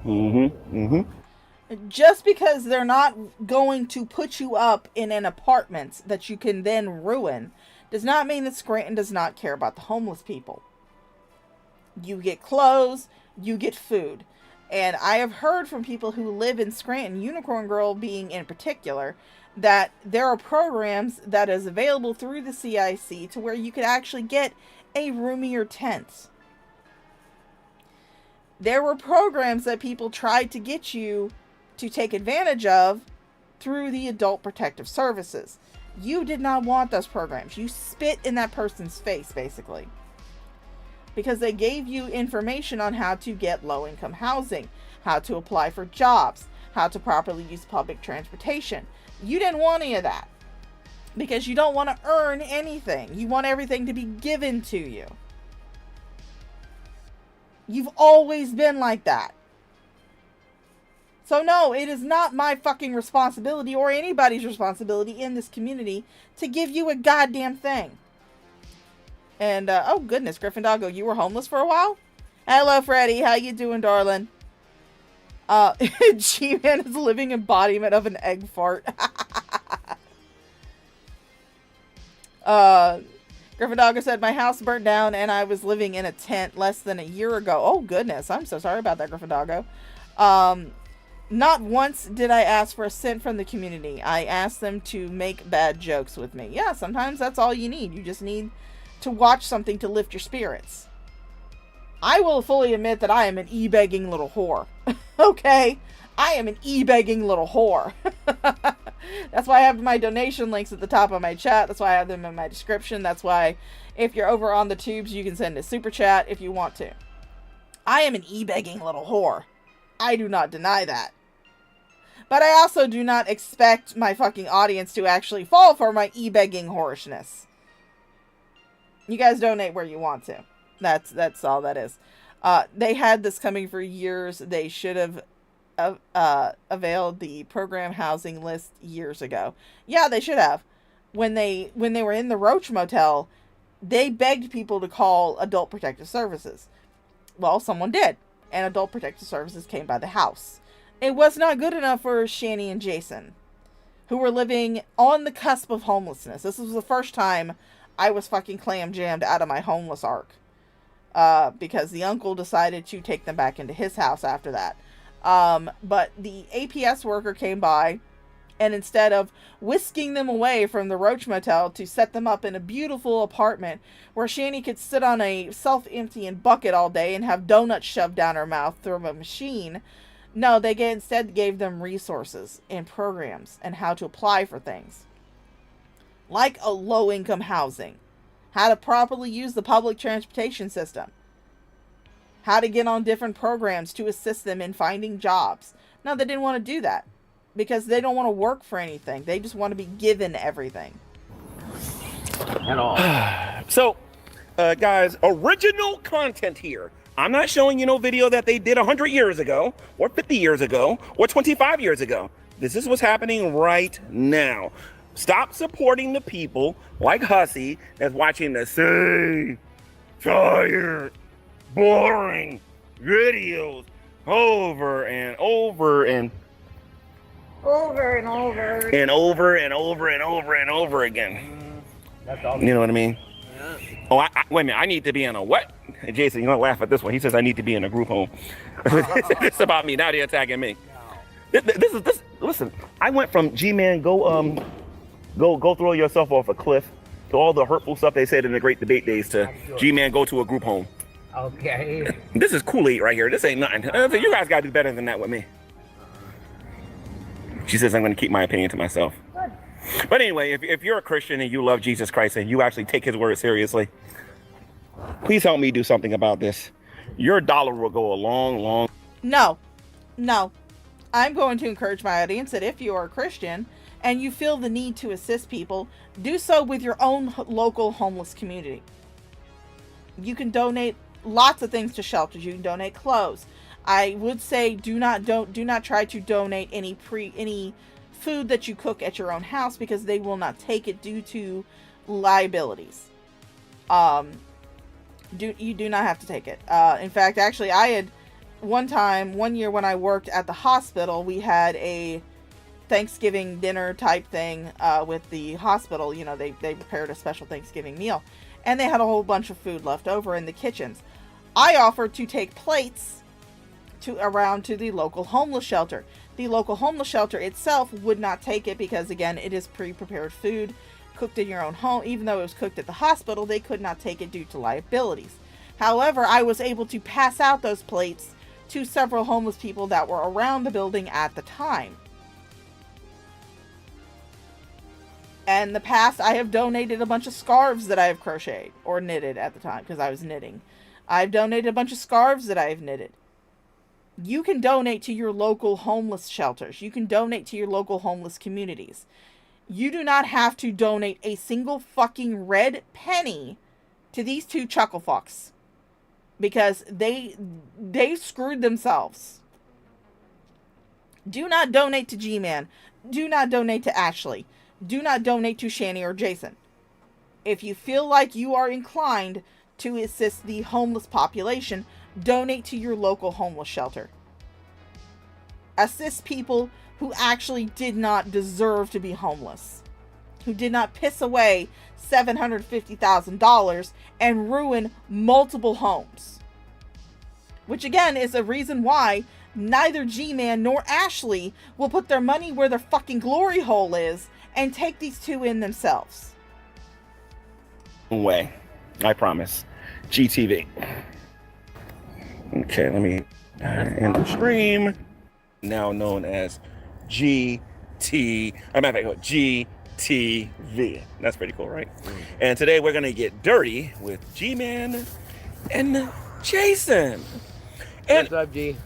Just because they're not going to put you up in an apartment that you can then ruin does not mean that Scranton does not care about the homeless people. You get clothes, you get food. And I have heard from people who live in Scranton, Unicorn Girl being in particular, that there are programs that is available through the CIC to where you could actually get a roomier tent. There were programs that people tried to get you to take advantage of through the Adult Protective Services. You did not want those programs. You spit in that person's face, basically. Because they gave you information on how to get low-income housing, how to apply for jobs, how to properly use public transportation. You didn't want any of that. Because you don't want to earn anything. You want everything to be given to you. You've always been like that. So no, it is not my fucking responsibility or anybody's responsibility in this community to give you a goddamn thing. And, oh goodness, Griffin Doggo, you were homeless for a while? Hello, Freddie. How you doing, darling? G-Man is a living embodiment of an egg fart. Griffin Doggo said, my house burnt down and I was living in a tent less than a year ago. Oh, goodness. I'm so sorry about that, Griffin Doggo. Not once did I ask for a cent from the community. I asked them to make bad jokes with me. Yeah, sometimes that's all you need. You just need to watch something to lift your spirits. I will fully admit that I am an e-begging little whore. Okay? I am an e-begging little whore. That's why I have my donation links at the top of my chat. That's why I have them in my description. That's why if you're over on the tubes, you can send a super chat if you want to. I am an e-begging little whore. I do not deny that. But I also do not expect my fucking audience to actually fall for my e-begging whorishness. You guys donate where you want to. That's all that is. They had this coming for years. They should have availed the program housing list years ago. Yeah, they should have. When they were in the Roach Motel, they begged people to call Adult Protective Services. Well, someone did. And Adult Protective Services came by the house. It was not good enough for Shanny and Jason, who were living on the cusp of homelessness. This was the first time I was fucking clam jammed out of my homeless arc. Because the uncle decided to take them back into his house after that. But the APS worker came by, And instead of whisking them away from the Roach Motel to set them up in a beautiful apartment where Shani could sit on a self-emptying bucket all day and have donuts shoved down her mouth through a machine, no, they instead gave them resources and programs and how to apply for things. Like a low-income housing, how to properly use the public transportation system, how to get on different programs to assist them in finding jobs. No, they didn't want to do that because they don't want to work for anything. They just want to be given everything. At all. So, guys, original content here. I'm not showing you no video that they did 100 years ago, or 50 years ago, or 25 years ago. This is what's happening right now. Stop supporting the people like Hussey that's watching the same tired, boring videos over and over and Over and over. and over and over and over and over again. That's all. You know what I mean? Yeah. Oh, wait a minute. I need to be in a what? Hey, Jason, you don't laugh at this one. He says I need to be in a group home. It's about me. Now they're attacking me. This. Listen, I went from G-Man, go throw yourself off a cliff, to all the hurtful stuff they said in the Great Debate days, to G-Man, go to a group home. Okay. This is Kool-Aid right here. This ain't nothing. You guys gotta do better than that with me. She says I'm gonna keep my opinion to myself. But anyway, if you're a Christian and you love Jesus Christ and you actually take his word seriously, please help me do something about this. Your dollar will go a long. No. I'm going to encourage my audience that if you are a Christian and you feel the need to assist people, do so with your own local homeless community. You can donate lots of things to shelters. You can donate clothes. I would say do not try to donate any food that you cook at your own house because they will not take it due to liabilities. You do not have to take it. In fact, actually, I had one year when I worked at the hospital, we had a Thanksgiving dinner type thing with the hospital. You know, they prepared a special Thanksgiving meal, and they had a whole bunch of food left over in the kitchens. I offered to take plates around to the local homeless shelter. The local homeless shelter itself would not take it because, again, it is pre-prepared food cooked in your own home. Even though it was cooked at the hospital, they could not take it due to liabilities. However, I was able to pass out those plates to several homeless people that were around the building at the time. And in the past, I have donated a bunch of scarves that I have crocheted or knitted at the time because I was knitting. I've donated a bunch of scarves that I have knitted. You can donate to your local homeless shelters. You can donate to your local homeless communities. You do not have to donate a single fucking red penny to these two chuckle fucks because they screwed themselves. Do not donate to G-Man. Do not donate to Ashley. Do not donate to Shani or Jason. If you feel like you are inclined to assist the homeless population, donate to your local homeless shelter. Assist people who actually did not deserve to be homeless, who did not piss away $750,000 and ruin multiple homes. Which again is a reason why neither G-Man nor Ashley will put their money where their fucking glory hole is and take these two in themselves. Way, I promise. GTV. Okay, let me end the stream. Now known as GTV. That's pretty cool, right? And today we're gonna get dirty with G-Man and Jason. And What's up, G?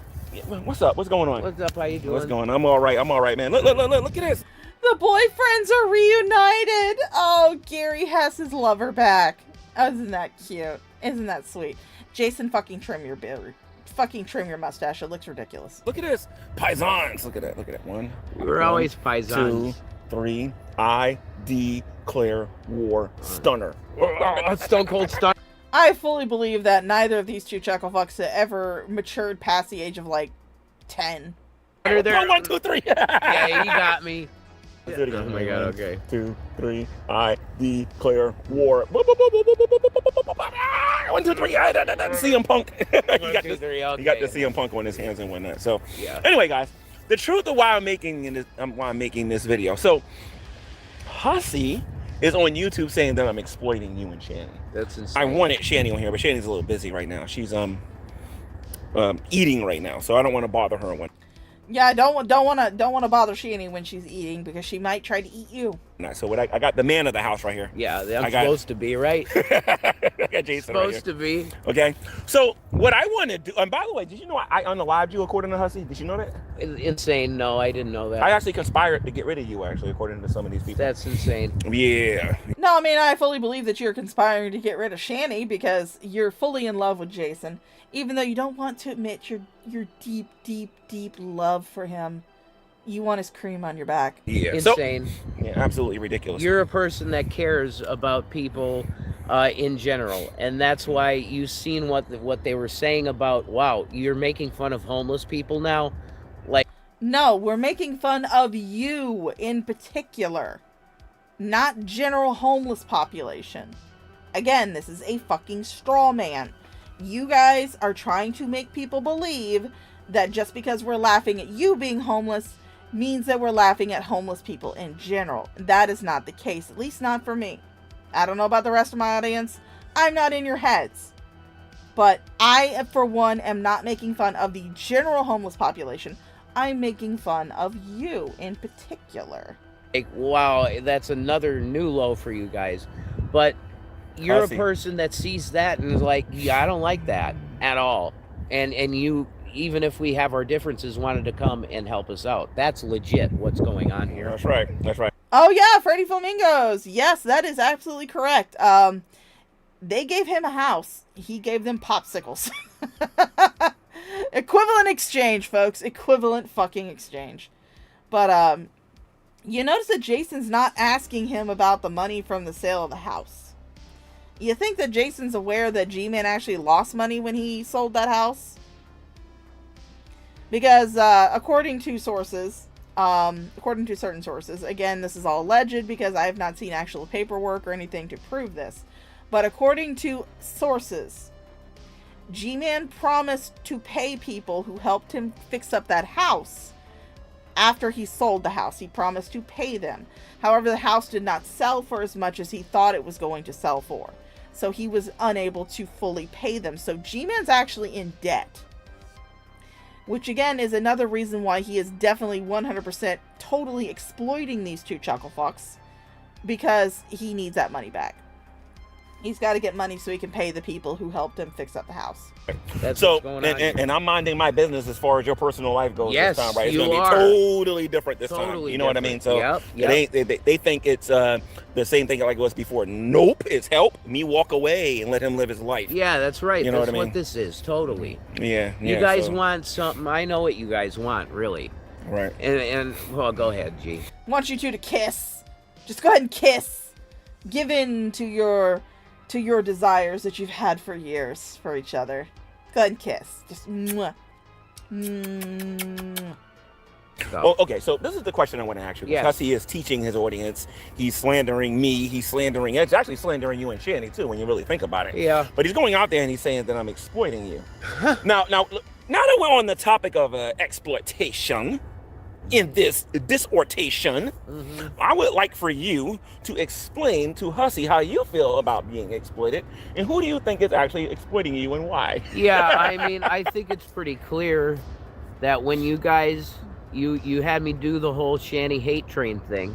what's up? What's going on? What's up? How you doing? What's going on? I'm all right, man. Look at this. The boyfriends are reunited. Oh, Gary has his lover back. Oh, isn't that cute? Isn't that sweet? Jason, fucking trim your beard. Fucking trim your mustache. It looks ridiculous. Look at this. Paisans. Look at that. One. We're always paisans. 2, 3. I declare war. Stunner. Stone Cold Stunner. I fully believe that neither of these two chuckle fucks have ever matured past the age of like 10. There. 1, 2, 3. Yeah, you got me. Let's do it again. Oh my god, okay. 2, 3. I declare war. 1, 2, 3. CM Punk. You got to see CM Punk on his hands and whatnot. So, yeah. Anyway, guys. the truth of why I'm making this video. So, Hussy is on YouTube saying that I'm exploiting you and Shanny. That's insane. I wanted Shanny on here, but Shanny's a little busy right now. She's eating right now, so I don't want to bother her. Yeah, I don't want to bother Shanny when she's eating because she might try to eat you. So what I got the man of the house right here. Yeah, I'm supposed to be, right? I got Jason right here. Supposed to be. Okay. So what I want to do, and by the way, did you know I unalived you according to Hussy? Did you know that? Insane. No, I didn't know that. I actually conspired to get rid of you, actually, according to some of these people. That's insane. Yeah. No, I mean, I fully believe that you're conspiring to get rid of Shanny because you're fully in love with Jason, even though you don't want to admit your deep, deep, deep love for him. You want his cream on your back. Yeah. Insane. So, yeah, absolutely ridiculous. You're a person that cares about people in general, and that's why you've seen what they were saying about, wow, you're making fun of homeless people now? Like, no, we're making fun of you in particular, not general homeless population. Again, this is a fucking straw man. You guys are trying to make people believe that just because we're laughing at you being homeless means that we're laughing at homeless people in general. That is not the case, at least not for me. I don't know about the rest of my audience. I'm not in your heads. But I, for one, am not making fun of the general homeless population. I'm making fun of you in particular. Like, wow, that's another new low for you guys. But you're a person that sees that and is like, yeah, I don't like that at all. And you, even if we have our differences, wanted to come and help us out. That's legit what's going on here. That's right. That's right. Oh yeah, Freddy Flamingos. Yes, that is absolutely correct. They gave him a house. He gave them popsicles. Equivalent exchange, folks. Equivalent fucking exchange. But you notice that Jason's not asking him about the money from the sale of the house. You think that Jason's aware that G-Man actually lost money when he sold that house? Because according to sources, according to certain sources, again, this is all alleged because I have not seen actual paperwork or anything to prove this. But according to sources, G-Man promised to pay people who helped him fix up that house after he sold the house. He promised to pay them. However, the house did not sell for as much as he thought it was going to sell for. So he was unable to fully pay them. So G-Man's actually in debt. Which again is another reason why he is definitely 100% totally exploiting these two chuckle fucks. Because he needs that money back. He's got to get money so he can pay the people who helped him fix up the house. That's so, what's going on. And I'm minding my business as far as your personal life goes Yes, this time, right? It's you going to be are. totally different this time. Totally You know what I mean? So Yep. they think it's the same thing like it was before. Nope, it's help me walk away and let him live his life. Yeah, that's right. You know That's what I mean? what this is, totally. Yeah. You guys want something. I know what you guys want, really. Right. And well, go ahead, G. I want you two to kiss. Just go ahead and kiss. Give in to your desires that you've had for years for each other. Go ahead and kiss. Just mwah. Mwah. Well, okay, so this is the question I want to ask you. Yes. Because he is teaching his audience, he's slandering me, it's actually slandering you and Shanny too when you really think about it. Yeah. But he's going out there and he's saying that I'm exploiting you. Now that we're on the topic of exploitation in this dissertation, I would like for you to explain to Hussy how you feel about being exploited and who do you think is actually exploiting you and why? Yeah, I mean, I think it's pretty clear that when you guys, you had me do the whole Shanny hate train thing,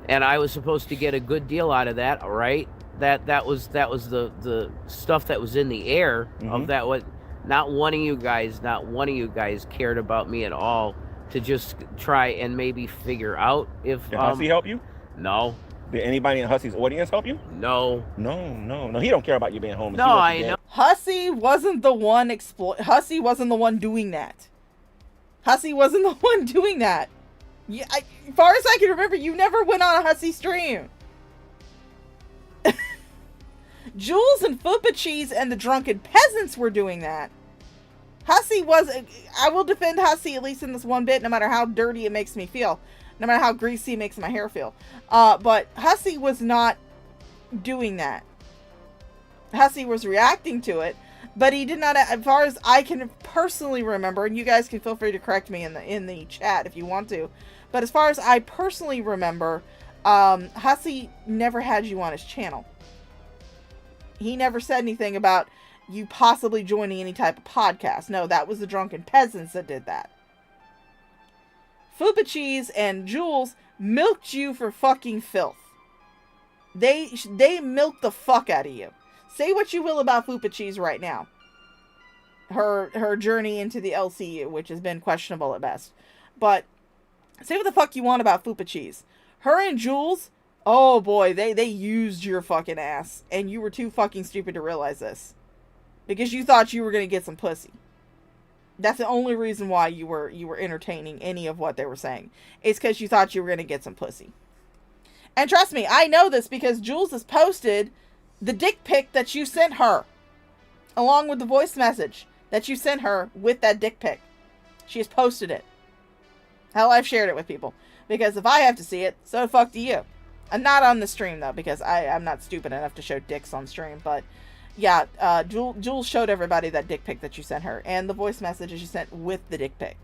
and I was supposed to get a good deal out of that, all right? That was the stuff that was in the air of that. What? Not one of you guys cared about me at all to just try and maybe figure out if Did Hussy help you? No. Did anybody in Hussy's audience help you? No. No. He don't care about you being homeless. No, I know. Hussy wasn't the one Hussy wasn't the one doing that. Hussy wasn't the one doing that. Yeah, as far as I can remember, you never went on a Hussy stream. Jules and Fupa Cheese and the Drunken Peasants were doing that. Hussy was... I will defend Hussy at least in this one bit, no matter how dirty it makes me feel. No matter how greasy it makes my hair feel. But Hussy was not doing that. Hussy was reacting to it. But he did not, as far as I can personally remember, and you guys can feel free to correct me in the chat if you want to. But as far as I personally remember, Hussey never had you on his channel. He never said anything about you possibly joining any type of podcast. No, that was the Drunken Peasants that did that. Fupa Cheese and Jules milked you for fucking filth. They milked the fuck out of you. Say what you will about Fupa Cheese right now. Her journey into the LCU, which has been questionable at best. But say what the fuck you want about Fupa Cheese. Her and Jules, oh boy, they used your fucking ass. And you were too fucking stupid to realize this. Because you thought you were going to get some pussy. That's the only reason why you were entertaining any of what they were saying. It's because you thought you were going to get some pussy. And trust me, I know this because Jules has posted the dick pic that you sent her. Along with the voice message that you sent her with that dick pic. She has posted it. Hell, I've shared it with people. Because if I have to see it, so the fuck do you. I'm not on the stream, though, because I'm not stupid enough to show dicks on stream. But, yeah, Jules showed everybody that dick pic that you sent her. And the voice messages you sent with the dick pic.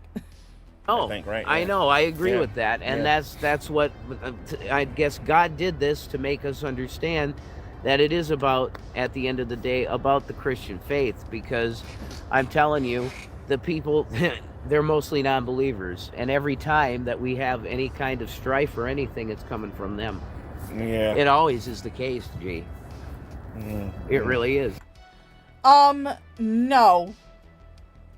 Oh, I think, right? I know. I agree Yeah. with that. And that's what, I guess God did this to make us understand that it is about, at the end of the day, about the Christian faith. Because I'm telling you, the people, they're mostly non-believers. And every time that we have any kind of strife or anything, it's coming from them. Yeah. It always is the case, G. It really is. No.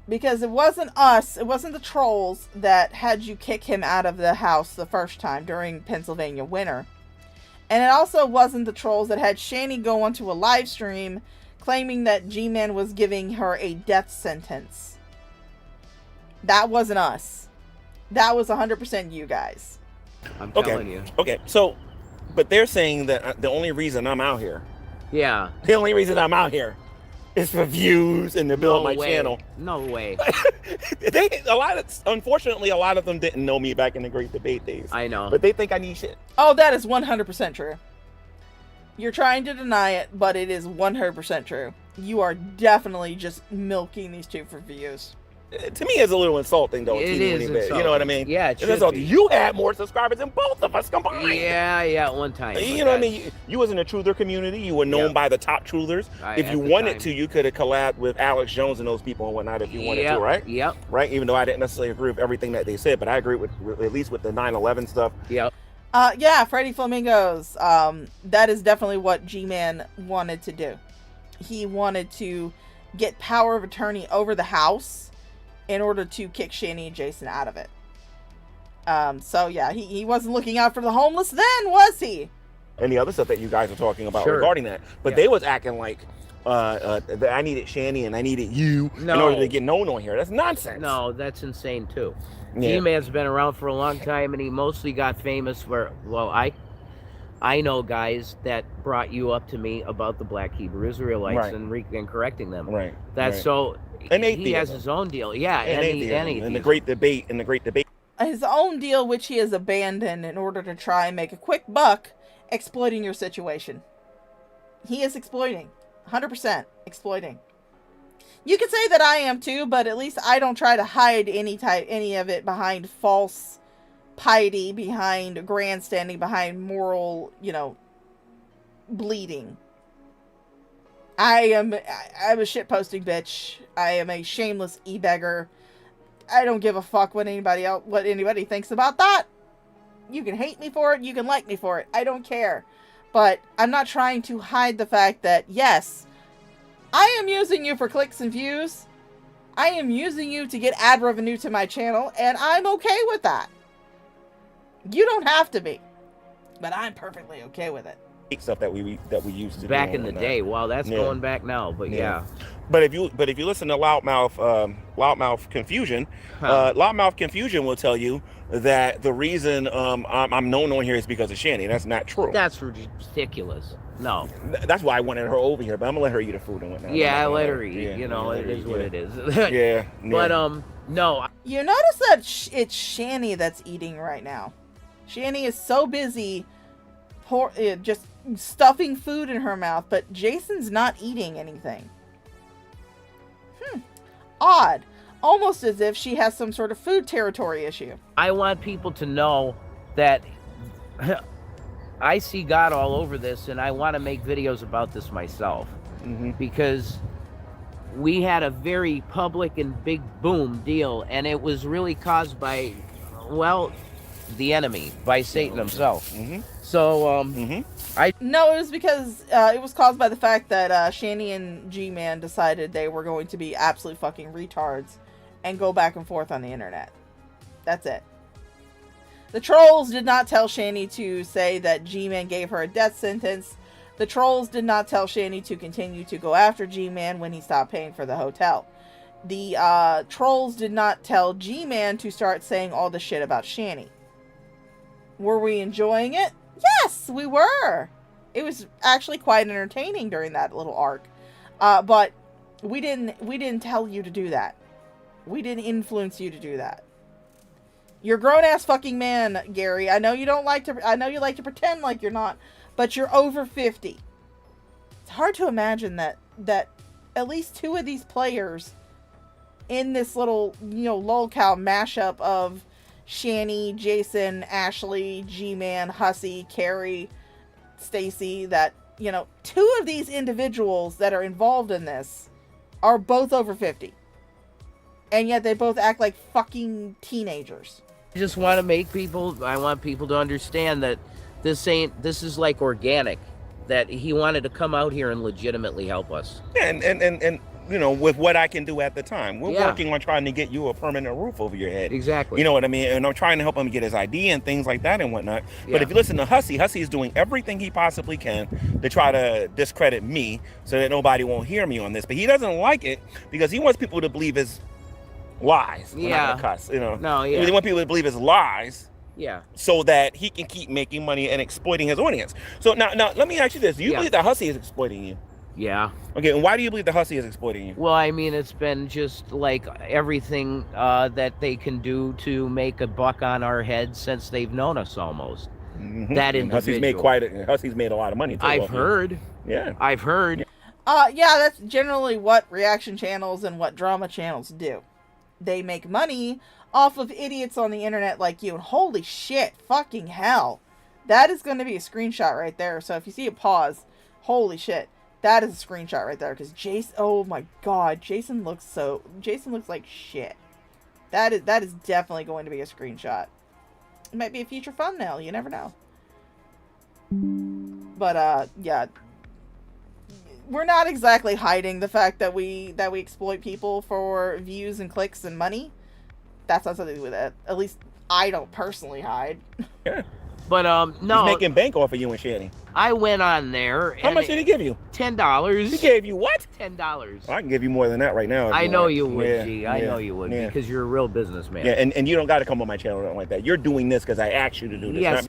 Because it wasn't us, it wasn't the trolls that had you kick him out of the house the first time during Pennsylvania winter. And it also wasn't the trolls that had Shani go onto a live stream claiming that G-Man was giving her a death sentence. That wasn't us. That was 100% you guys. I'm telling you. Okay, so, but they're saying that the only reason I'm out here, Yeah. the only reason I'm out here is for views and to build my channel. No way. Unfortunately, a lot of them didn't know me back in the Great Debate days. I know. But they think I need shit. Oh, that is 100% true. You're trying to deny it, but it is 100% true. You are definitely just milking these two for views. To me, it's a little insulting, though. It is You know what I mean? Yeah, it should be. You had more subscribers than both of us combined. Yeah, at one time. You know what I mean? You was in the truther community. You were known by the top truthers. If you wanted to, you could have collabed with Alex Jones and those people and whatnot if you wanted to, right? Yep. Right? Even though I didn't necessarily agree with everything that they said, but I agree with at least with the 9/11 stuff. Yep. Yeah, Freddy Flamingos. That is definitely what G-Man wanted to do. He wanted to get power of attorney over the house in order to kick Shani and Jason out of it. So yeah, he wasn't looking out for the homeless then, was he? And the other stuff that you guys were talking about Sure. regarding that. But they was acting like that I needed Shani and I needed you in order to get known on here. That's nonsense. No, that's insane too. Yeah. G-Man's been around for a long time, and he mostly got famous for, well, I know guys that brought you up to me about the Black Hebrew Israelites and correcting them. Right. That's so. And he has his own deal. Yeah, and the Great Debate His own deal, which he has abandoned in order to try and make a quick buck, exploiting your situation. He is exploiting. 100% exploiting. You could say that I am too, but at least I don't try to hide any of it behind false piety, behind grandstanding, behind moral, bleeding. I'm a shitposting bitch. I am a shameless e-beggar. I don't give a fuck what anybody thinks about that. You can hate me for it, you can like me for it. I don't care. But I'm not trying to hide the fact that, yes, I am using you for clicks and views. I am using you to get ad revenue to my channel, and I'm okay with that. You don't have to be, but I'm perfectly okay with it. stuff that we used to back do in the day. Well, that's going back now, but yeah. But if you listen to Loudmouth Confusion, Loudmouth Confusion will tell you that the reason I'm known on here is because of Shani. That's not true. That's ridiculous. No. That's why I wanted her over here, but I'm gonna let her eat the food and whatnot. Yeah, I let her eat. Yeah, it is what it is. Yeah. But no. You notice that it's Shani that's eating right now. Shani is so busy just stuffing food in her mouth, but Jason's not eating anything. odd, almost as if she has some sort of food territory issue. I want people to know that I see God all over this, and I want to make videos about this myself. Because we had a very public and big boom deal, and it was really caused by, well, the enemy, by Satan himself. So, No, it was because it was caused by the fact that Shani and G-Man decided they were going to be absolute fucking retards and go back and forth on the internet. That's it. The trolls did not tell Shani to say that G-Man gave her a death sentence. The trolls did not tell Shani to continue to go after G-Man when he stopped paying for the hotel. The trolls did not tell G-Man to start saying all the shit about Shani. Were we enjoying it? Yes, we were. It was actually quite entertaining during that little arc. But we didn't tell you to do that. We didn't influence you to do that. You're a grown-ass fucking man, Gary. I know you like to pretend like you're not, but you're over 50. It's hard to imagine that at least 2 of these players in this little, lolcow mashup of Shani, Jason, Ashley, G-Man, Hussy, Carrie, Stacy, that, 2 of these individuals that are involved in this are both over 50. And yet they both act like fucking teenagers. I just want to I want people to understand that this is like organic, that he wanted to come out here and legitimately help us. And with what I can do at the time. We're working on trying to get you a permanent roof over your head. Exactly. You know what I mean? And I'm trying to help him get his ID and things like that and whatnot. But if you listen to Hussy is doing everything he possibly can to try to discredit me so that nobody won't hear me on this. But he doesn't like it because he wants people to believe his lies. I'm not gonna cuss, No, He wants people to believe his lies. Yeah. So that he can keep making money and exploiting his audience. So now let me ask you this. Do you believe that Hussy is exploiting you? Yeah. Okay, and why do you believe the Hussy is exploiting you? Well, I mean, it's been just like everything that they can do to make a buck on our heads since they've known us almost. That individual. Hussey's made a lot of money too. I've heard. Yeah. I've heard. Yeah, that's generally what reaction channels and what drama channels do. They make money off of idiots on the internet like you. And holy shit, fucking hell. That is going to be a screenshot right there. So if you see a pause, holy shit. That is a screenshot right there. Because Jason, oh my god, Jason looks like shit. That is definitely going to be a screenshot. It might be a future thumbnail. You never know. But, yeah. We're not exactly hiding the fact that we exploit people for views and clicks and money. That's not something that at least I don't personally hide. Yeah. But no. He's making bank off of you and Shani. I went on there. How much did he give you? $10. He gave you what? $10. Well, I can give you more than that right now. I know you would, G. I know you would because you're a real businessman. Yeah, and you don't got to come on my channel or nothing like that. You're doing this because I asked you to do this. Yes.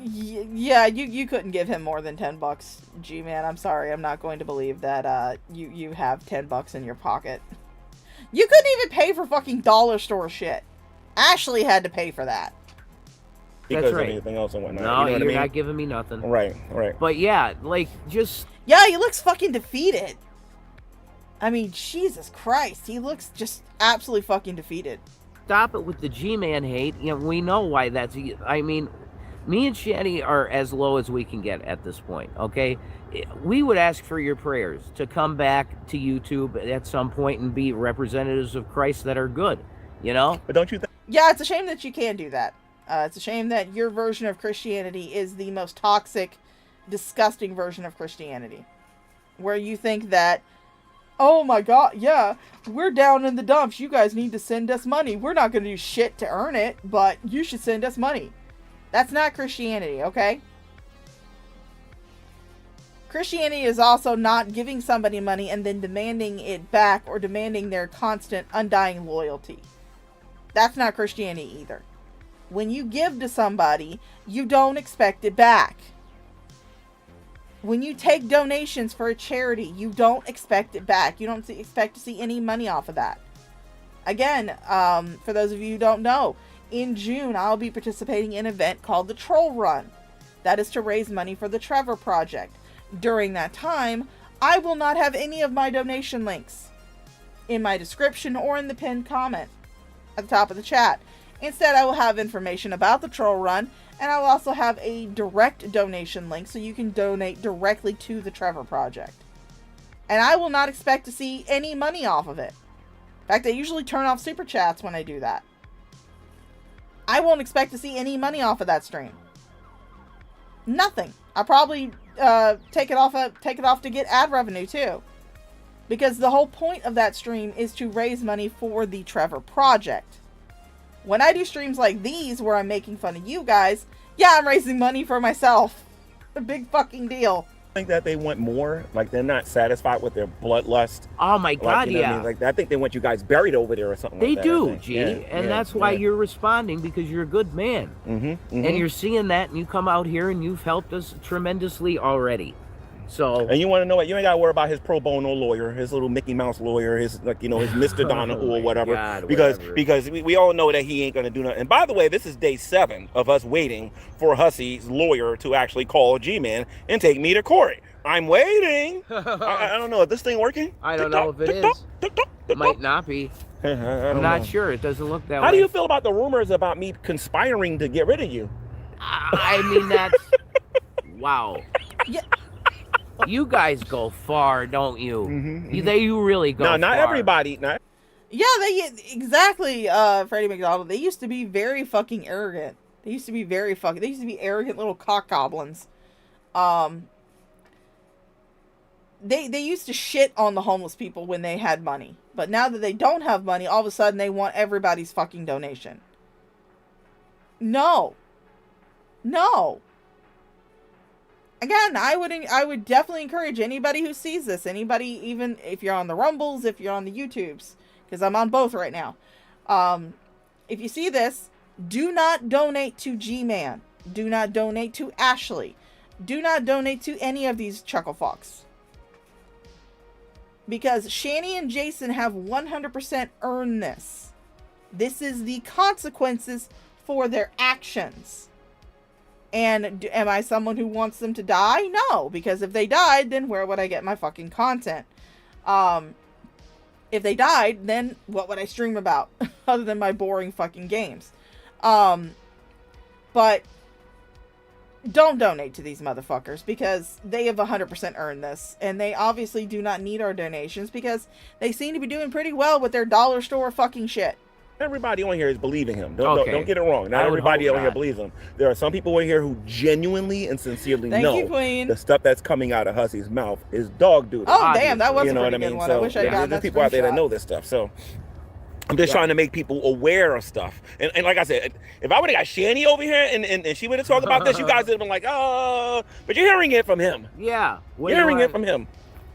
Yeah, you couldn't give him more than $10, G-Man. I'm sorry, I'm not going to believe that you have $10 in your pocket. You couldn't even pay for fucking dollar store shit. Ashley had to pay for that. Because of anything else and whatnot. No, you know what I mean? not giving me nothing. Right. But yeah, like just. Yeah, he looks fucking defeated. I mean, Jesus Christ, he looks just absolutely fucking defeated. Stop it with the G-Man hate. We know why that's. I mean, me and Shani are as low as we can get at this point, okay? We would ask for your prayers to come back to YouTube at some point and be representatives of Christ that are good, But don't you think? Yeah, it's a shame that you can't do that. It's a shame that your version of Christianity is the most toxic, disgusting version of Christianity. Where you think that, oh my god, yeah, we're down in the dumps. You guys need to send us money. We're not going to do shit to earn it, but you should send us money. That's not Christianity, okay? Christianity is also not giving somebody money and then demanding it back or demanding their constant, undying loyalty. That's not Christianity either. When you give to somebody, you don't expect it back. When you take donations for a charity, you don't expect it back. You don't expect to see any money off of that. Again, for those of you who don't know, in June, I'll be participating in an event called the Troll Run. That is to raise money for the Trevor Project. During that time, I will not have any of my donation links. in my description or in the pinned comment at the top of the chat. Instead, I will have information about the troll run, and I will also have a direct donation link so you can donate directly to the Trevor Project. And I will not expect to see any money off of it. In fact, I usually turn off super chats when I do that. I won't expect to see any money off of that stream. Nothing. I'll probably take it off to get ad revenue too. Because the whole point of that stream is to raise money for the Trevor Project. When I do streams like these where I'm making fun of you guys, yeah, I'm raising money for myself. A big fucking deal. I think that they want more. Like, they're not satisfied with their bloodlust. Oh my God, like, you know yeah. what I mean? Like, I think they want you guys buried over there or something They like that. do, G. And that's why you're responding, because you're a good man. And you're seeing that, and you come out here and you've helped us tremendously already. So, and you want to know what? You ain't got to worry about his pro bono lawyer, his little Mickey Mouse lawyer, his, like, you know, his Mr. Donahue or whatever. God, because whatever. because we all know that he ain't going to do nothing. And by the way, this is day 7 of us waiting for Hussey's lawyer to actually call G-Man and take me to court. I'm waiting. I don't know. Is this thing working? I don't know if it is. It might not be. I'm not sure. It doesn't look that way. How do you feel about the rumors about me conspiring to get rid of you? I mean, that's... Wow. Yeah. You guys go far, don't you? You really go far. No, not everybody. Yeah, exactly, Freddie McDonald. They used to be very fucking arrogant. They used to be arrogant little cock goblins. They used to shit on the homeless people when they had money. But now that they don't have money, all of a sudden they want everybody's fucking donation. No. Again, I would definitely encourage anybody who sees this, anybody, even if you're on the Rumbles, if you're on the YouTubes, because I'm on both right now. If you see this, do not donate to G-Man. Do not donate to Ashley. Do not donate to any of these chuckle fucks. Because Shani and Jason have 100% earned this. This is the consequences for their actions. And am I someone who wants them to die? No, because if they died, then where would I get my fucking content? If they died, then what would I stream about? Other than my boring fucking games. But don't donate to these motherfuckers, because they have 100% earned this. And they obviously do not need our donations, because they seem to be doing pretty well with their dollar store fucking shit. Everybody on here is believing him. Don't get it wrong. Not everybody on here believes him. There are some people on here who genuinely and sincerely know the stuff that's coming out of Hussey's mouth is dog doo. Oh, damn, that was a pretty good one. I wish I got that. There's people out there that know this stuff. So I'm just trying to make people aware of stuff. And like I said, if I would have got Shani over here and she would have talked about this, you guys would have been like, oh, but you're hearing it from him. Yeah. You're hearing it from him.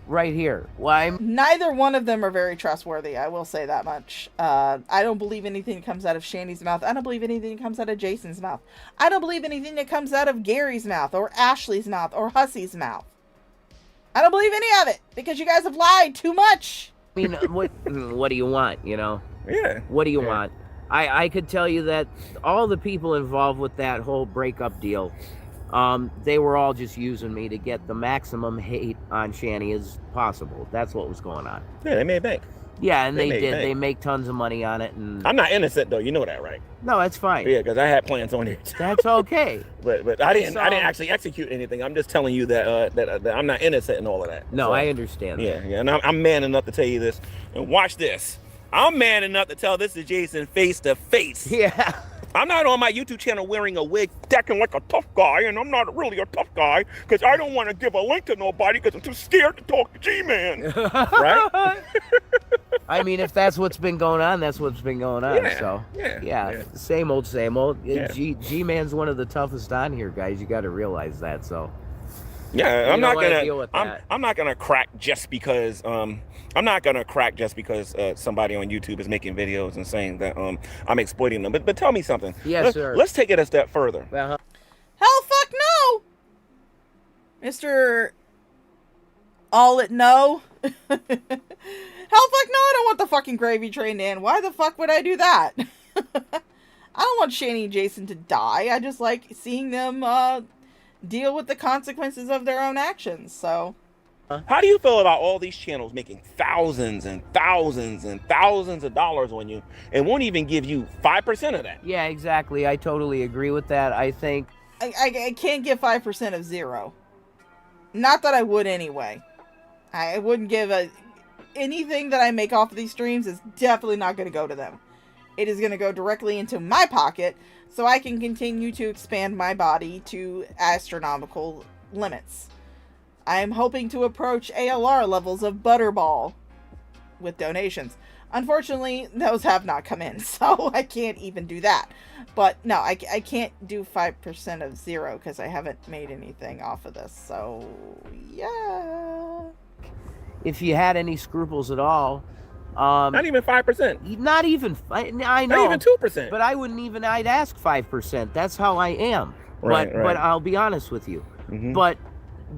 Right here. Why? Neither one of them are very trustworthy. I will say that much. I don't believe anything that comes out of Shani's mouth. I don't believe anything that comes out of Jason's mouth. I don't believe anything that comes out of Gary's mouth or Ashley's mouth or Hussey's mouth. I don't believe any of it, because you guys have lied too much. I mean, what do you want, you know? Yeah. What do you want? I could tell you that all the people involved with that whole breakup deal, they were all just using me to get the maximum hate on Shani as possible. That's what was going on. Yeah, they made bank. Yeah, and they did. They make tons of money on it. And I'm not innocent, though. You know that, right? No, that's fine. Yeah, because I had plans on it. That's okay. but I didn't actually execute anything. I'm just telling you that that I'm not innocent in all of that. No, so, I understand. Yeah, and I'm man enough to tell you this. And watch this. I'm man enough to tell this to Jason face to face. Yeah. I'm not on my YouTube channel wearing a wig, acting like a tough guy, and I'm not really a tough guy because I don't want to give a link to nobody because I'm too scared to talk to G-Man. Right? I mean, if that's what's been going on, that's what's been going on. Yeah. Same old, same old. Yeah. G-Man's one of the toughest on here, guys. You got to realize that. So. Yeah, I'm not gonna crack just because somebody on YouTube is making videos and saying that I'm exploiting them. But tell me something. Yes, sir. Let's take it a step further. Hell fuck no, Mr. All It No. Hell fuck no, I don't want the fucking gravy train in. Why the fuck would I do that? I don't want Shani and Jason to die. I just like seeing them deal with the consequences of their own actions. So How do you feel about all these channels making thousands and thousands and thousands of dollars on you and won't even give you 5% of that? Yeah, exactly. I totally agree with that. I think I can't give 5% of zero. Not that I would anyway. I wouldn't give anything that I make off of these streams is definitely not going to go to them. It is going to go directly into my pocket so I can continue to expand my body to astronomical limits. I am hoping to approach ALR levels of Butterball with donations. Unfortunately, those have not come in, so I can't even do that. But no, I can't do 5% of zero because I haven't made anything off of this. So, yeah. if you had any scruples at all, not even 5%. Not even, I know. Not even 2%. But I wouldn't even, I'd ask 5%. That's how I am. Right, but I'll be honest with you. Mm-hmm. But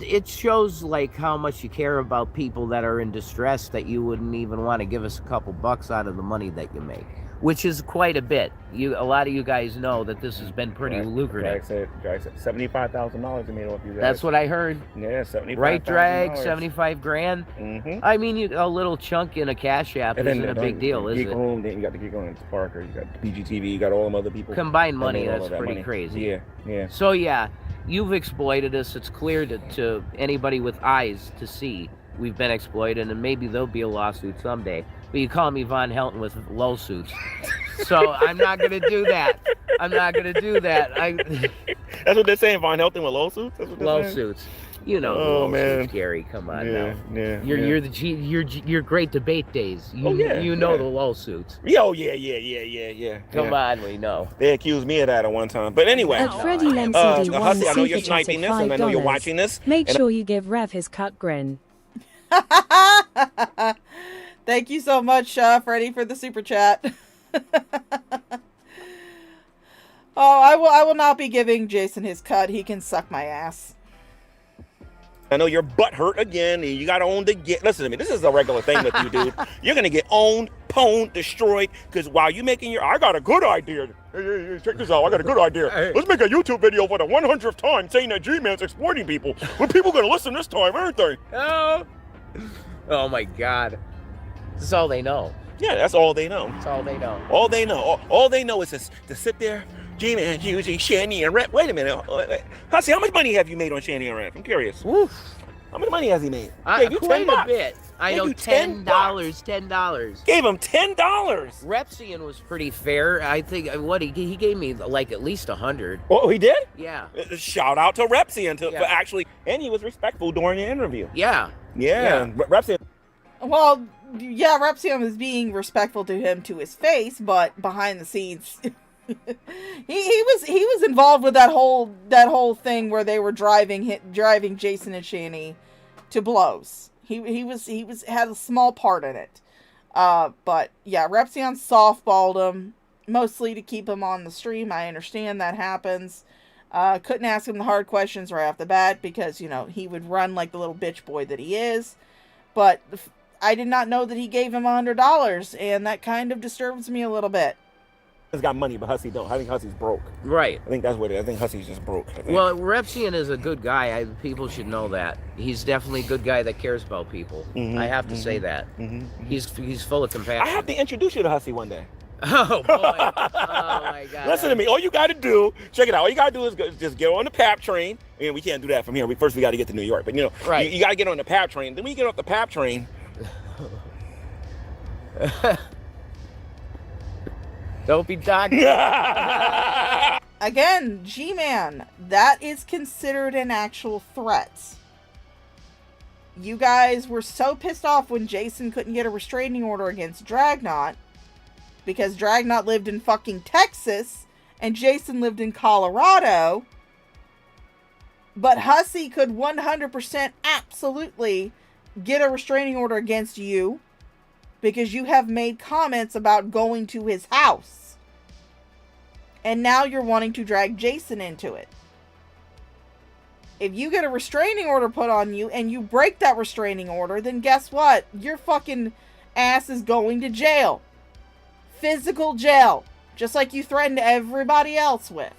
it shows like how much you care about people that are in distress that you wouldn't even want to give us a couple bucks out of the money that you make, which is quite a bit. A lot of you guys know that this has been pretty lucrative. Drag said $75,000 they made off you guys. That's what I heard. Yeah, $75,000. Right, Drag, 75 grand. Mm-hmm. I mean, a little chunk in a Cash App isn't a big deal, is it? Home, then you got the Geek on Parker, you got BGTV, you got all them other people. Combined money, that's pretty crazy. Yeah. So yeah, you've exploited us. It's clear to anybody with eyes to see we've been exploited, and maybe there'll be a lawsuit someday. But you call me Von Helton with low suits. So I'm not going to do that. I'm not going to do that. That's what they're saying, Von Helton with low suits? That's what low suits. You know, oh, man. Suits, Gary. Come on now. Yeah. You're great debate days. You know the low suits. Yeah. Come on, we know. They accused me of that at one time. But anyway. Freddie Lemcd Hussy, I know you're sniping this, and I know you're watching this. Make sure you give Rev his cut grin. Thank you so much, Freddie, for the super chat. I will not be giving Jason his cut. He can suck my ass. I know your butt hurt again, and you got owned again. Listen to me, this is a regular thing with you, dude. You're gonna get owned, pwned, destroyed, because while you making I got a good idea. Hey, check this out, I got a good idea. Let's make a YouTube video for the 100th time saying that G-Man's exploiting people. When people gonna listen this time, aren't they? Oh my God. That's all they know. Yeah, that's all they know. That's all they know. All they know. All they know is to sit there, G-Man using Shanny and Rep. Wait a minute. Hussy, how much money have you made on Shanny and Rep? I'm curious. Oof. How much money has he made? Quite a bit. I know $10. $10. Gave him $10. Repsian was pretty fair. I think he gave me like at least 100. Oh, he did? Yeah. Shout out to Repsian for actually, and he was respectful during the interview. Yeah. Repsian. Well, yeah, Repsian was being respectful to him to his face, but behind the scenes, he was involved with that whole thing where they were driving Jason and Shanny to blows. He had a small part in it. But yeah, Repsian softballed him mostly to keep him on the stream. I understand that happens. Couldn't ask him the hard questions right off the bat because, he would run like the little bitch boy that he is. But I did not know that he gave him $100, and that kind of disturbs me a little bit. He's got money, but Hussy don't. I think Hussy's broke. Right. I think that's what it is. I think Hussy's just broke. Well, Repsian is a good guy. People should know that. He's definitely a good guy that cares about people. I have to say that. He's full of compassion. I have to introduce you to Hussy one day. Oh, boy. Oh, my God. Listen to me. All you got to do, check it out. All you got to do is just get on the PAP train. I mean, we can't do that from here. We got to get to New York. But, right. you got to get on the PAP train. Then when you get off the PAP train. Don't be talking. Again, G-Man, that is considered an actual threat. You guys were so pissed off when Jason couldn't get a restraining order against Dragnot because Dragnot lived in fucking Texas and Jason lived in Colorado. But Hussy could 100% absolutely get a restraining order against you because you have made comments about going to his house. And now you're wanting to drag Jason into it. If you get a restraining order put on you and you break that restraining order, then guess what? Your fucking ass is going to jail. Physical jail. Just like you threatened everybody else with.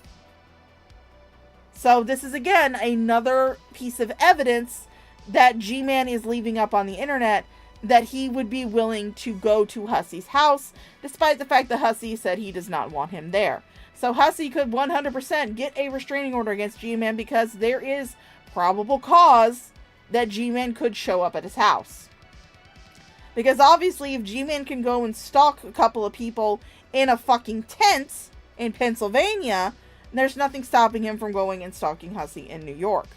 So this is, again, another piece of evidence that G-Man is leaving up on the internet that he would be willing to go to Hussey's house, despite the fact that Hussey said he does not want him there. So Hussey could 100% get a restraining order against G-Man because there is probable cause that G-Man could show up at his house. Because obviously if G-Man can go and stalk a couple of people in a fucking tent in Pennsylvania, there's nothing stopping him from going and stalking Hussey in New York.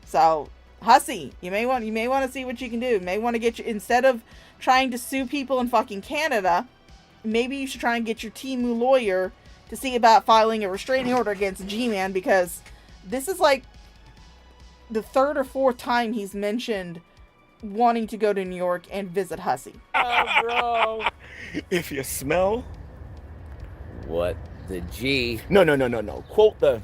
So, Hussey, you may want to see what you can do. You may want to get instead of trying to sue people in fucking Canada, maybe you should try and get your Temu lawyer to see about filing a restraining order against G-Man, because this is like the third or fourth time he's mentioned wanting to go to New York and visit Hussey. Oh, bro. If you smell what the G. No. Quote the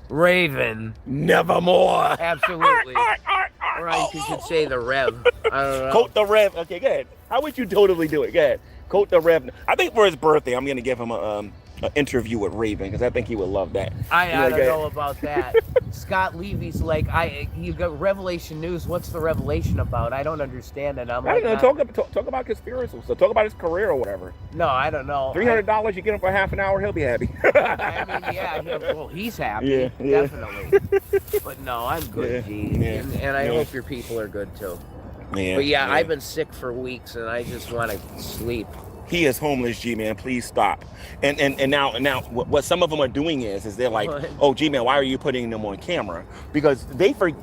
Raven. Nevermore. Absolutely. Right, you should say the Rev. I don't know. Quote the Rev. Okay, go ahead. How would you totally do it? Go ahead. Quote the Rev. I think for his birthday, I'm going to give him an interview with Raven, because I think he would love that. I don't know about that. Scott Levy's like, you got Revelation News. What's the revelation about? I don't understand it. I'm like, talk about conspiracy. So talk about his career or whatever. No, I don't know. $300, you get him for half an hour, he'll be happy. I mean, yeah, well, he's happy, definitely. But no, I'm good, G. And I hope your people are good too. But I've been sick for weeks, and I just want to sleep. He is homeless, G-Man. Please stop. And now, what some of them are doing is they're like, oh, G-Man, why are you putting them on camera? Because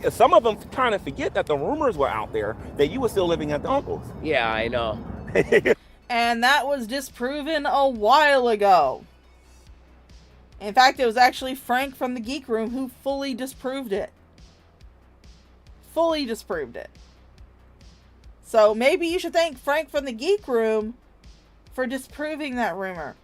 some of them kind of forget that the rumors were out there that you were still living at the uncle's. Yeah, I know. And that was disproven a while ago. In fact, it was actually Frank from the Geek Room who fully disproved it. Fully disproved it. So maybe you should thank Frank from the Geek Room for disproving that rumor.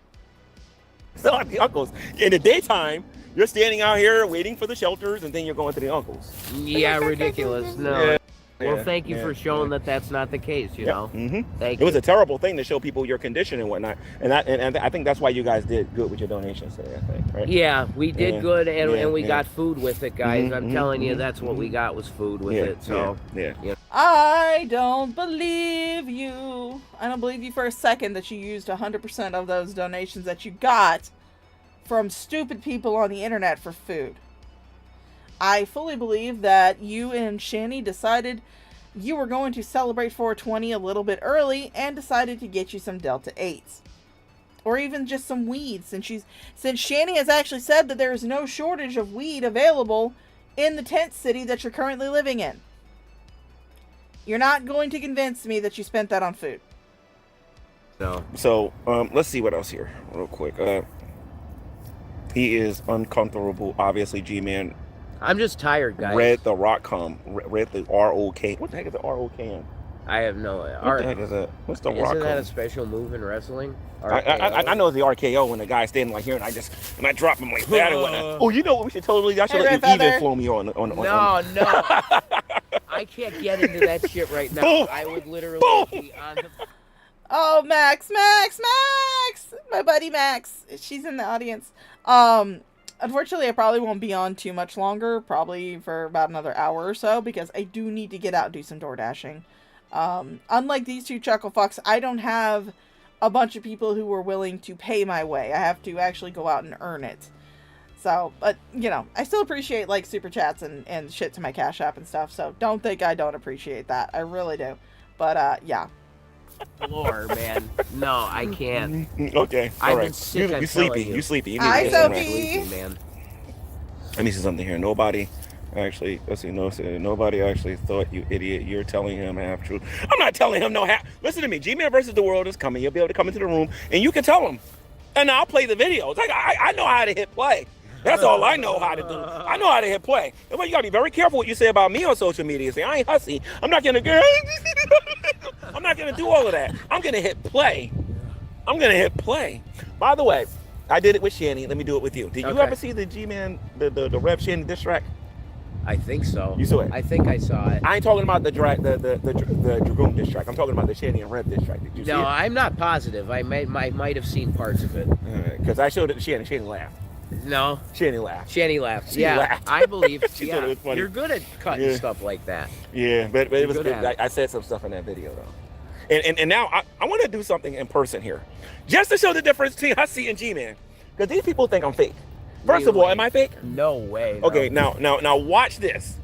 Still at the uncle's. In the daytime, you're standing out here waiting for the shelters, and then you're going to the uncle's. Yeah, ridiculous. No. Well, thank you for showing that that's not the case, you know. Mm-hmm. Thank you. It was a terrible thing to show people your condition and whatnot. And I think that's why you guys did good with your donations today, I think, right? Yeah, we did good, and we got food with it, guys. I'm telling you, that's what we got was food with it. So, I don't believe you. I don't believe you for a second that you used 100% of those donations that you got from stupid people on the internet for food. I fully believe that you and Shani decided you were going to celebrate 420 a little bit early and decided to get you some Delta 8s. Or even just some weed, since Shani has actually said that there is no shortage of weed available in the tent city that you're currently living in. You're not going to convince me that you spent that on food. No. So, let's see what else here, real quick. He is uncomfortable, obviously, G-Man. I'm just tired, guys. Read the ROK. What the heck is the ROK in? I have no idea. What the heck is that? What's the ROK? Isn't that a special move in wrestling? I know the RKO when the guy's standing like here and I drop him like that or whatnot. Oh, you know what we should totally, I should let you even flow me on. No. I can't get into that shit right now. Boom. I would literally be on the... Oh, Max! My buddy Max. She's in the audience. Unfortunately, I probably won't be on too much longer. Probably for about another hour or so, because I do need to get out and do some door dashing. Unlike these two chuckle fucks, I don't have a bunch of people who are willing to pay my way. I have to actually go out and earn it. So, but, you know, I still appreciate, like, super chats and shit to my Cash App and stuff. So, don't think I don't appreciate that. I really do. But, yeah. Lord, man. No, I can't. Okay. I've been sick. You sleepy. You sleepy. Hi, Sophie. Man. Let me see something here. Nobody actually, nobody actually thought, you idiot. You're telling him half truth. I'm not telling him no half. Listen to me. G-Man versus the World is coming. You'll be able to come into the room and you can tell him. And I'll play the videos. Like, I know how to hit play. That's all I know how to do. I know how to hit play. But you gotta be very careful what you say about me on social media. Say, I ain't hussy. I'm not gonna do all of that. I'm gonna hit play. By the way, I did it with Shani. Let me do it with you. Did you ever see the G-Man, the Rev Shani diss track? I think so. You saw it? I think I saw it. I ain't talking about the Dragoon diss track. I'm talking about the Shani and Rev diss track. Did you see it? No, I'm not positive. I might have seen parts of it. Because I showed it to Shani. Shani laughed. No. Shanny laughed. Shanny laughs. She Yeah, laughed. I believe. She thought it was funny. You're good at cutting stuff like that. Yeah, but it was good good. at it. I said some stuff in that video though. And now I want to do something in person here, just to show the difference between Hussy and G-Man, because these people think I'm fake. First of all, am I fake? No way. No. Okay, now watch this.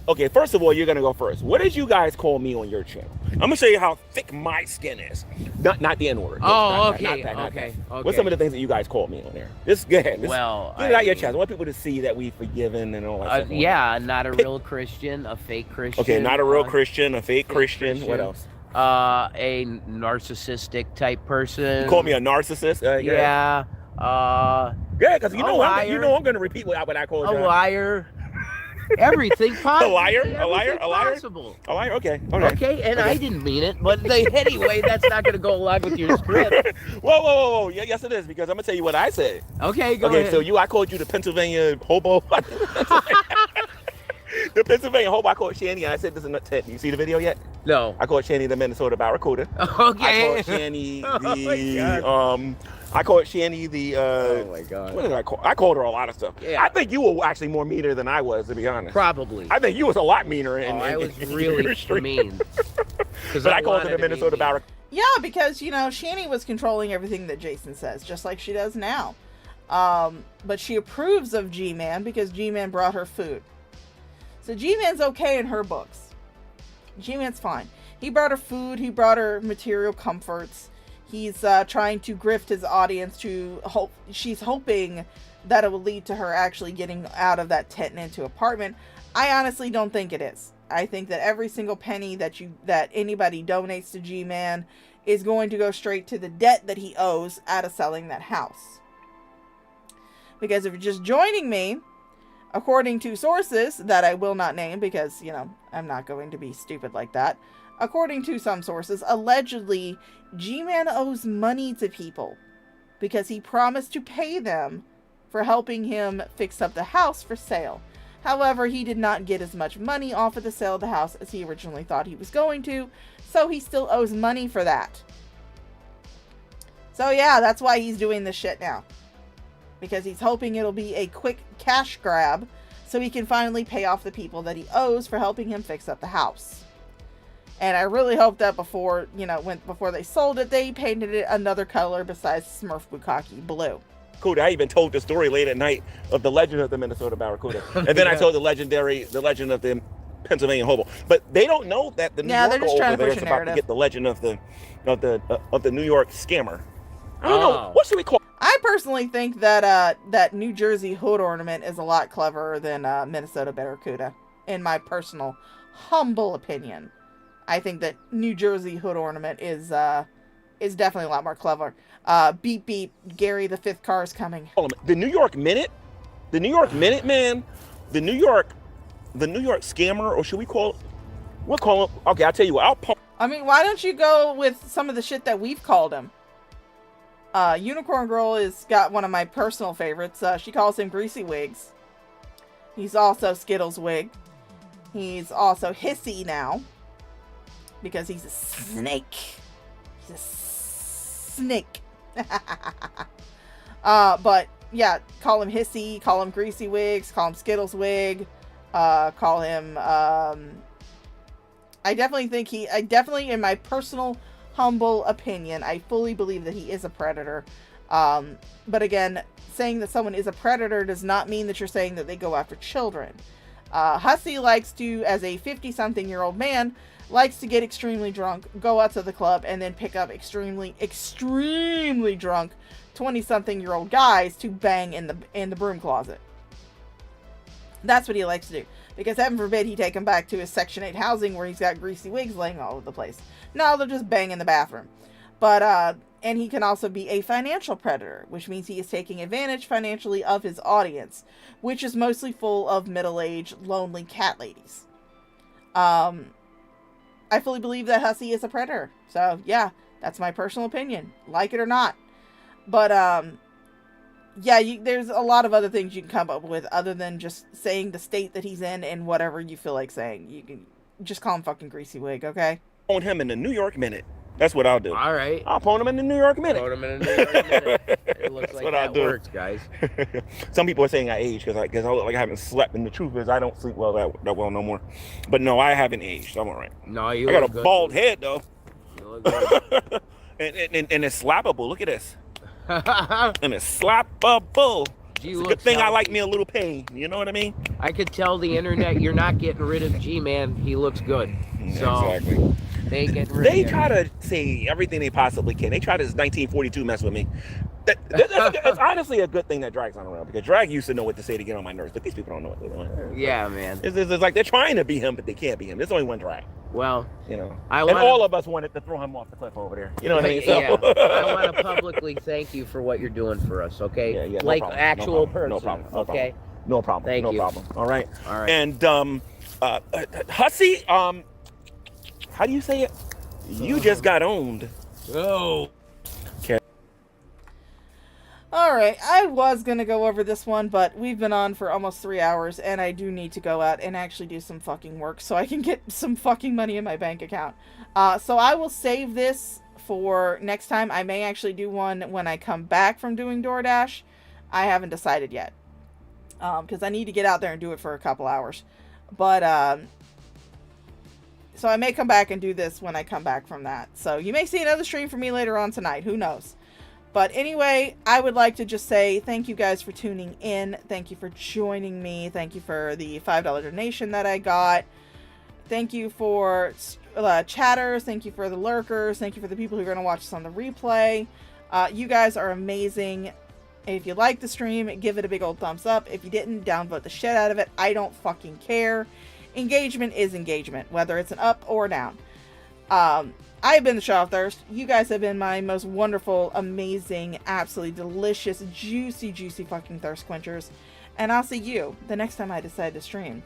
Okay, first of all, you're gonna go first. What did you guys call me on your channel? I'm gonna show you how thick my skin is. Not the N-word. Oh, Not okay. that. What's some of the things that you guys called me on there? Just go ahead. Well, get it out your chest. I want people to see that we've forgiven and all that stuff. Yeah, not a real Christian, a fake Christian. Okay, not a real Christian, a fake Christian. What else? A narcissistic type person. You call me a narcissist? Yeah. Yeah, because you know I'm gonna repeat what I called you. A liar. Everything possible. A liar. Possible. A liar. Okay. Okay, and I didn't mean it, but anyway, that's not going to go along with your script. Whoa. Yes, it is, because I'm gonna tell you what I said. Okay, go ahead. So I called you the Pennsylvania hobo. The Pennsylvania hobo. I called Shanny, and I said this in the tent. You see the video yet? No. I called Shanny the Minnesota Barracuda. Okay. I called Shanny I called Shanny the oh my god. What did I call? I called her a lot of stuff. Yeah. I think you were actually more meaner than I was, to be honest. Probably. I think you was a lot meaner. I was really mean. But I called her the Minnesota Barracuda. Yeah, because, Shanny was controlling everything that Jason says, just like she does now. But she approves of G-Man because G-Man brought her food. So G-Man's okay in her books. G-Man's fine. He brought her food. He brought her material comforts. He's trying to grift his audience to hope. She's hoping that it will lead to her actually getting out of that tent and into apartment. I honestly don't think it is. I think that every single penny that anybody donates to G-Man is going to go straight to the debt that he owes out of selling that house. Because if you're just joining me, according to sources that I will not name because, I'm not going to be stupid like that. According to some sources, allegedly, G-Man owes money to people because he promised to pay them for helping him fix up the house for sale. However, he did not get as much money off of the sale of the house as he originally thought he was going to, so he still owes money for that. So yeah, that's why he's doing this shit now. Because he's hoping it'll be a quick cash grab so he can finally pay off the people that he owes for helping him fix up the house. And I really hope that before they sold it, they painted it another color besides Smurf Bukkake blue. Barracuda. I even told the story late at night of the legend of the Minnesota Barracuda, and then I told the legend of the Pennsylvania hobo. But they don't know that the New Yorker over there is about to get the legend of the New York scammer. I don't know. What should we call? I personally think that that New Jersey hood ornament is a lot cleverer than Minnesota Barracuda, in my personal humble opinion. I think that New Jersey hood ornament is definitely a lot more clever. Beep beep, Gary the fifth car is coming. The New York Minute, the New York Minute Man, the New York scammer, or should we call it? We'll call him. Okay, I'll tell you what. I'll pump. I mean, why don't you go with some of the shit that we've called him? Unicorn Girl has got one of my personal favorites. She calls him Greasy Wigs. He's also Skittles Wig. He's also Hissy now. Because he's a snake. He's a snake. But yeah, call him Hissy, call him Greasy Wigs, call him Skittles Wig, call him, I definitely, in my personal humble opinion, I fully believe that he is a predator. But again, saying that someone is a predator does not mean that you're saying that they go after children. Hussy likes to, as a 50-something-year-old man, likes to get extremely drunk, go out to the club, and then pick up extremely drunk 20-something-year-old guys to bang in the broom closet. That's what he likes to do. Because heaven forbid he take him back to his Section 8 housing where he's got greasy wigs laying all over the place. No, they'll just bang in the bathroom. But, and he can also be a financial predator, which means he is taking advantage financially of his audience, which is mostly full of middle-aged, lonely cat ladies. I fully believe that Hussy is a predator. So, yeah, that's my personal opinion. Like it or not. But, yeah, there's a lot of other things you can come up with other than just saying the state that he's in and whatever you feel like saying. You can just call him fucking Greasy Wig, okay? On him in the New York Minute. That's what I'll do. All right. I'll phone them in the New York Minute. Phone them in the New York Minute. It looks like that works, guys. Some people are saying I age because I look like I haven't slept, and the truth is I don't sleep well that well no more. But no, I haven't aged. I'm all right. No, you. I got a good. bald head though. You look good. and it's slappable. Look at this. And it's slappable. G It's a good looks thing I healthy. like me a little pain. You know what I mean? I could tell the internet you're not getting rid of G-Man. He looks good. So Exactly. they ain't getting rid They of him. try to say everything they possibly can. They try to 1942 mess with me. It's honestly a good thing that Drag's not around, because Drag used to know what to say to get on my nerves, but these people don't know what they're doing. Yeah, man. It's like they're trying to be him, but they can't be him. There's only one Drag. Well, You know, I and wanna- all of us wanted to throw him off the cliff over there. You know what I mean? So, Yeah. I want to publicly thank you for what you're doing for us, okay? Yeah, yeah, no like problem, actual no person, problem, no problem, no okay? no problem. Thank no you. problem. All right. All right. And Hussy, how do you say it? You just got owned. Oh. All right, I was going to go over this one, but we've been on for almost 3 hours, and I do need to go out and actually do some fucking work so I can get some fucking money in my bank account. So I will save this for next time. I may actually do one when I come back from doing DoorDash. I haven't decided yet, because I need to get out there and do it for a couple hours. But, so I may come back and do this when I come back from that. So you may see another stream from me later on tonight. Who knows? But anyway, I would like to just say thank you guys for tuning in. Thank you for joining me. Thank you for the $5 donation that I got. Thank you for chatters. Thank you for the lurkers. Thank you for the people who are going to watch this on the replay. You guys are amazing. If you liked the stream, give it a big old thumbs up. If you didn't, downvote the shit out of it. I don't fucking care. Engagement is engagement, whether it's an up or down. I've been the Shaw of Thirst. You guys have been my most wonderful, amazing, absolutely delicious, juicy, juicy fucking thirst quenchers. And I'll see you the next time I decide to stream.